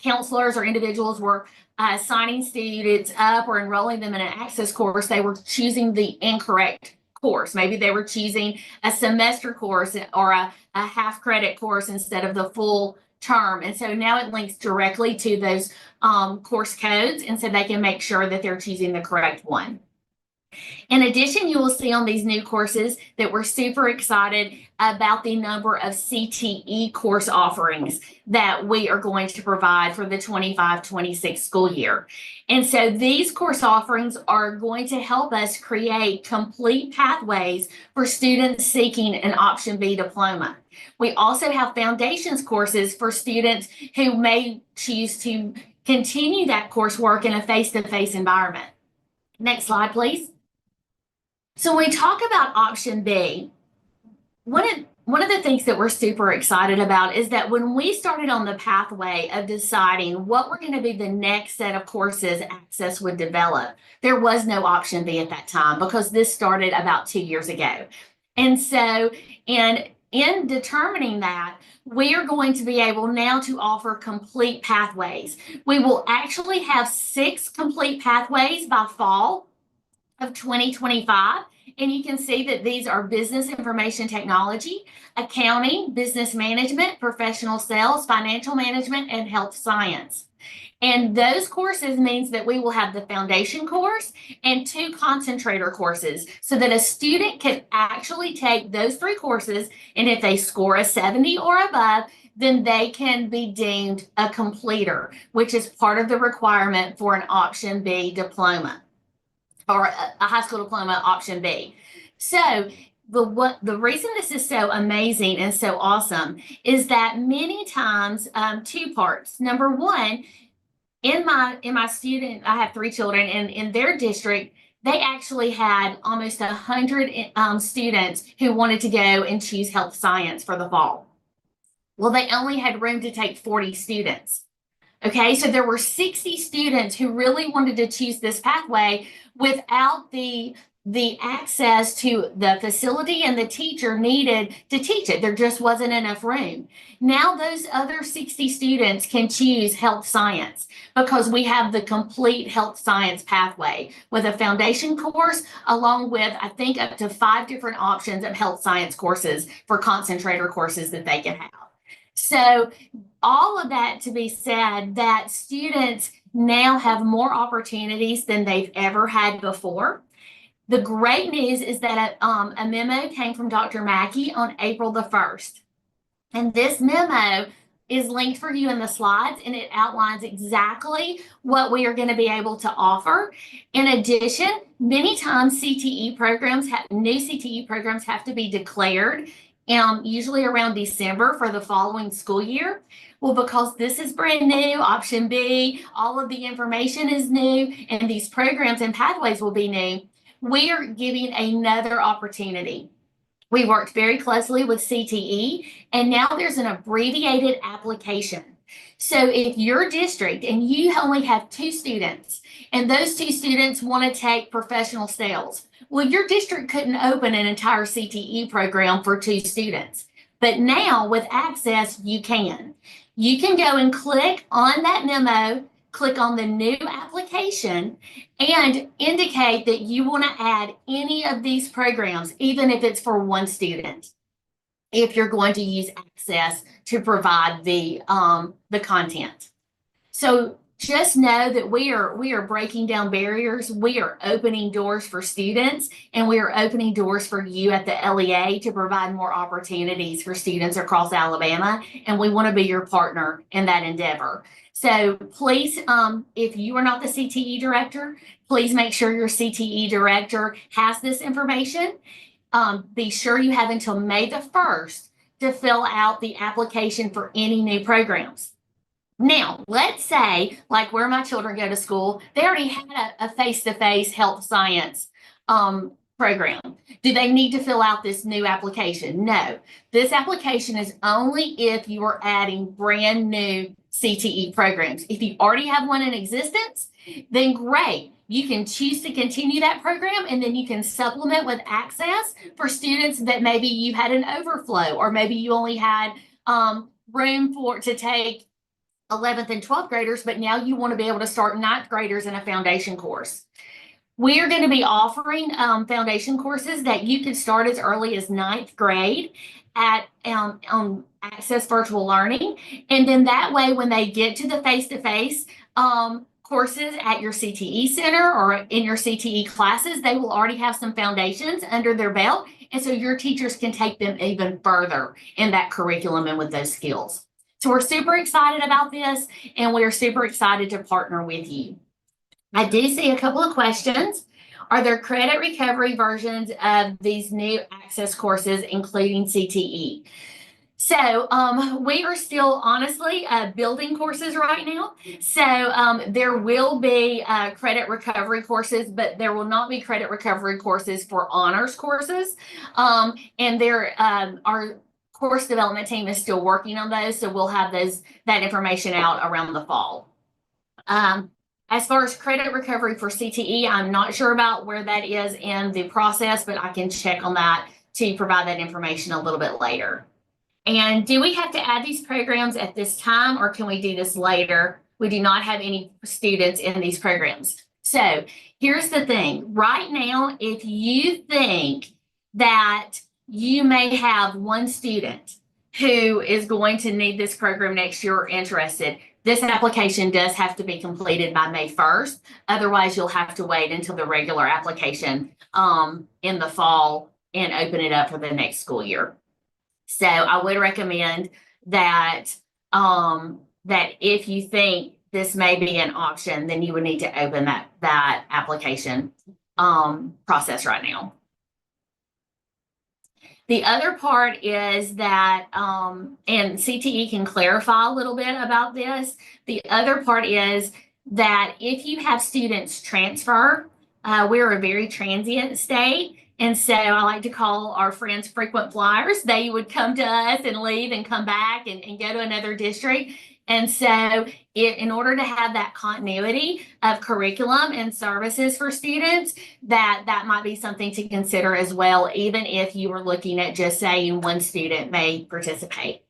counselors or individuals were signing students up or enrolling them in an access course, they were choosing the incorrect course. Maybe they were choosing a semester course or a half credit course instead of the full term. And so now it links directly to those course codes, and so they can make sure that they're choosing the correct one. In addition, you will see on these new courses that we're super excited about the number of CTE course offerings that we are going to provide for the 25-26 school year. And so these course offerings are going to help us create complete pathways for students seeking an Option B diploma. We also have foundations courses for students who may choose to continue that coursework in a face-to-face environment. Next slide, please. So when we talk about Option B, one of the things that we're super excited about is that when we started on the pathway of deciding what were going to be the next set of courses Access would develop, there was no Option B at that time because this started about 2 years ago. And so in determining that, we are going to be able now to offer complete pathways. We will actually have 6 complete pathways by fall of 2025. And you can see that these are business information technology, accounting, business management, professional sales, financial management, and health science. And those courses means that we will have the foundation course and 2 concentrator courses so that a student can actually take those 3 courses, and if they score a 70 or above, then they can be deemed a completer, which is part of the requirement for an Option B diploma or a high school diploma Option B. So the reason this is so amazing and so awesome is that many times 2 parts. Number one, in my student, I have 3 children, and in their district, they actually had almost 100 students who wanted to go and choose health science for the fall. Well, they only had room to take 40 students. Okay, so there were 60 students who really wanted to choose this pathway without the access to the facility and the teacher needed to teach it. There just wasn't enough room. Now those other 60 students can choose health science because we have the complete health science pathway with a foundation course along with, I think, up to 5 different options of health science courses for concentrator courses that they can have. So all of that to be said, that students now have more opportunities than they've ever had before. The great news is that a memo came from Dr. Mackey on April the 1st. And this memo is linked for you in the slides, and it outlines exactly what we are going to be able to offer. In addition, many times new CTE programs have to be declared usually around December for the following school year. Well, because this is brand new, Option B, all of the information is new, and these programs and pathways will be new, we are giving another opportunity. We worked very closely with CTE, and now there's an abbreviated application. So if your district and you only have 2 students, and those 2 students want to take professional sales, well, your district couldn't open an entire CTE program for 2 students. But now with Access, you can. You can go and click on that memo, click on the new application, and indicate that you want to add any of these programs, even if it's for one student, if you're going to use Access to provide the content. So just know that we are breaking down barriers. We are opening doors for students, and we are opening doors for you at the LEA to provide more opportunities for students across Alabama. And we want to be your partner in that endeavor. So please, if you are not the CTE director, please make sure your CTE director has this information. Be sure you have until May the 1st to fill out the application for any new programs. Now, let's say, like where my children go to school, they already had a face-to-face health science program. Do they need to fill out this new application? No. This application is only if you are adding brand new CTE programs. If you already have one in existence, then great. You can choose to continue that program, and then you can supplement with Access for students that maybe you had an overflow, or maybe you only had room to take 11th and 12th graders, but now you want to be able to start 9th graders in a foundation course. We are going to be offering foundation courses that you can start as early as 9th grade at Access Virtual Learning. And then that way, when they get to the face-to-face courses at your CTE center or in your CTE classes, they will already have some foundations under their belt. And so your teachers can take them even further in that curriculum and with those skills. So we're super excited about this, and we're super excited to partner with you. I do see a couple of questions. Are there credit recovery versions of these new Access courses, including CTE? So we are still honestly building courses right now. So there will be credit recovery courses, but there will not be credit recovery courses for honors courses. And there our course development team is still working on those. So we'll have that information out around the fall. As far as credit recovery for CTE, I'm not sure about where that is in the process, but I can check on that to provide that information a little bit later. And do we have to add these programs at this time, or can we do this later? We do not have any students in these programs. So here's the thing. Right now, if you think that you may have one student who is going to need this program next year or interested, this application does have to be completed by May 1st. Otherwise, you'll have to wait until the regular application in the fall and open it up for the next school year. So I would recommend that that if you think this may be an option, then you would need to open that application process right now. The other part is that, and CTE can clarify a little bit about this. The other part is that if you have students transfer, we're a very transient state. And so I like to call our friends frequent flyers. They would come to us and leave and come back and go to another district. And so in order to have that continuity of curriculum and services for students, that might be something to consider as well, even if you were looking at just saying one student may participate.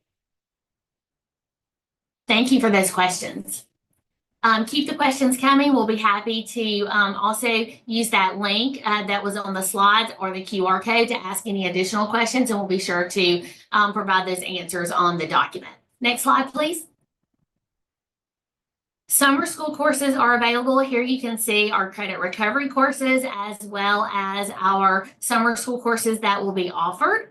Thank you for those questions. Keep the questions coming. We'll be happy to also use that link that was on the slides or the QR code to ask any additional questions, and we'll be sure to provide those answers on the document. Next slide, please. Summer school courses are available. Here you can see our credit recovery courses as well as our summer school courses that will be offered.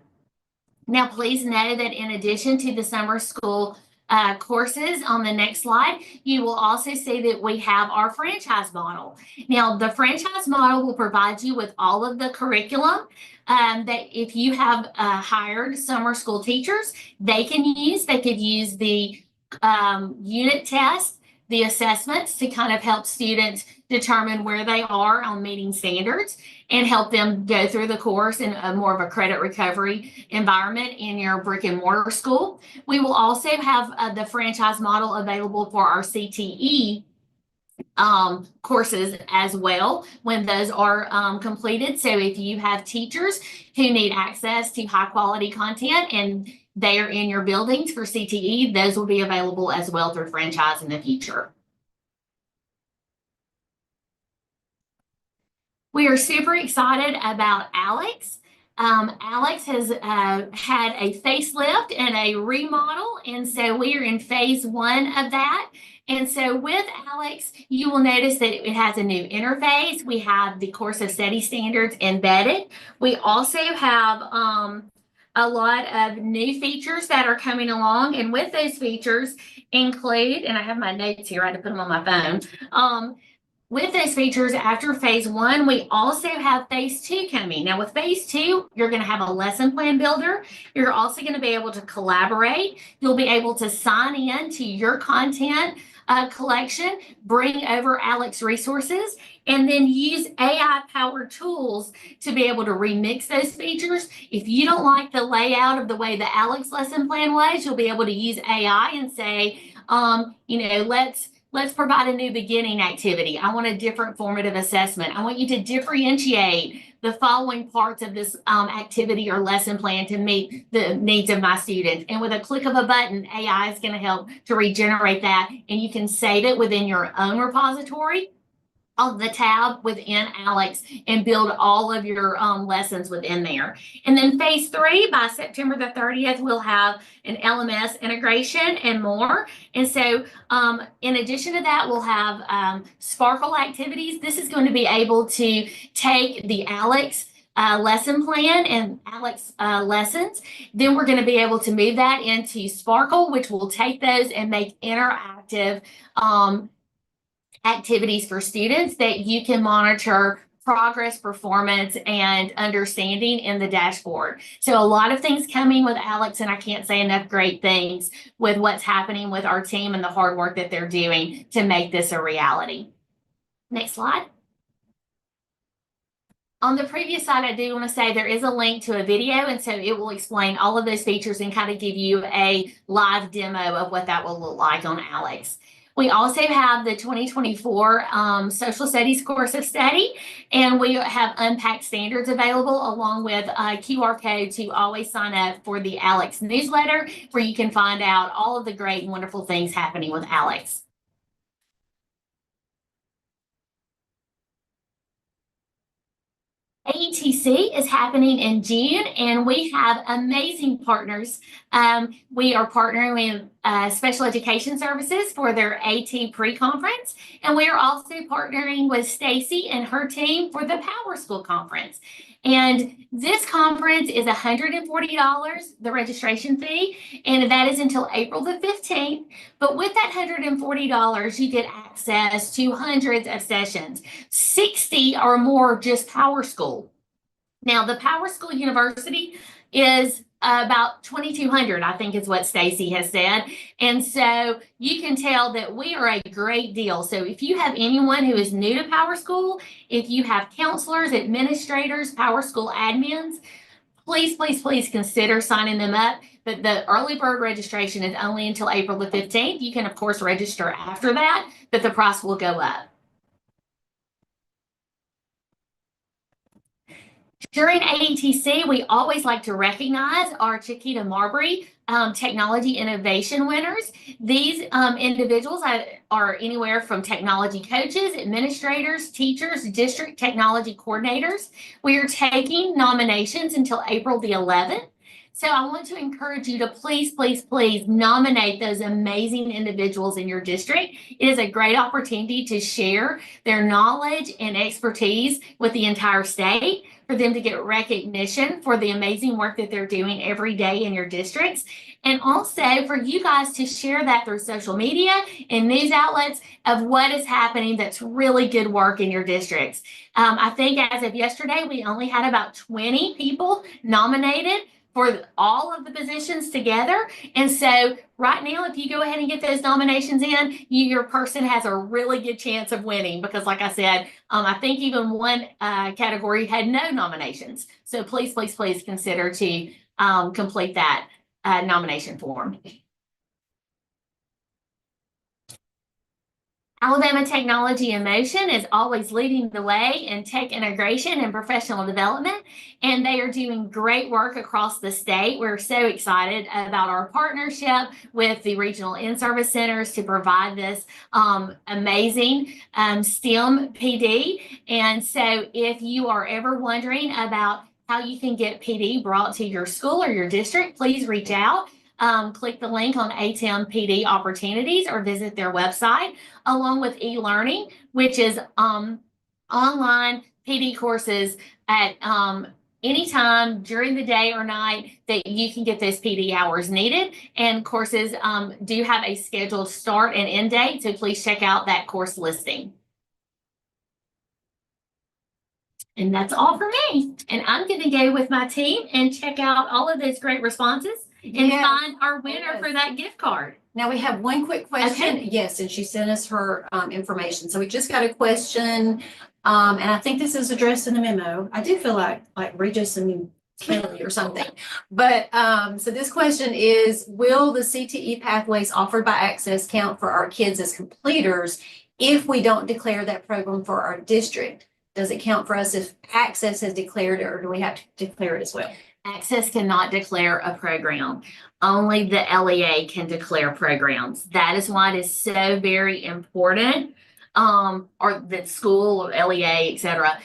Now, please know that in addition to the summer school courses on the next slide, you will also see that we have our franchise model. Now, the franchise model will provide you with all of the curriculum that if you have hired summer school teachers, they could use the unit test, the assessments to kind of help students determine where they are on meeting standards and help them go through the course in a more of a credit recovery environment in your brick and mortar school. We will also have the franchise model available for our CTE courses as well when those are completed. So if you have teachers who need access to high quality content and they are in your buildings for CTE, those will be available as well through franchise in the future. We are super excited about ALEX. ALEX has had a facelift and a remodel, and so we are in phase 1 of that. And so with ALEX, you will notice that it has a new interface. We have the course of study standards embedded. We also have a lot of new features that are coming along, and with those features include, and I have my notes here, I had to put them on my phone. With those features after phase 1, we also have phase 2 coming. Now with phase 2, you're going to have a lesson plan builder. You're also going to be able to collaborate. You'll be able to sign in to your content collection, bring over ALEX resources, and then use AI-powered tools to be able to remix those features. If you don't like the layout of the way the ALEX lesson plan was, you'll be able to use AI and say, let's provide a new beginning activity. I want a different formative assessment. I want you to differentiate the following parts of this activity or lesson plan to meet the needs of my students. And with a click of a button, AI is going to help to regenerate that. And you can save it within your own repository on the tab within ALEX and build all of your lessons within there. And then phase 3, by September the 30th, we'll have an LMS integration and more. And so in addition to that, we'll have Sparkle activities. This is going to be able to take the ALEX lesson plan and ALEX lessons. Then we're going to be able to move that into Sparkle, which will take those and make interactive activities for students that you can monitor progress, performance, and understanding in the dashboard. So a lot of things coming with ALEX, and I can't say enough great things with what's happening with our team and the hard work that they're doing to make this a reality. Next slide. On the previous slide, I do want to say there is a link to a video, and so it will explain all of those features and kind of give you a live demo of what that will look like on ALEX. We also have the 2024 Social Studies course of study, and we have unpacked standards available along with a QR code to always sign up for the ALEX newsletter, where you can find out all of the great and wonderful things happening with ALEX. AETC is happening in June, and we have amazing partners. We are partnering with Special Education Services for their AT pre-conference, and we are also partnering with Stacy and her team for the Power School Conference. And this conference is $140, the registration fee, and that is until April the 15th. But with that $140, you get access to hundreds of sessions, 60 or more just Power School. Now, the Power School University is about 2,200, I think is what Stacy has said. And so you can tell that we are a great deal. So if you have anyone who is new to Power School, if you have counselors, administrators, Power School admins, please, please, please consider signing them up. But the early bird registration is only until April the 15th. You can, of course, register after that, but the price will go up. During AETC, we always like to recognize our Chiquita Marbury technology innovation winners. These individuals are anywhere from technology coaches, administrators, teachers, district technology coordinators. We are taking nominations until April the 11th. So I want to encourage you to please, please, please nominate those amazing individuals in your district. It is a great opportunity to share their knowledge and expertise with the entire state, for them to get recognition for the amazing work that they're doing every day in your districts. And also for you guys to share that through social media and news outlets of what is happening that's really good work in your districts. I think as of yesterday, we only had about 20 people nominated for all of the positions together. And so right now, if you go ahead and get those nominations in, your person has a really good chance of winning, because like I said, I think even one category had no nominations. So please, please, please consider to complete that nomination form. Alabama Technology in Motion is always leading the way in tech integration and professional development, and they are doing great work across the state. We're so excited about our partnership with the regional in-service centers to provide this amazing STEM PD. And so if you are ever wondering about how you can get PD brought to your school or your district, please reach out. Click the link on ATEM PD opportunities or visit their website, along with e-learning, which is online PD courses at any time during the day or night that you can get those PD hours needed. And courses do have a scheduled start and end date, so please check out that course listing. And that's all for me. And I'm going to go with my team and check out all of those great responses and find our winner for that gift card. Now we have one quick question. Okay. Yes, and she sent us her information. So we just got a question, and I think this is addressed in the memo. I do feel like Regis and Kelly or something. But so this question is, will the CTE pathways offered by Access count for our kids as completers if we don't declare that program for our district? Does it count for us if Access has declared it, or do we have to declare it as well? Access cannot declare a program. Only the LEA can declare programs. That is why it is so very important, or that school or LEA, etc.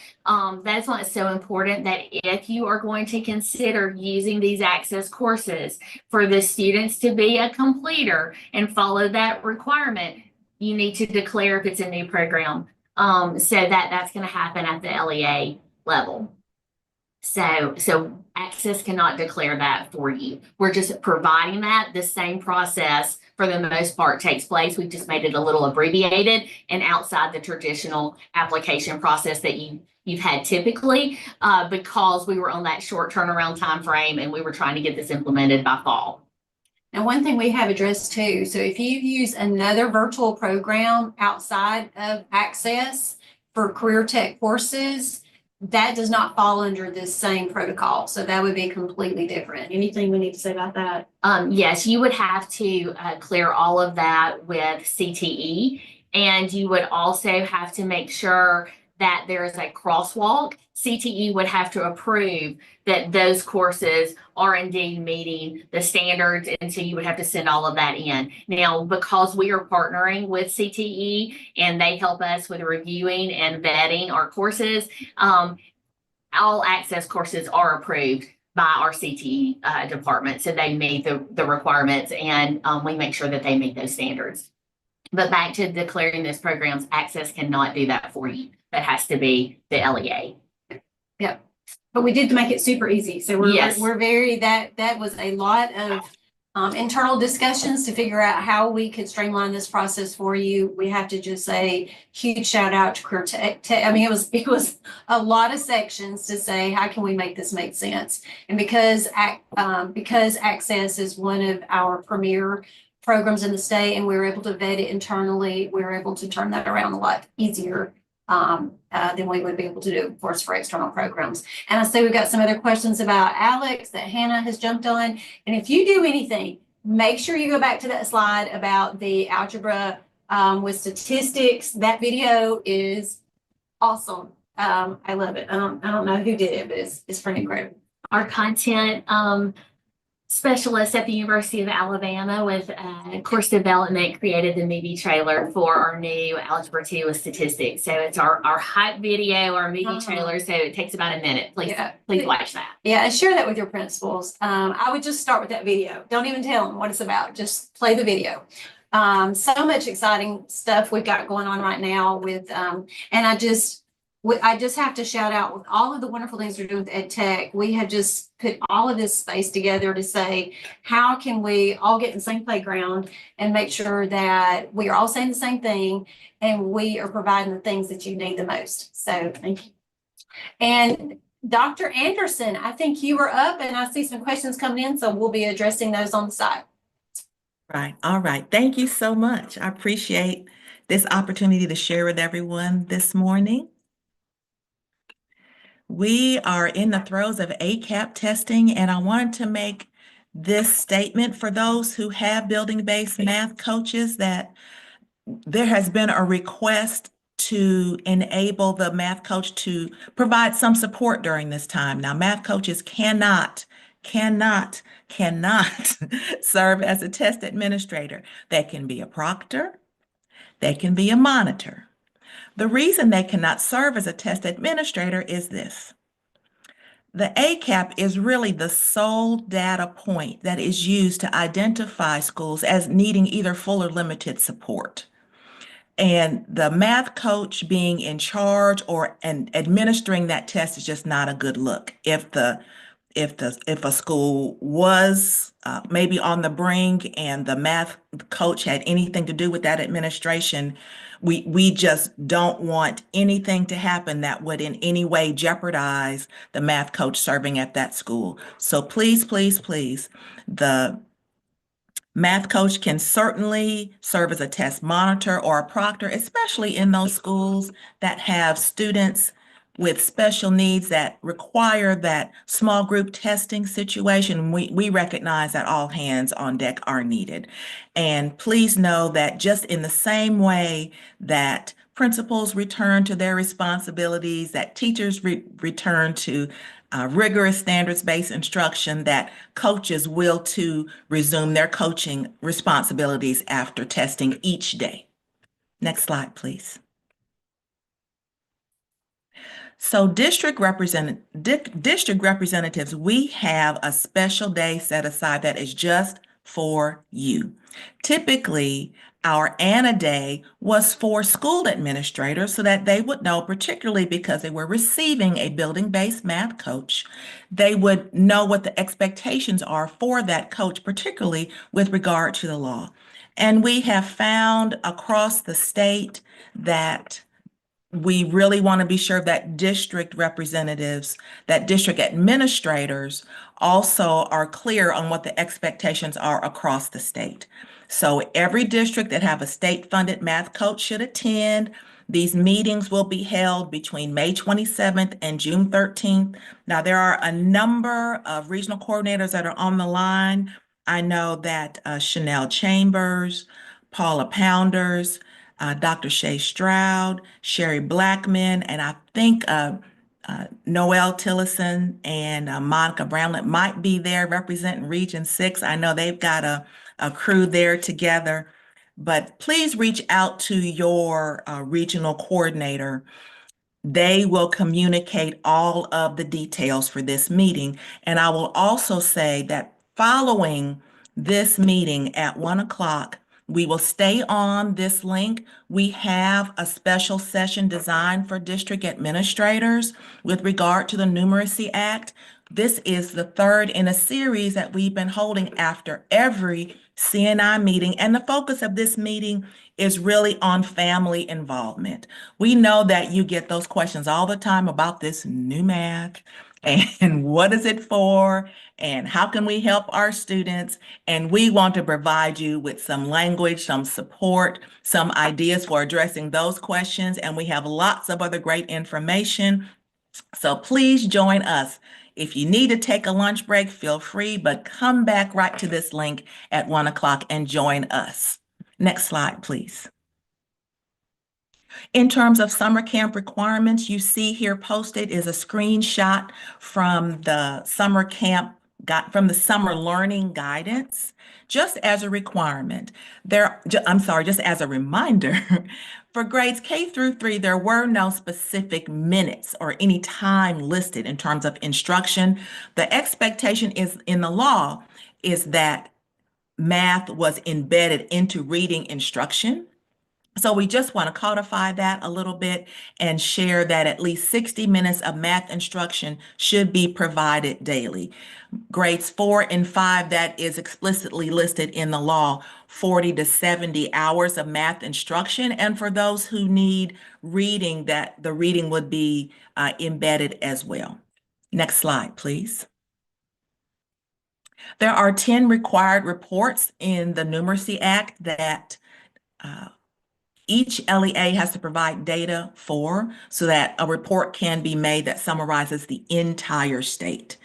That's why it's so important that if you are going to consider using these Access courses for the students to be a completer and follow that requirement, you need to declare if it's a new program. So that's going to happen at the LEA level. So Access cannot declare that for you. We're just providing that. The same process for the most part takes place. We've just made it a little abbreviated and outside the traditional application process that you've had typically, because we were on that short turnaround time frame and we were trying to get this implemented by fall. And one thing we have addressed too, so if you use another virtual program outside of Access for career tech courses, that does not fall under this same protocol. So that would be completely different. Anything we need to say about that? Yes, you would have to clear all of that with CTE, and you would also have to make sure that there is a crosswalk. CTE would have to approve that those courses are indeed meeting the standards, and so you would have to send all of that in. Now, because we are partnering with CTE and they help us with reviewing and vetting our courses, all Access courses are approved by our CTE department, so they meet the requirements, and we make sure that they meet those standards. But back to declaring those programs, Access cannot do that for you. That has to be the LEA. Yep. But we did make it super easy. So we're very, that was a lot of internal discussions to figure out how we could streamline this process for you. We have to just say huge shout out to Career Tech. I mean, it was a lot of sections to say, how can we make this make sense? And because Access is one of our premier programs in the state and we were able to vet it internally, we were able to turn that around a lot easier than we would be able to do, of course, for external programs. And I see we've got some other questions about Alex that Hannah has jumped on. And if you do anything, make sure you go back to that slide about the algebra with statistics. That video is awesome. I love it. I don't know who did it, but it's pretty incredible. Our content specialist at the University of Alabama with course development created the movie trailer for our new Algebra 2 with statistics. So it's our hype video, our movie trailer. So it takes about a minute. Please watch that. Yeah, and share that with your principals. I would just start with that video. Don't even tell them what it's about. Just play the video. So much exciting stuff we've got going on right now with, and I just have to shout out with all of the wonderful things we're doing with EdTech. We have just put all of this space together to say, how can we all get in the same playground and make sure that we are all saying the same thing and we are providing the things that you need the most. So thank you. And Dr. Anderson, I think you were up and I see some questions coming in, so we'll be addressing those on the side. Right. All right. Thank you so much. I appreciate this opportunity to share with everyone this morning. We are in the throes of ACAP testing, and I wanted to make this statement for those who have building-based math coaches that there has been a request to enable the math coach to provide some support during this time. Now, math coaches cannot serve as a test administrator. They can be a proctor, they can be a monitor. The reason they cannot serve as a test administrator is this. The ACAP is really the sole data point that is used to identify schools as needing either full or limited support. And the math coach being in charge and administering that test is just not a good look. If a school was maybe on the brink and the math coach had anything to do with that administration, we just don't want anything to happen that would in any way jeopardize the math coach serving at that school. So please, please, please, the math coach can certainly serve as a test monitor or a proctor, especially in those schools that have students with special needs that require that small group testing situation. We recognize that all hands on deck are needed. And please know that just in the same way that principals return to their responsibilities, that teachers return to rigorous standards-based instruction, that coaches will too resume their coaching responsibilities after testing each day. Next slide, please. So district representatives, we have a special day set aside that is just for you. Typically, our ANA Day was for school administrators so that they would know, particularly because they were receiving a building-based math coach, they would know what the expectations are for that coach, particularly with regard to the law. And we have found across the state that we really want to be sure that district representatives, that district administrators also are clear on what the expectations are across the state. So every district that have a state-funded math coach should attend. These meetings will be held between May 27th and June 13th. Now, there are a number of regional coordinators that are on the line. I know that Chanel Chambers, Paula Pounders, Dr. Shay Stroud, Sherry Blackman, and I think Noelle Tillison and Monica Bramlett might be there representing Region 6. I know they've got a crew there together, but please reach out to your regional coordinator. They will communicate all of the details for this meeting. And I will also say that following this meeting at 1 o'clock, we will stay on this link. We have a special session designed for district administrators with regard to the Numeracy Act. This is the third in a series that we've been holding after every CNI meeting. And the focus of this meeting is really on family involvement. We know that you get those questions all the time about this new math and what is it for and how can we help our students? And we want to provide you with some language, some support, some ideas for addressing those questions. And we have lots of other great information. So please join us. If you need to take a lunch break, feel free, but come back right to this link at 1 o'clock and join us. Next slide, please. In terms of summer camp requirements, you see here posted is a screenshot from the summer camp, from the summer learning guidance, just as a requirement. Just as a reminder, for grades K through 3, there were no specific minutes or any time listed in terms of instruction. The expectation is in the law is that math was embedded into reading instruction. So we just want to codify that a little bit and share that at least 60 minutes of math instruction should be provided daily. Grades 4 and 5, that is explicitly listed in the law, 40 to 70 hours of math instruction. And for those who need reading, that the reading would be embedded as well. Next slide, please. There are 10 required reports in the Numeracy Act that each LEA has to provide data for so that a report can be made that summarizes the entire state.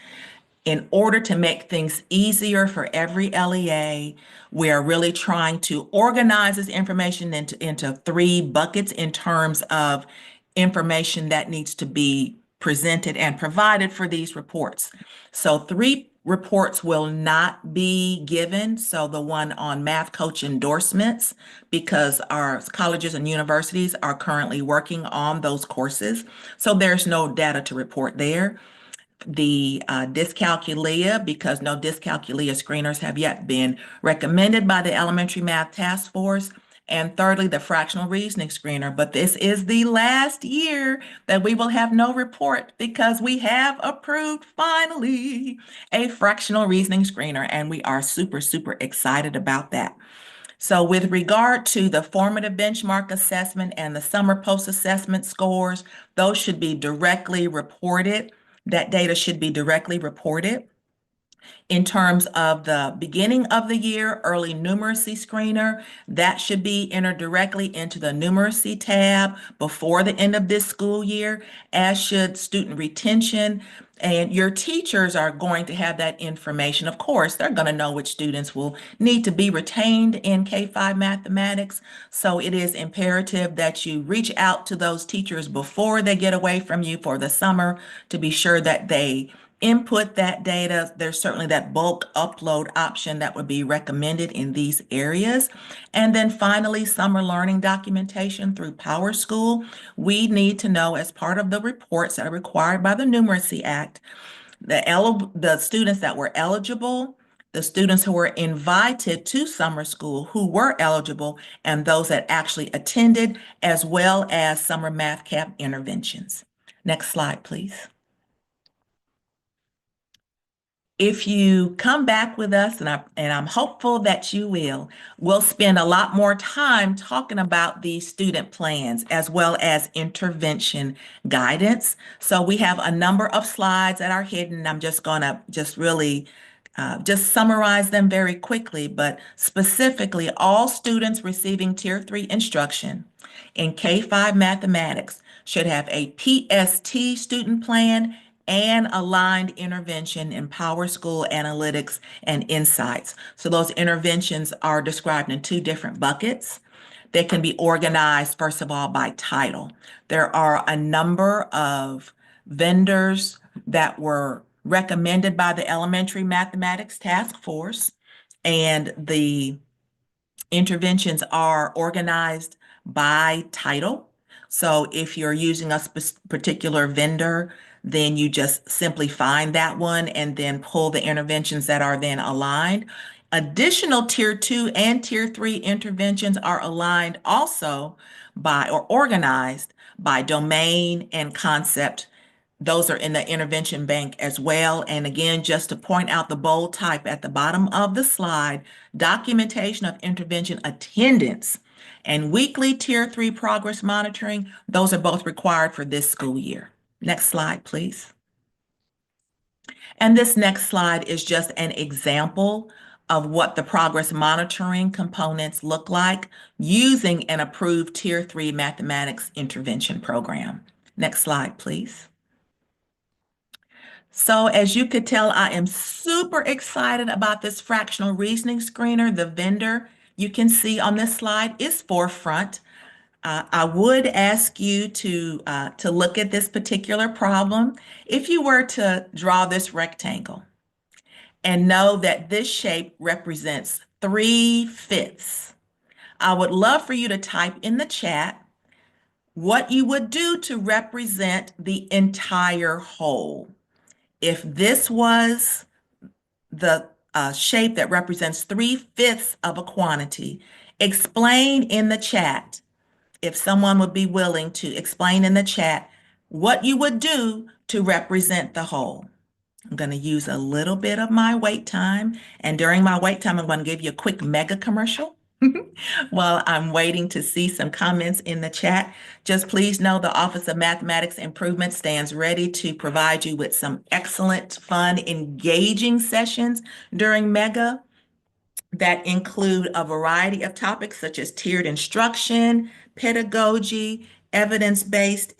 In order to make things easier for every LEA, we are really trying to organize this information into 3 buckets in terms of information that needs to be presented and provided for these reports. So 3 reports will not be given. So the one on math coach endorsements, because our colleges and universities are currently working on those courses. So there's no data to report there. The dyscalculia, because no dyscalculia screeners have yet been recommended by the Elementary Math Task Force. And thirdly, the fractional reasoning screener. But this is the last year that we will have no report because we have approved finally a fractional reasoning screener. And we are super, super excited about that. So with regard to the formative benchmark assessment and the summer post-assessment scores, those should be directly reported. That data should be directly reported. In terms of the beginning of the year, early numeracy screener, that should be entered directly into the numeracy tab before the end of this school year, as should student retention. And your teachers are going to have that information. Of course, they're going to know which students will need to be retained in K-5 mathematics. So it is imperative that you reach out to those teachers before they get away from you for the summer to be sure that they input that data. There's certainly that bulk upload option that would be recommended in these areas. And then finally, summer learning documentation through PowerSchool. We need to know, as part of the reports that are required by the Numeracy Act, the students that were eligible, the students who were invited to summer school who were eligible, and those that actually attended, as well as summer math camp interventions. Next slide, please. If you come back with us, and I'm hopeful that you will, we'll spend a lot more time talking about these student plans as well as intervention guidance. So we have a number of slides that are hidden. I'm just gonna really just summarize them very quickly, but specifically all students receiving Tier 3 instruction in K-5 mathematics should have a PST student plan and aligned intervention in PowerSchool analytics and insights. So those interventions are described in 2 different buckets. They can be organized, first of all, by title. There are a number of vendors that were recommended by the Elementary Mathematics Task Force, and the interventions are organized by title. So if you're using a particular vendor, then you just simply find that one and then pull the interventions that are then aligned. Additional Tier 2 and Tier 3 interventions are aligned also by or organized by domain and concept. Those are in the intervention bank as well. And again, just to point out the bold type at the bottom of the slide, documentation of intervention attendance and weekly Tier 3 progress monitoring, those are both required for this school year. Next slide, please. And this next slide is just an example of what the progress monitoring components look like using an approved Tier 3 mathematics intervention program. Next slide, please. So as you could tell, I am super excited about this fractional reasoning screener. The vendor you can see on this slide is Forefront. I would ask you to look at this particular problem. If you were to draw this rectangle and know that this shape represents 3/5, I would love for you to type in the chat what you would do to represent the entire whole. If this was the shape that represents 3/5 of a quantity, explain in the chat, if someone would be willing to explain in the chat what you would do to represent the whole. I'm going to use a little bit of my wait time, and during my wait time, I'm going to give you a quick mega commercial. While I'm waiting to see some comments in the chat, just please know the Office of Mathematics Improvement stands ready to provide you with some excellent, fun, engaging sessions during Mega that include a variety of topics such as tiered instruction, pedagogy, evidence-based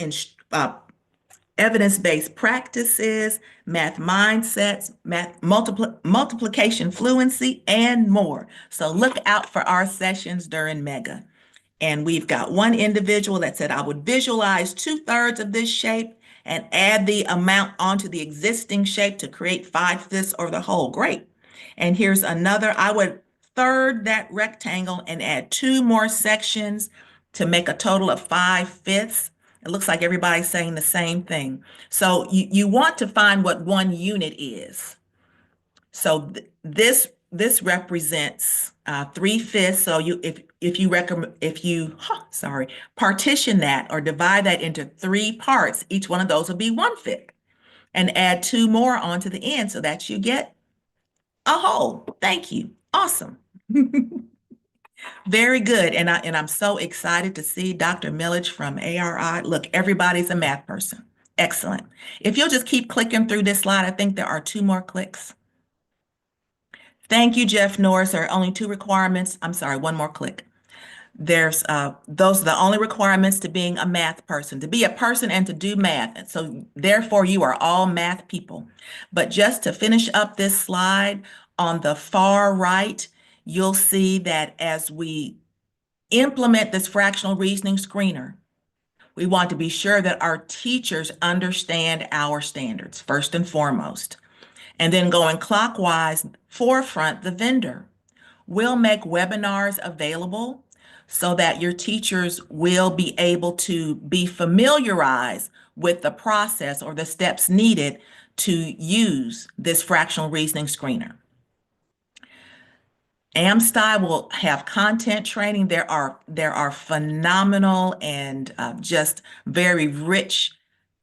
evidence-based practices, math mindsets, math multiplication fluency, and more. So look out for our sessions during Mega. And we've got one individual that said, I would visualize 2/3 of this shape and add the amount onto the existing shape to create 5/5 or the whole. Great. And here's another, I would third that rectangle and add 2 more sections to make a total of 5/5. It looks like everybody's saying the same thing. So you want to find what 1 unit is. So this represents 3/5. So if you partition that or divide that into 3 parts, each one of those will be 1/5, and add 2 more onto the end so that you get a whole. Thank you. Awesome. Very good. And I'm so excited to see Dr. Milledge from ARI. Look, everybody's a math person. Excellent. If you'll just keep clicking through this slide, I think there are 2 more clicks. Thank you, Jeff Norris. There are only 2 requirements. I'm sorry, 1 more click. Those are the only requirements to being a math person, to be a person and to do math. And so therefore you are all math people. But just to finish up this slide, on the far right, you'll see that as we implement this fractional reasoning screener, we want to be sure that our teachers understand our standards first and foremost. And then going clockwise, forefront, the vendor. We'll make webinars available so that your teachers will be able to be familiarized with the process or the steps needed to use this fractional reasoning screener. AMSTI will have content training. There are phenomenal and just very rich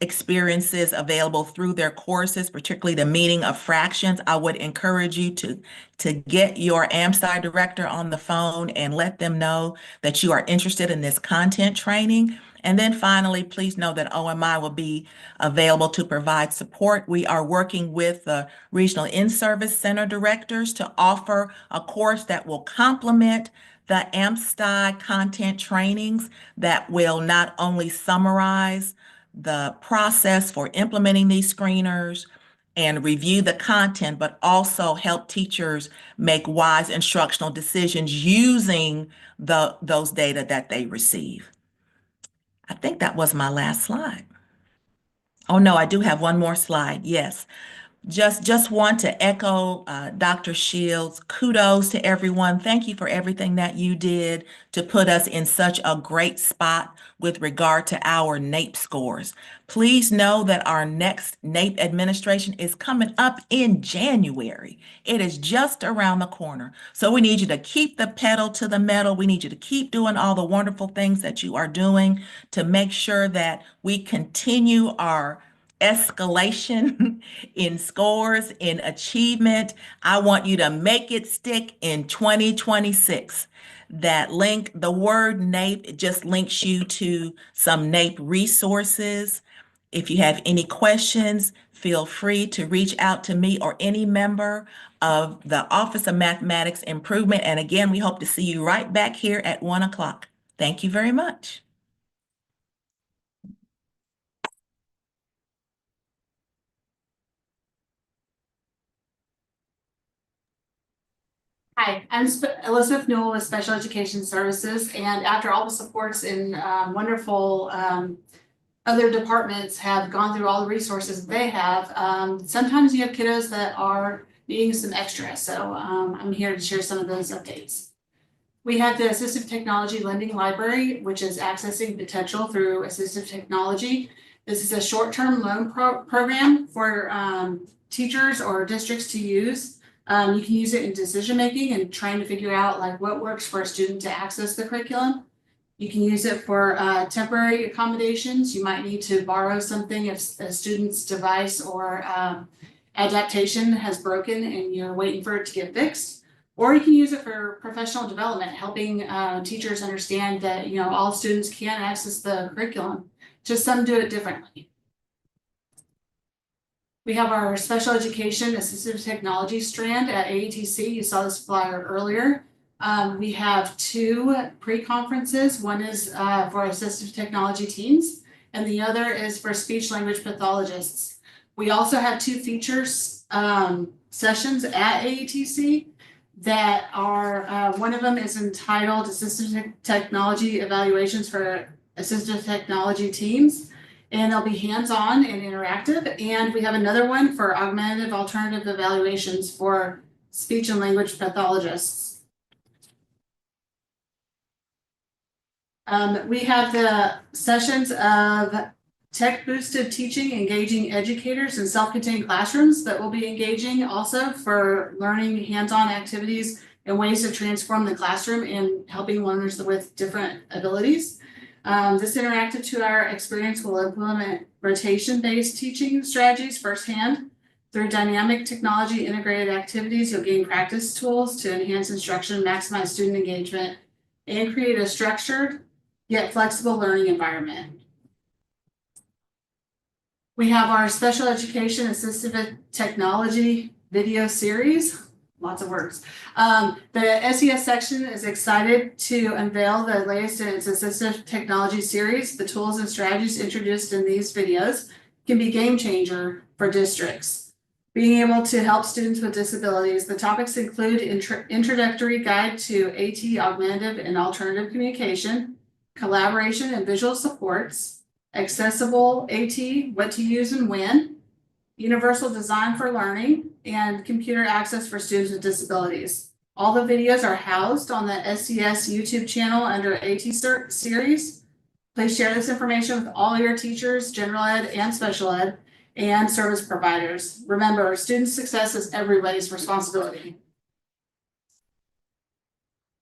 experiences available through their courses, particularly the meaning of fractions. I would encourage you to get your AMSTI director on the phone and let them know that you are interested in this content training. And then finally, please know that OMI will be available to provide support. We are working with the Regional In-Service Center directors to offer a course that will complement the AMSTI content trainings that will not only summarize the process for implementing these screeners and review the content, but also help teachers make wise instructional decisions using those data that they receive. I think that was my last slide. Oh no, I do have one more slide. Yes. Just want to echo Dr. Shields. Kudos to everyone. Thank you for everything that you did to put us in such a great spot with regard to our NAEP scores. Please know that our next NAEP administration is coming up in January. It is just around the corner. So we need you to keep the pedal to the metal. We need you to keep doing all the wonderful things that you are doing to make sure that we continue our escalation in scores, in achievement. I want you to make it stick in 2026. That link, the word NAEP, it just links you to some NAEP resources. If you have any questions, feel free to reach out to me or any member of the Office of Mathematics Improvement. And again, we hope to see you right back here at 1 o'clock. Thank you very much. Hi, I'm Elizabeth Newell with Special Education Services, and after all the supports and wonderful other departments have gone through all the resources they have, sometimes you have kiddos that are needing some extra, so I'm here to share some of those updates. We have the Assistive Technology Lending Library, which is accessing potential through assistive technology. This is a short-term loan program for teachers or districts to use. You can use it in decision-making and trying to figure out like what works for a student to access the curriculum. You can use it for temporary accommodations. You might need to borrow something if a student's device or adaptation has broken and you're waiting for it to get fixed. Or you can use it for professional development, helping teachers understand that all students can access the curriculum, just some do it differently. We have our special education assistive technology strand at AETC. You saw this flyer earlier. We have 2 pre-conferences. One is for assistive technology teams, and the other is for speech language pathologists. We also have 2 features sessions at AETC that are, one of them is entitled Assistive Technology Evaluations for Assistive Technology Teams, and they'll be hands-on and interactive. And we have another one for augmentative alternative evaluations for speech and language pathologists. We have the sessions of tech-boosted teaching, engaging educators in self-contained classrooms that will be engaging also for learning hands-on activities and ways to transform the classroom and helping learners with different abilities. This interactive 2-hour experience will implement rotation-based teaching strategies firsthand. Through dynamic technology integrated activities, you'll gain practice tools to enhance instruction, maximize student engagement, and create a structured yet flexible learning environment. We have our special education assistive technology video series, lots of words. The SES section is excited to unveil the latest in its assistive technology series. The tools and strategies introduced in these videos can be game changer for districts. Being able to help students with disabilities, the topics include introductory guide to AT, augmentative and alternative communication, collaboration and visual supports, accessible AT, what to use and when, universal design for learning, and computer access for students with disabilities. All the videos are housed on the SES YouTube channel under AT series. Please share this information with all your teachers, general ed and special ed, and service providers. Remember, student success is everybody's responsibility.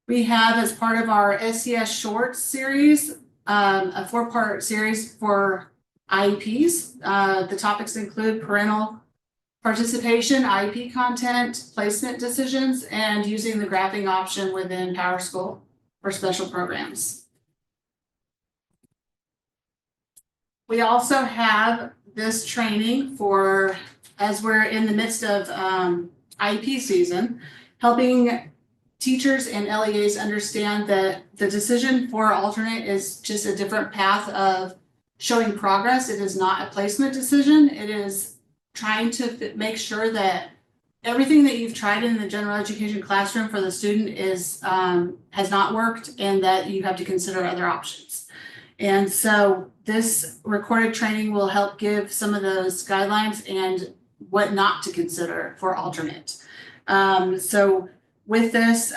We have, as part of our SES Shorts series, a 4-part series for IEPs. The topics include parental participation, IEP content, placement decisions, and using the graphing option within PowerSchool for special programs. We also have this training for, as we're in the midst of IEP season, helping teachers and LEAs understand that the decision for alternate is just a different path of showing progress. It is not a placement decision. It is trying to make sure that everything that you've tried in the general education classroom for the student is has not worked, and that you have to consider other options. And so this recorded training will help give some of those guidelines and what not to consider for alternate. So with this,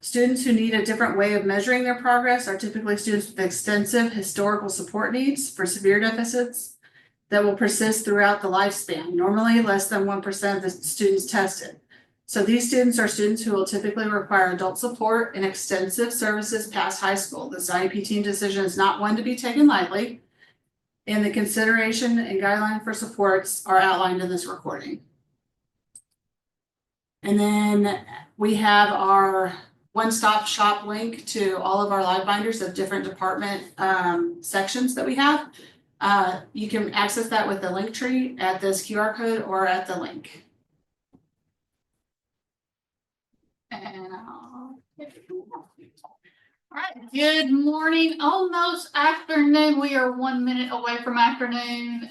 students who need a different way of measuring their progress are typically students with extensive historical support needs for severe deficits that will persist throughout the lifespan, normally less than 1% of the students tested. So these students are students who will typically require adult support and extensive services past high school. This IEP team decision is not one to be taken lightly, and the consideration and guideline for supports are outlined in this recording. And then we have our one-stop shop link to all of our live binders of different department sections that we have. You can access that with the link tree at this QR code or at the link. And all right, good morning, almost afternoon. We are 1 minute away from afternoon.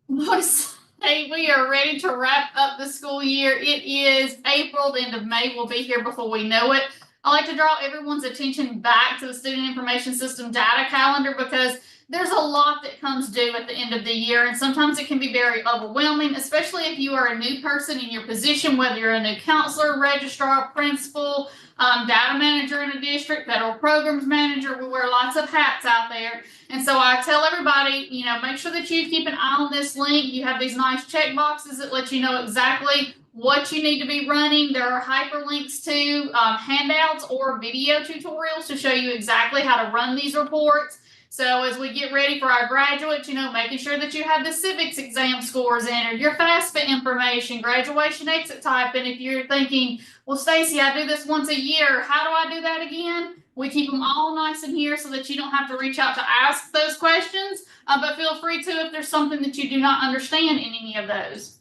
We are ready to wrap up the school year. It is April, the end of May. We'll be here before we know it. I like to draw everyone's attention back to the Student Information System data calendar, because there's a lot that comes due at the end of the year, and sometimes it can be very overwhelming, especially if you are a new person in your position, whether you're a new counselor, registrar, principal, data manager in a district, federal programs manager. We wear lots of hats out there. And so I tell everybody, make sure that you keep an eye on this link. You have these nice check boxes that let you know exactly what you need to be running. There are hyperlinks to handouts or video tutorials to show you exactly how to run these reports. So as we get ready for our graduates, making sure that you have the civics exam scores entered, your FAFSA information, graduation exit type. And if you're thinking, well, Stacy, I do this once a year, how do I do that again? We keep them all nice in here so that you don't have to reach out to ask those questions, but feel free to if there's something that you do not understand in any of those.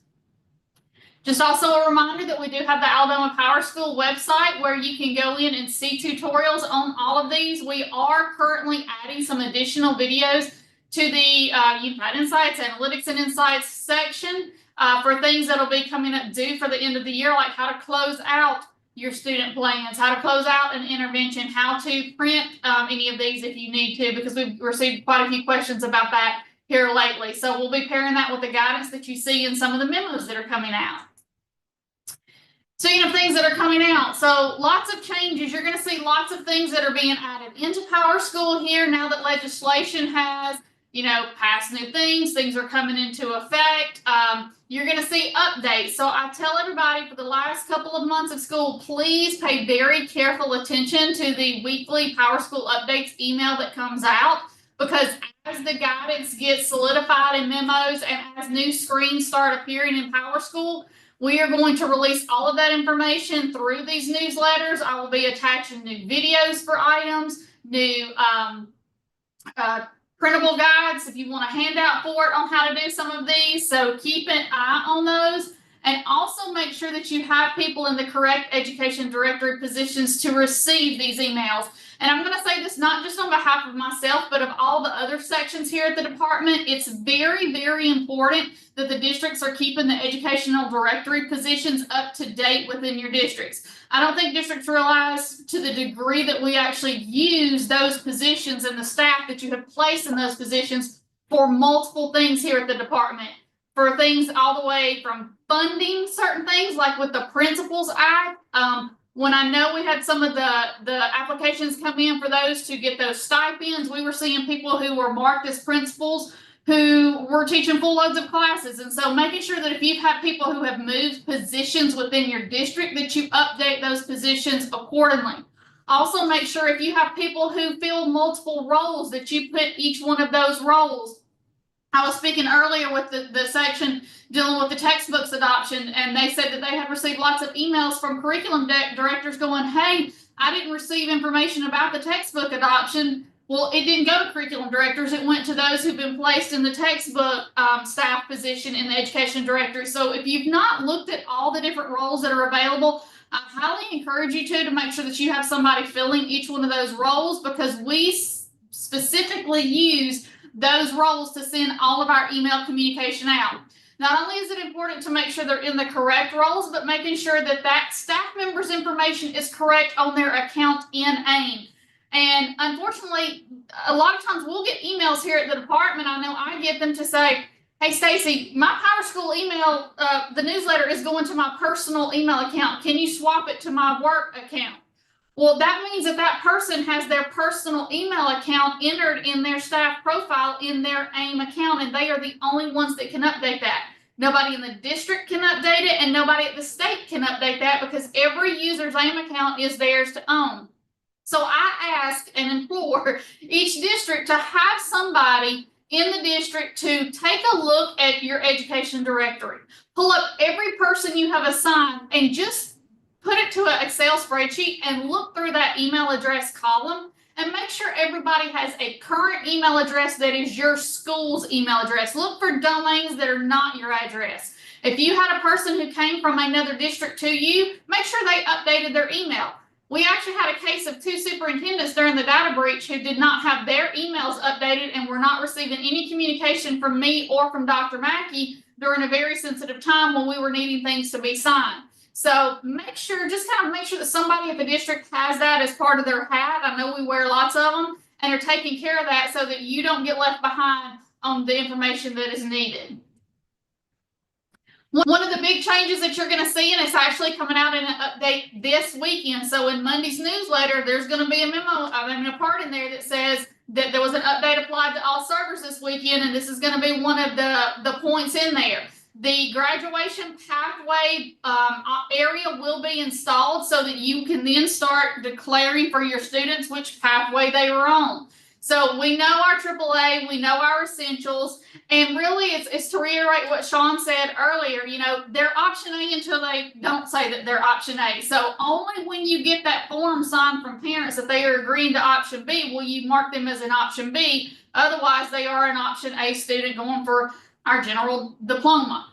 Just also a reminder that we do have the Alabama Power School website where you can go in and see tutorials on all of these. We are currently adding some additional videos to the Unified Insights, Analytics and Insights section for things that'll be coming up due for the end of the year, like how to close out your student plans, how to close out an intervention, how to print any of these if you need to, because we've received quite a few questions about that here lately. So we'll be pairing that with the guidance that you see in some of the memos that are coming out. Speaking of things that are coming out, so lots of changes. You're going to see lots of things that are being added into Power School here now that legislation has, passed new things. Things are coming into effect. You're going to see updates. So I tell everybody for the last couple of months of school, please pay very careful attention to the weekly Power School updates email that comes out, because as the guidance gets solidified in memos and as new screens start appearing in Power School, we are going to release all of that information through these newsletters. I will be attaching new videos for items, new printable guides if you want a handout for it on how to do some of these. So keep an eye on those, and also make sure that you have people in the correct education directory positions to receive these emails. And I'm going to say this not just on behalf of myself, but of all the other sections here at the department. It's very, very important that the districts are keeping the educational directory positions up to date within your districts. I don't think districts realize to the degree that we actually use those positions and the staff that you have placed in those positions for multiple things here at the department. For things all the way from funding certain things, like with the Principals Act. When I know we had some of the applications come in for those to get those stipends, we were seeing people who were marked as principals who were teaching full loads of classes. And so making sure that if you've had people who have moved positions within your district, that you update those positions accordingly. Also make sure if you have people who fill multiple roles, that you put each one of those roles. I was speaking earlier with the section dealing with the textbooks adoption, and they said that they have received lots of emails from curriculum directors going, hey, I didn't receive information about the textbook adoption. Well, it didn't go to curriculum directors. It went to those who've been placed in the textbook staff position in the education directory. So if you've not looked at all the different roles that are available, I highly encourage you to make sure that you have somebody filling each one of those roles, because we specifically use those roles to send all of our email communication out. Not only is it important to make sure they're in the correct roles, but making sure that that staff member's information is correct on their account in AIM. And unfortunately, a lot of times we'll get emails here at the department. I know I get them to say, hey, Stacy, my Power School email, the newsletter is going to my personal email account. Can you swap it to my work account? Well, that means that that person has their personal email account entered in their staff profile in their AIM account, and they are the only ones that can update that. Nobody in the district can update it, and nobody at the state can update that, because every user's AIM account is theirs to own. So I ask and implore each district to have somebody in the district to take a look at your education directory. Pull up every person you have assigned and just put it to an Excel spreadsheet and look through that email address column and make sure everybody has a current email address that is your school's email address. Look for domains that are not your address. If you had a person who came from another district to you, make sure they updated their email. We actually had a case of 2 superintendents during the data breach who did not have their emails updated and were not receiving any communication from me or from Dr. Mackey during a very sensitive time when we were needing things to be signed. So make sure, just kind of make sure that somebody at the district has that as part of their hat. I know we wear lots of them, and are taking care of that so that you don't get left behind on the information that is needed. One of the big changes that you're going to see, and it's actually coming out in an update this weekend. So in Monday's newsletter, there's going to be a memo, a part in there that says that there was an update applied to all servers this weekend, and this is going to be one of the points in there. The graduation pathway area will be installed so that you can then start declaring for your students which pathway they were on. So we know our AAA, we know our essentials, and really it's to reiterate what Sean said earlier, you know, they're option A until they don't say that they're option A. So only when you get that form signed from parents that they are agreeing to option B will you mark them as an option B. Otherwise, they are an option A student going for our general diploma.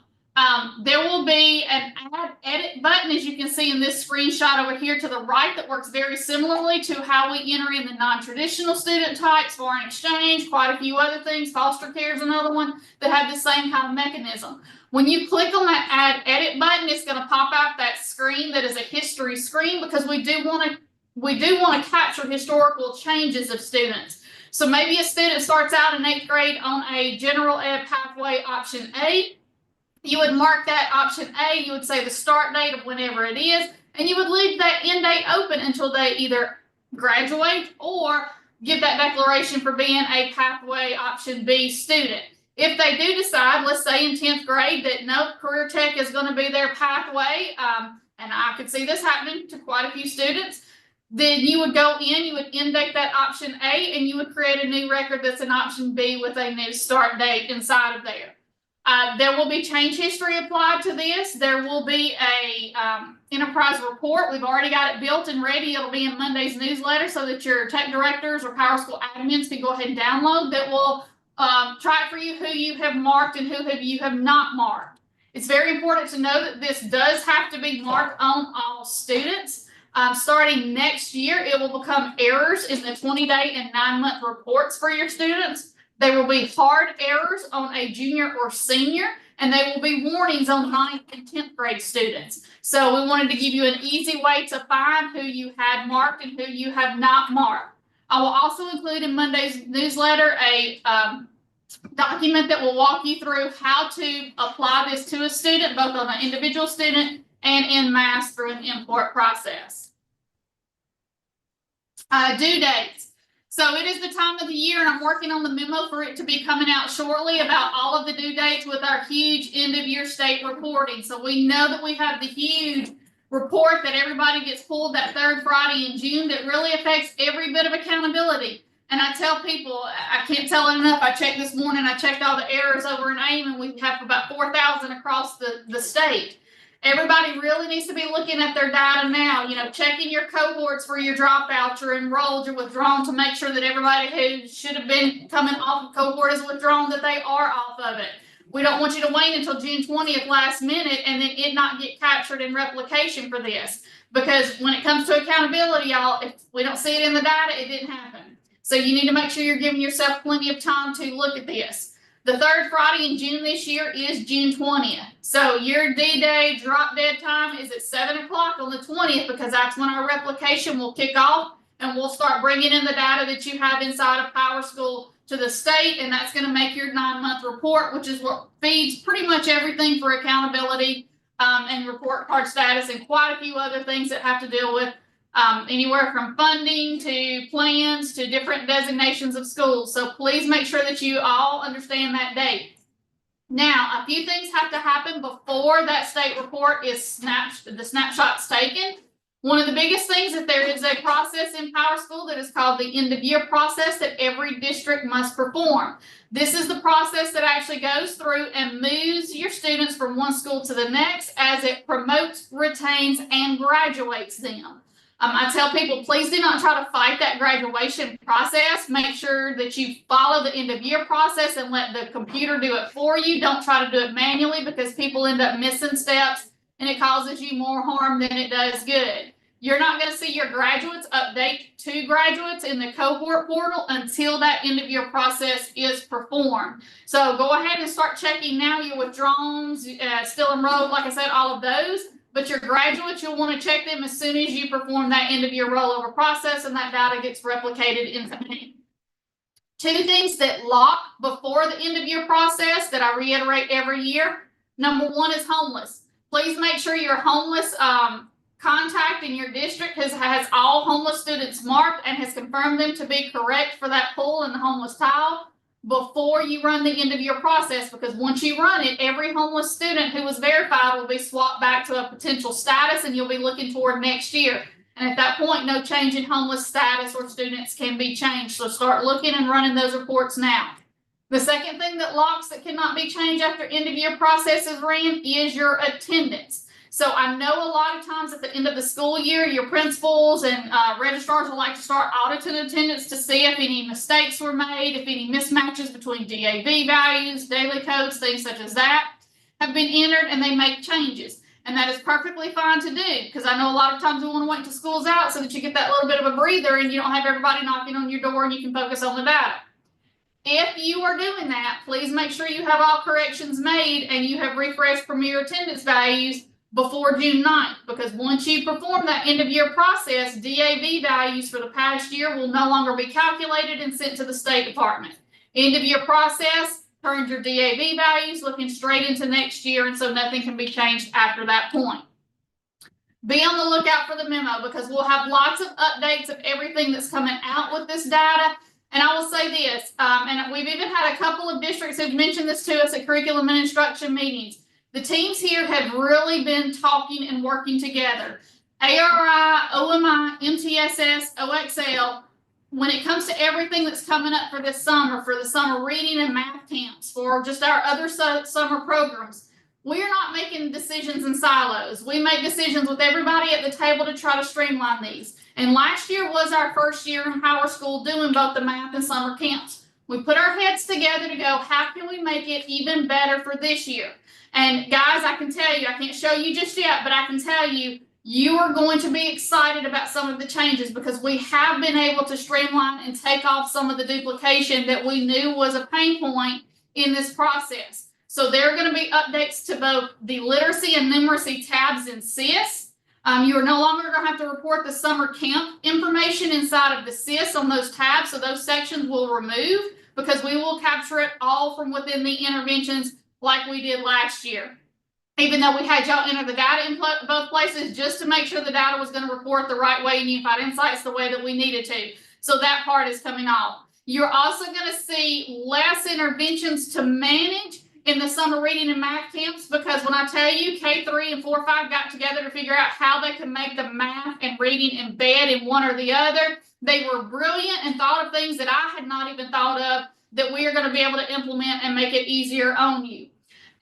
There will be an add edit button, as you can see in this screenshot over here to the right, that works very similarly to how we enter in the non-traditional student types, foreign exchange, quite a few other things. Foster care is another one that have the same kind of mechanism. When you click on that add edit button, it's going to pop out that screen that is a history screen, because we do want to capture historical changes of students. So maybe a student starts out in 8th grade on a general ed pathway option A. You would mark that option A, you would say the start date of whenever it is, and you would leave that end date open until they either graduate or give that declaration for being a pathway option B student. If they do decide, let's say in 10th grade, that no, career tech is going to be their pathway, and I could see this happening to quite a few students, then you would go in, you would indent that option A, and you would create a new record that's an option B with a new start date inside of there. There will be change history applied to this. There will be a enterprise report. We've already got it built and ready. It'll be in Monday's newsletter so that your tech directors or Power School admins can go ahead and download. That will track for you who you have marked and who you have not marked. It's very important to know that this does have to be marked on all students. Starting next year, it will become errors in the 20-day and 9-month reports for your students. There will be hard errors on a junior or senior, and there will be warnings on 9th and 10th grade students. So we wanted to give you an easy way to find who you had marked and who you have not marked. I will also include in Monday's newsletter a document that will walk you through how to apply this to a student, both on an individual student and en masse through an import process. Due dates. So it is the time of the year, and I'm working on the memo for it to be coming out shortly about all of the due dates with our huge end of year state reporting. So we know that we have the huge report that everybody gets pulled that 3rd Friday in June that really affects every bit of accountability. And I tell people, I can't tell it enough. I checked this morning, I checked all the errors over in AIM, and we have about 4,000 across the state. Everybody really needs to be looking at their data now, checking your cohorts for your dropouts or enrolled or withdrawn to make sure that everybody who should have been coming off of cohort is withdrawn, that they are off of it. We don't want you to wait until June 20th last minute and then it not get captured in replication for this. Because when it comes to accountability, y'all, if we don't see it in the data, it didn't happen. So you need to make sure you're giving yourself plenty of time to look at this. The 3rd Friday in June this year is June 20th. So your D-Day drop dead time is at 7 o'clock on the 20th, because that's when our replication will kick off and we'll start bringing in the data that you have inside of Power School to the state, and that's going to make your 9-month report, which is what feeds pretty much everything for accountability and report card status and quite a few other things that have to deal with anywhere from funding to plans to different designations of schools. So please make sure that you all understand that date. Now, a few things have to happen before that state report is the snapshot's taken. One of the biggest things is there is a process in Power School that is called the end of year process that every district must perform. This is the process that actually goes through and moves your students from one school to the next as it promotes, retains, and graduates them. I tell people, please do not try to fight that graduation process. Make sure that you follow the end of year process and let the computer do it for you. Don't try to do it manually, because people end up missing steps and it causes you more harm than it does good. You're not going to see your graduates update to graduates in the cohort portal until that end of year process is performed. So go ahead and start checking now your withdrawns, still enrolled, like I said, all of those. But your graduates, you'll want to check them as soon as you perform that end of year rollover process and that data gets replicated into AIM. 2 things that lock before the end of year process that I reiterate every year. Number 1 is homeless. Please make sure your homeless contact in your district has all homeless students marked and has confirmed them to be correct for that pool in the homeless tile before you run the end of year process, because once you run it, every homeless student who was verified will be swapped back to a potential status, and you'll be looking toward next year. And at that point, no change in homeless status or students can be changed. So start looking and running those reports now. The second thing that locks that cannot be changed after end of year process is ran is your attendance. So I know a lot of times at the end of the school year, your principals and registrars will like to start auditing attendance to see if any mistakes were made, if any mismatches between DAV values, daily codes, things such as that. have been entered and they make changes. And that is perfectly fine to do, because I know a lot of times we want to wait until school's out so that you get that little bit of a breather and you don't have everybody knocking on your door and you can focus on the data. If you are doing that, please make sure you have all corrections made and you have refreshed Premier attendance values before June 9th, because once you perform that end of year process, DAV values for the past year will no longer be calculated and sent to the State Department. End of year process turns your DAV values looking straight into next year, and so nothing can be changed after that point. Be on the lookout for the memo, because we'll have lots of updates of everything that's coming out with this data. And I will say this, and we've even had a couple of districts who've mentioned this to us at curriculum and instruction meetings. The teams here have really been talking and working together. ARI, OMI, MTSS, OXL, when it comes to everything that's coming up for this summer, for the summer reading and math camps, for just our other summer programs, we are not making decisions in silos. We make decisions with everybody at the table to try to streamline these. And last year was our first year in Power School doing both the math and summer camps. We put our heads together to go, how can we make it even better for this year? And guys, I can tell you, I can't show you just yet, but I can tell you, you are going to be excited about some of the changes, because we have been able to streamline and take off some of the duplication that we knew was a pain point in this process. So there are going to be updates to both the literacy and numeracy tabs in SIS. You are no longer going to have to report the summer camp information inside of the SIS on those tabs, so those sections will remove, because we will capture it all from within the interventions like we did last year. Even though we had y'all enter the data in both places just to make sure the data was going to report the right way in Unified Insights the way that we needed to. So that part is coming off. You're also going to see less interventions to manage in the summer reading and math camps, because when I tell you K3 and 4-5 got together to figure out how they could make the math and reading embed in one or the other, they were brilliant and thought of things that I had not even thought of that we are going to be able to implement and make it easier on you.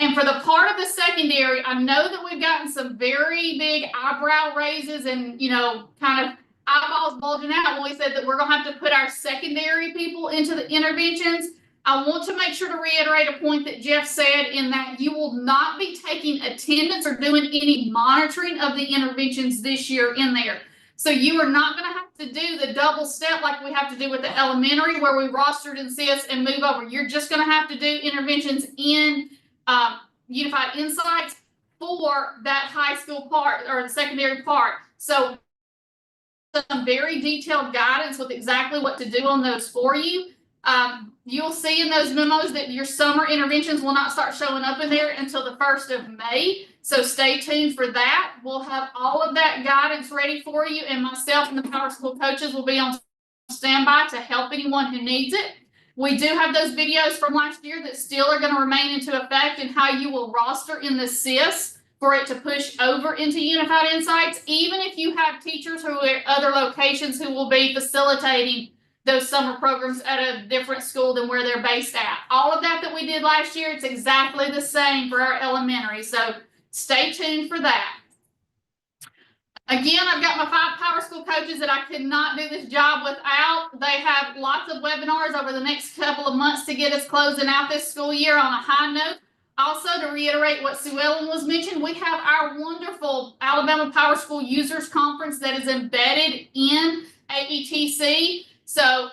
And for the part of the secondary, I know that we've gotten some very big eyebrow raises and, you know, kind of eyeballs bulging out when we said that we're going to have to put our secondary people into the interventions. I want to make sure to reiterate a point that Jeff said, in that you will not be taking attendance or doing any monitoring of the interventions this year in there. So you are not going to have to do the double step like we have to do with the elementary, where we rostered in SIS and move over. You're just going to have to do interventions in Unified Insights for that high school part or the secondary part. So some very detailed guidance with exactly what to do on those for you. You'll see in those memos that your summer interventions will not start showing up in there until the 1st of May. So stay tuned for that. We'll have all of that guidance ready for you, and myself and the Power School coaches will be on standby to help anyone who needs it. We do have those videos from last year that still are going to remain into effect, and how you will roster in the SIS for it to push over into Unified Insights, even if you have teachers who are at other locations who will be facilitating those summer programs at a different school than where they're based at. All of that we did last year, it's exactly the same for our elementary. So stay tuned for that. Again, I've got my 5 Power School coaches that I could not do this job without. They have lots of webinars over the next couple of months to get us closing out this school year on a high note. Also, to reiterate what Sue Ellen was mentioned, we have our wonderful Alabama Power School Users Conference that is embedded in AETC. So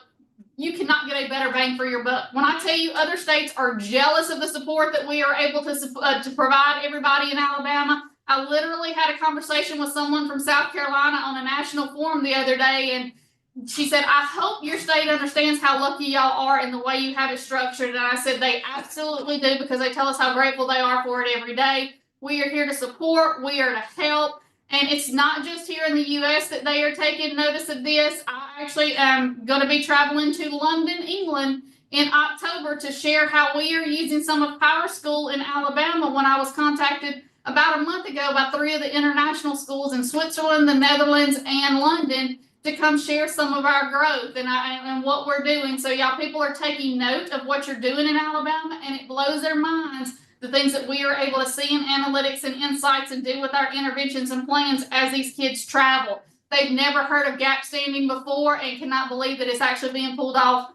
you cannot get a better bang for your buck. When I tell you other states are jealous of the support that we are able to provide everybody in Alabama, I literally had a conversation with someone from South Carolina on a national forum the other day, and she said, I hope your state understands how lucky y'all are in the way you have it structured. And I said, they absolutely do, because they tell us how grateful they are for it every day. We are here to support. We are to help. And it's not just here in the U.S. that they are taking notice of this. I actually am going to be traveling to London, England in October to share how we are using some of Power School in Alabama, when I was contacted about a month ago by 3 of the international schools in Switzerland, the Netherlands, and London to come share some of our growth and what we're doing. So y'all, people are taking note of what you're doing in Alabama, and it blows their minds, the things that we are able to see in analytics and insights and do with our interventions and plans as these kids travel. They've never heard of gap standing before and cannot believe that it's actually being pulled off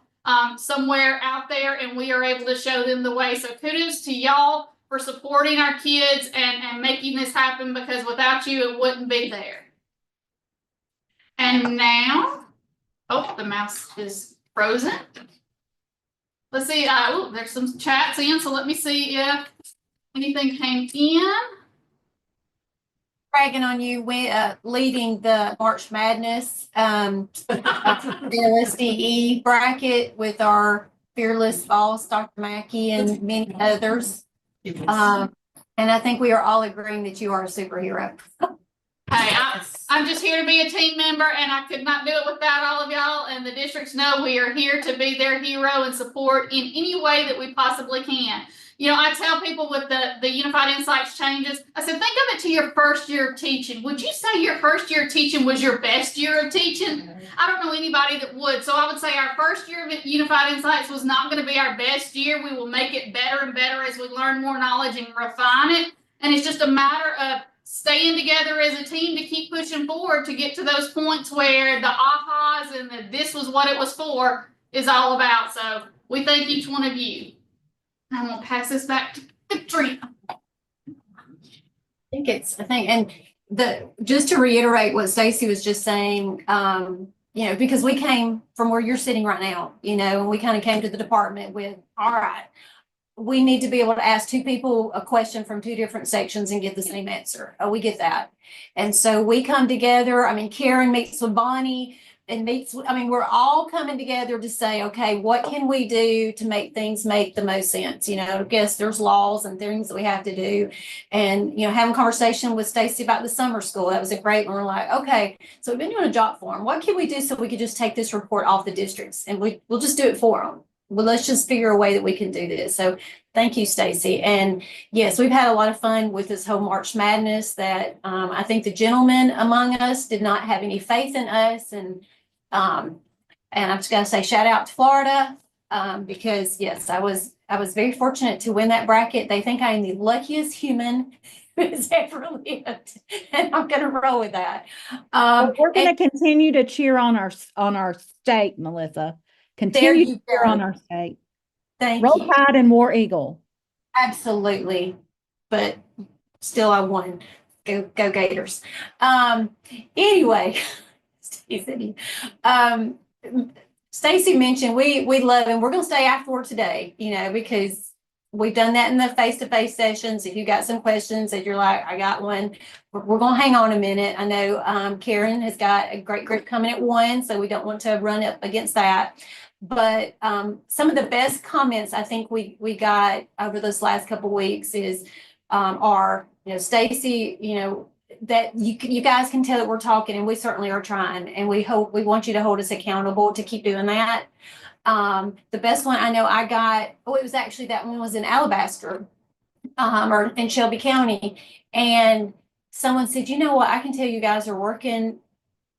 somewhere out there, and we are able to show them the way. So kudos to y'all for supporting our kids and making this happen, because without you, it wouldn't be there. And now, oh, the mouse is frozen. Let's see, oh, there's some chats in, so let me see if anything came in. Bragging on you, leading the March Madness, the ALSDE bracket with our fearless boss, Dr. Mackey, and many others. And I think we are all agreeing that you are a superhero. Hey, I'm just here to be a team member, and I could not do it without all of y'all. And the districts know we are here to be their hero and support in any way that we possibly can. You know, I tell people with the Unified Insights changes, I said, think of it to your first year of teaching. Would you say your first year of teaching was your best year of teaching? I don't know anybody that would. So I would say our first year of Unified Insights was not going to be our best year. We will make it better and better as we learn more knowledge and refine it. And it's just a matter of staying together as a team to keep pushing forward to get to those points where the ahas and the this was what it was for is all about. So we thank each one of you. I'm gonna pass this back to Katrina. And just to reiterate what Stacy was just saying, you know, because we came from where you're sitting right now, you know, and we kind of came to the department with, all right, we need to be able to ask two people a question from two different sections and get the same answer. Oh, we get that. And so we come together. I mean, Karen meets with Bonnie and we're all coming together to say, okay, what can we do to make things make the most sense? You know, I guess there's laws and things that we have to do. And, you know, having a conversation with Stacy about the summer school, that was a great one. We're like, okay, so we've been doing a job form. What can we do so we could just take this report off the districts and we'll just do it for them? Well, let's just figure a way that we can do this. So thank you, Stacy. And yes, we've had a lot of fun with this whole March Madness that I think the gentlemen among us did not have any faith in us. And I'm just going to say shout out to Florida because yes, I was very fortunate to win that bracket. They think I am the luckiest human who has ever lived, and I'm going to roll with that. We're going to continue to cheer on our state, Melissa. Continue to cheer on our state. Thank Roll you. Tide and War Eagle. Absolutely, but still, I won. Go Gators. Anyway. Stacy mentioned we love and we're going to stay afterward today, you know, because we've done that in the face-to-face sessions. If you got some questions that you're like, I got one, we're going to hang on a minute. I know Karen has got a great group coming at 1, so we don't want to run up against that. But some of the best comments I think we got over this last couple of weeks is you know, Stacy, you know, that you guys can tell that we're talking, and we certainly are trying, and we want you to hold us accountable to keep doing that. The best one I know I got, it was actually that one was in Alabaster, or in Shelby County, and someone said, you know what, I can tell you guys are working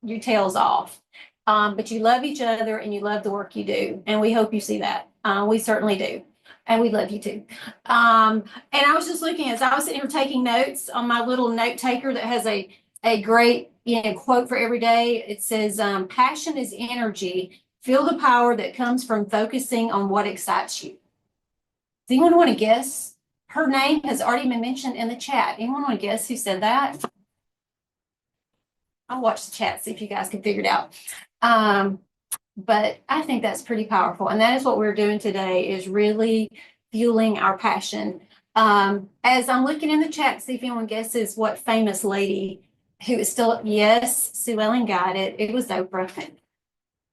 your tails off, but you love each other and you love the work you do, and we hope you see that. We certainly do. And we love you too. And I was just looking as I was sitting here taking notes on my little note taker that has a great, you know, quote for every day. It says, passion is energy. Feel the power that comes from focusing on what excites you. Does anyone want to guess? Her name has already been mentioned in the chat. Anyone want to guess who said that? I'll watch the chat, see if you guys can figure it out. But I think that's pretty powerful. And that is what we're doing today, is really fueling our passion. As I'm looking in the chat, see if anyone guesses what famous lady who is still, yes, Sue Ellen got it. It was Oprah.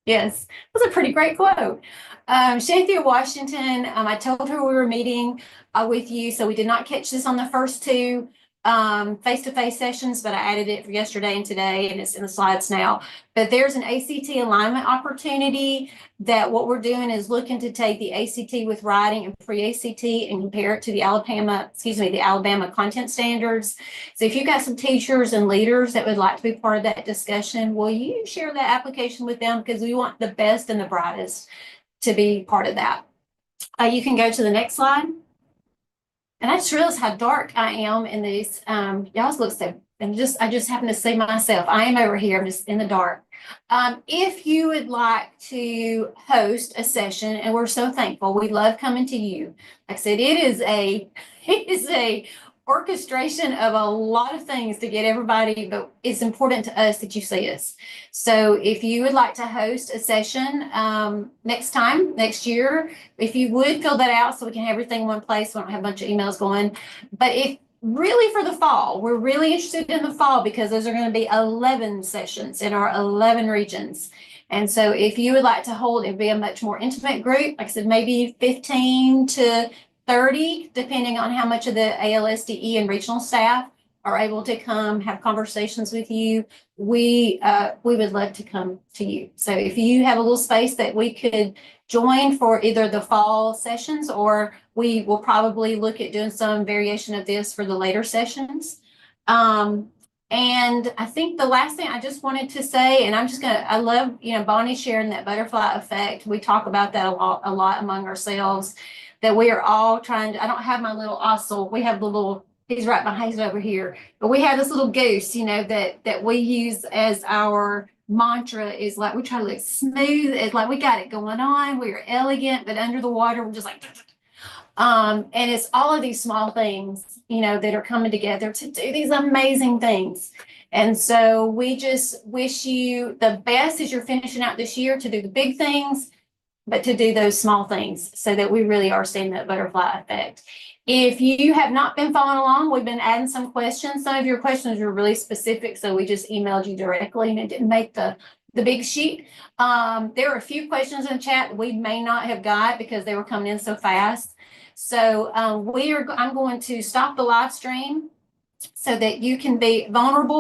Yes, it was a pretty great quote. Shanthia Washington, I told her we were meeting with you, so we did not catch this on the first 2 face-to-face sessions, but I added it for yesterday and today, and it's in the slides now. But there's an ACT alignment opportunity that what we're doing is looking to take the ACT with writing and pre-ACT and compare it to the Alabama content standards. So if you've got some teachers and leaders that would like to be part of that discussion, will you share that application with them? Because we want the best and the brightest to be part of that. You can go to the next slide. And I just realized how dark I am in these. Y'all's look so and I just happen to see myself. I am over here. I'm just in the dark. If you would like to host a session, and we're so thankful, we love coming to you. Like I said, it is a orchestration of a lot of things to get everybody, but it's important to us that you see us. So if you would like to host a session next year, if you would fill that out so we can have everything in one place, we don't have a bunch of emails going. But if really for the fall, we're really interested in the fall because those are going to be 11 sessions in our 11 regions. And so if you would like to hold, it'd be a much more intimate group. Like I said, maybe 15 to 30, depending on how much of the ALSDE and regional staff are able to come have conversations with you. We would love to come to you. So if you have a little space that we could join for either the fall sessions, or we will probably look at doing some variation of this for the later sessions. And I think the last thing I just wanted to say, and I love, Bonnie sharing that butterfly effect. We talk about that a lot among ourselves, that we are all trying to, I don't have my little ossel. We have the little, he's right behind, he's over here, but we have this little goose, that we use as our mantra, is like, we try to look smooth. It's like, we got it going on. We are elegant, but under the water, we're just like, and it's all of these small things, that are coming together to do these amazing things. And so we just wish you the best as you're finishing out this year, to do the big things, but to do those small things, so that we really are seeing that butterfly effect. If you have not been following along, we've been adding some questions. Some of your questions were really specific, so we just emailed you directly, and it didn't make the big sheet. There are a few questions in the chat that we may not have got because they were coming in so fast. So I'm going to stop the live stream so that you can be vulnerable